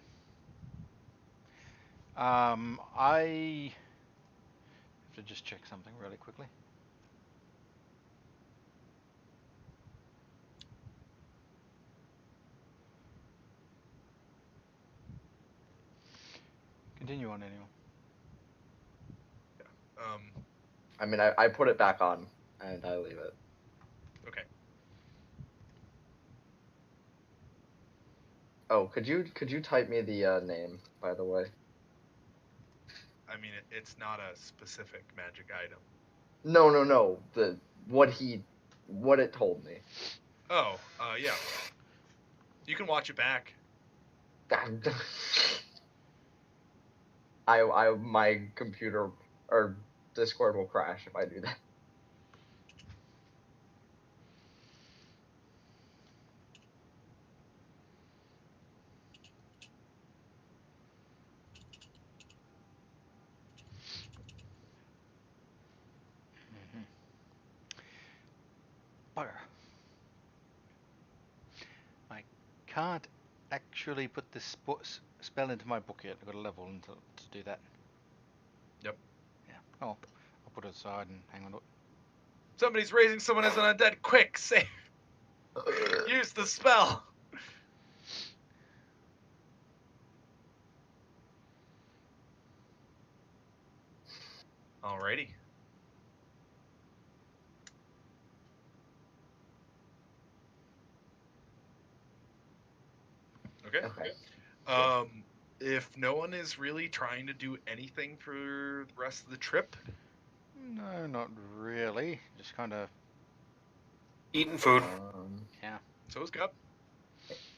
I have to just check something really quickly. Continue on anyway. I mean, I put it back on and I leave it. Okay. Oh, could you type me the name, by the way? I mean, it's not a specific magic item. No. What it told me. Oh, yeah. You can watch it back. My computer or Discord will crash if I do that. Bugger. I can't actually put this spell into my book yet. I've got a level to do that. Yep. Yeah. Oh, I'll put it aside and hang on to it. Somebody's raising someone as an undead. Quick, say. Use the spell. Alrighty. Okay. Okay. If no one is really trying to do anything for the rest of the trip, No, not really. Just kind of. Eating food. Yeah. so is Gub.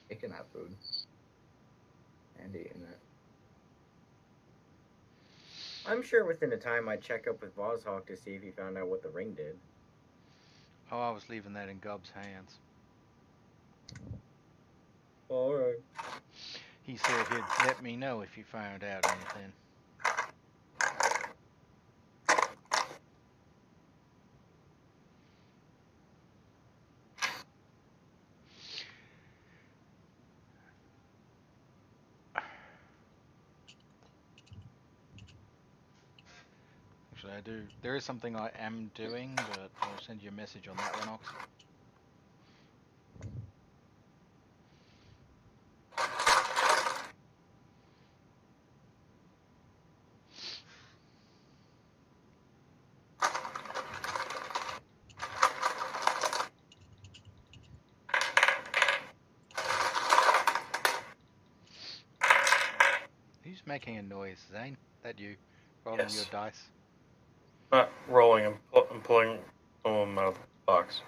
It can have food. And eating it. I'm sure within a time I'd check up with Vozhawk to see if he found out what the ring did. Oh, I was leaving that in Gub's hands. Alright. He said he'd let me know if he found out anything. Actually, I do. There is something I am doing, but I'll send you a message on that one, Ox. Who's making a noise, Zane? That you rolling Yes. your dice? Not rolling. I'm pulling some of them out of the box.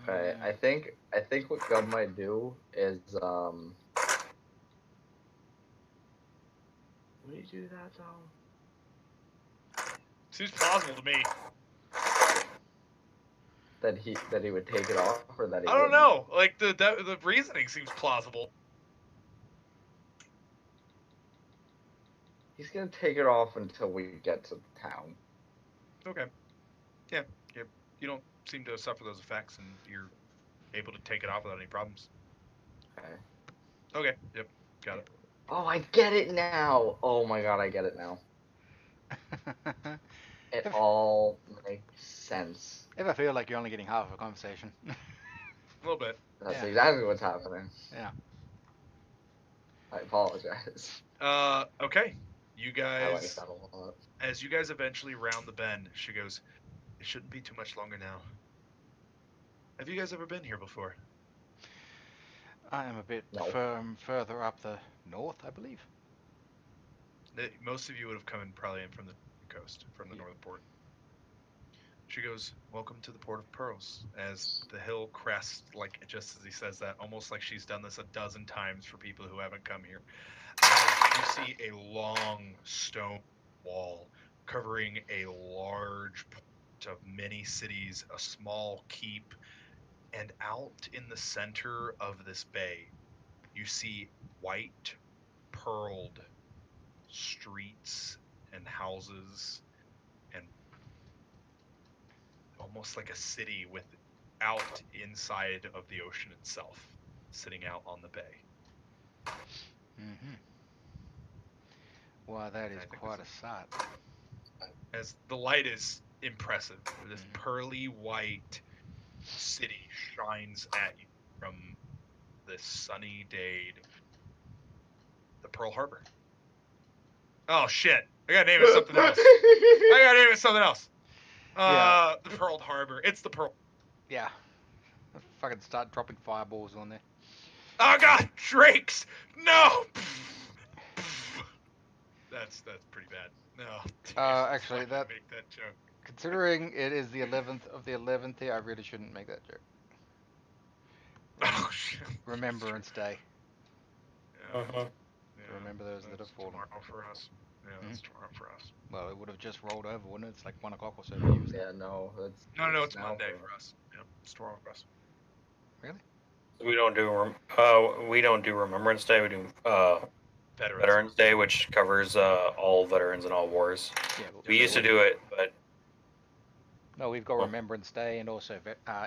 Okay, I think what Gub might do is Would he do that though? Seems plausible to me. That he would take it off, or that he I don't wouldn't? know. Like the reasoning seems plausible. He's gonna take it off until we get to town. Okay. Yeah. You don't seem to suffer those effects, and you're able to take it off without any problems. Okay. Okay. Yep. Got it. Oh, I get it now. Oh my god, I get it now. It all makes sense. Ever feel like you're only getting half of a conversation? A little bit. That's Yeah. exactly what's happening. Yeah. I apologize. Okay. You I like guys, that a lot. as you guys eventually round the bend, she goes, "It shouldn't be too much longer now." Have you guys ever been here before? I am a bit No. further up the north, I believe. Most of you would have come in probably in from the coast, from the Yeah. northern port. She goes, "Welcome to the Port of Pearls," as the hill crests, like just as he says that, almost like she's done this a dozen times for people who haven't come here. You see a long stone wall covering a large part of many cities, a small keep, and out in the center of this bay, you see white, pearled streets and houses, and almost like a city with out inside of the ocean itself, sitting out on the bay. Mm-hmm. Wow, that is I think quite a this sight. As the light is impressive, this Mhm. pearly white city shines at you from this sunny day, the Pearl Harbor. Oh shit! I gotta name it something else. Yeah. The Pearl Harbor. It's the Pearl. Yeah. Fucking start dropping fireballs on there. Oh god, drakes! No. That's pretty bad. No. Actually, Why did that- you make that joke? Considering it is the 11th of the 11th here, I really shouldn't make that joke. Oh shit. Remembrance Day. Yeah. Uh-huh. Yeah, Remember those that that's have fallen. tomorrow for us. Yeah, Mm-hmm. that's tomorrow for us. Well, it would have just rolled over, wouldn't it? It's like 1 o'clock or so for you. isn't it? Yeah, no, it's No, it's now Monday for us. Yeah, it's tomorrow for us. We don't do Remembrance Day. We do Veterans Day, which covers all veterans in all wars. Yeah. But We used to do it, but No, we've got Well- Remembrance Day and also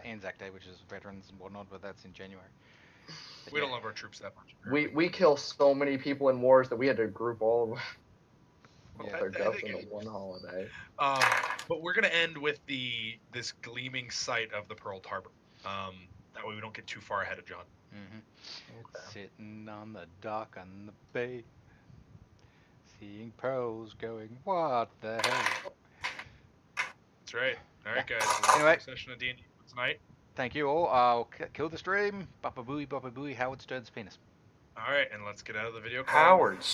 Anzac Day, which is veterans and whatnot, but that's in January. But We yeah. don't love our troops that much. we kill so many people in wars that we had to group all of Yeah. their I deaths think into one holiday. But we're gonna end with this gleaming sight of the Pearl Harbor. That way we don't get too far ahead of John. Mm-hmm. Okay. Sitting on the dock on the bay, seeing pearls going, what the hell? That's right. All right, Yeah. guys. Well, Anyway. session of D&D tonight. Thank you all. I'll kill the stream. Bapa booey, Howard Stern's penis. All right, and let's get out of the video call. Howard's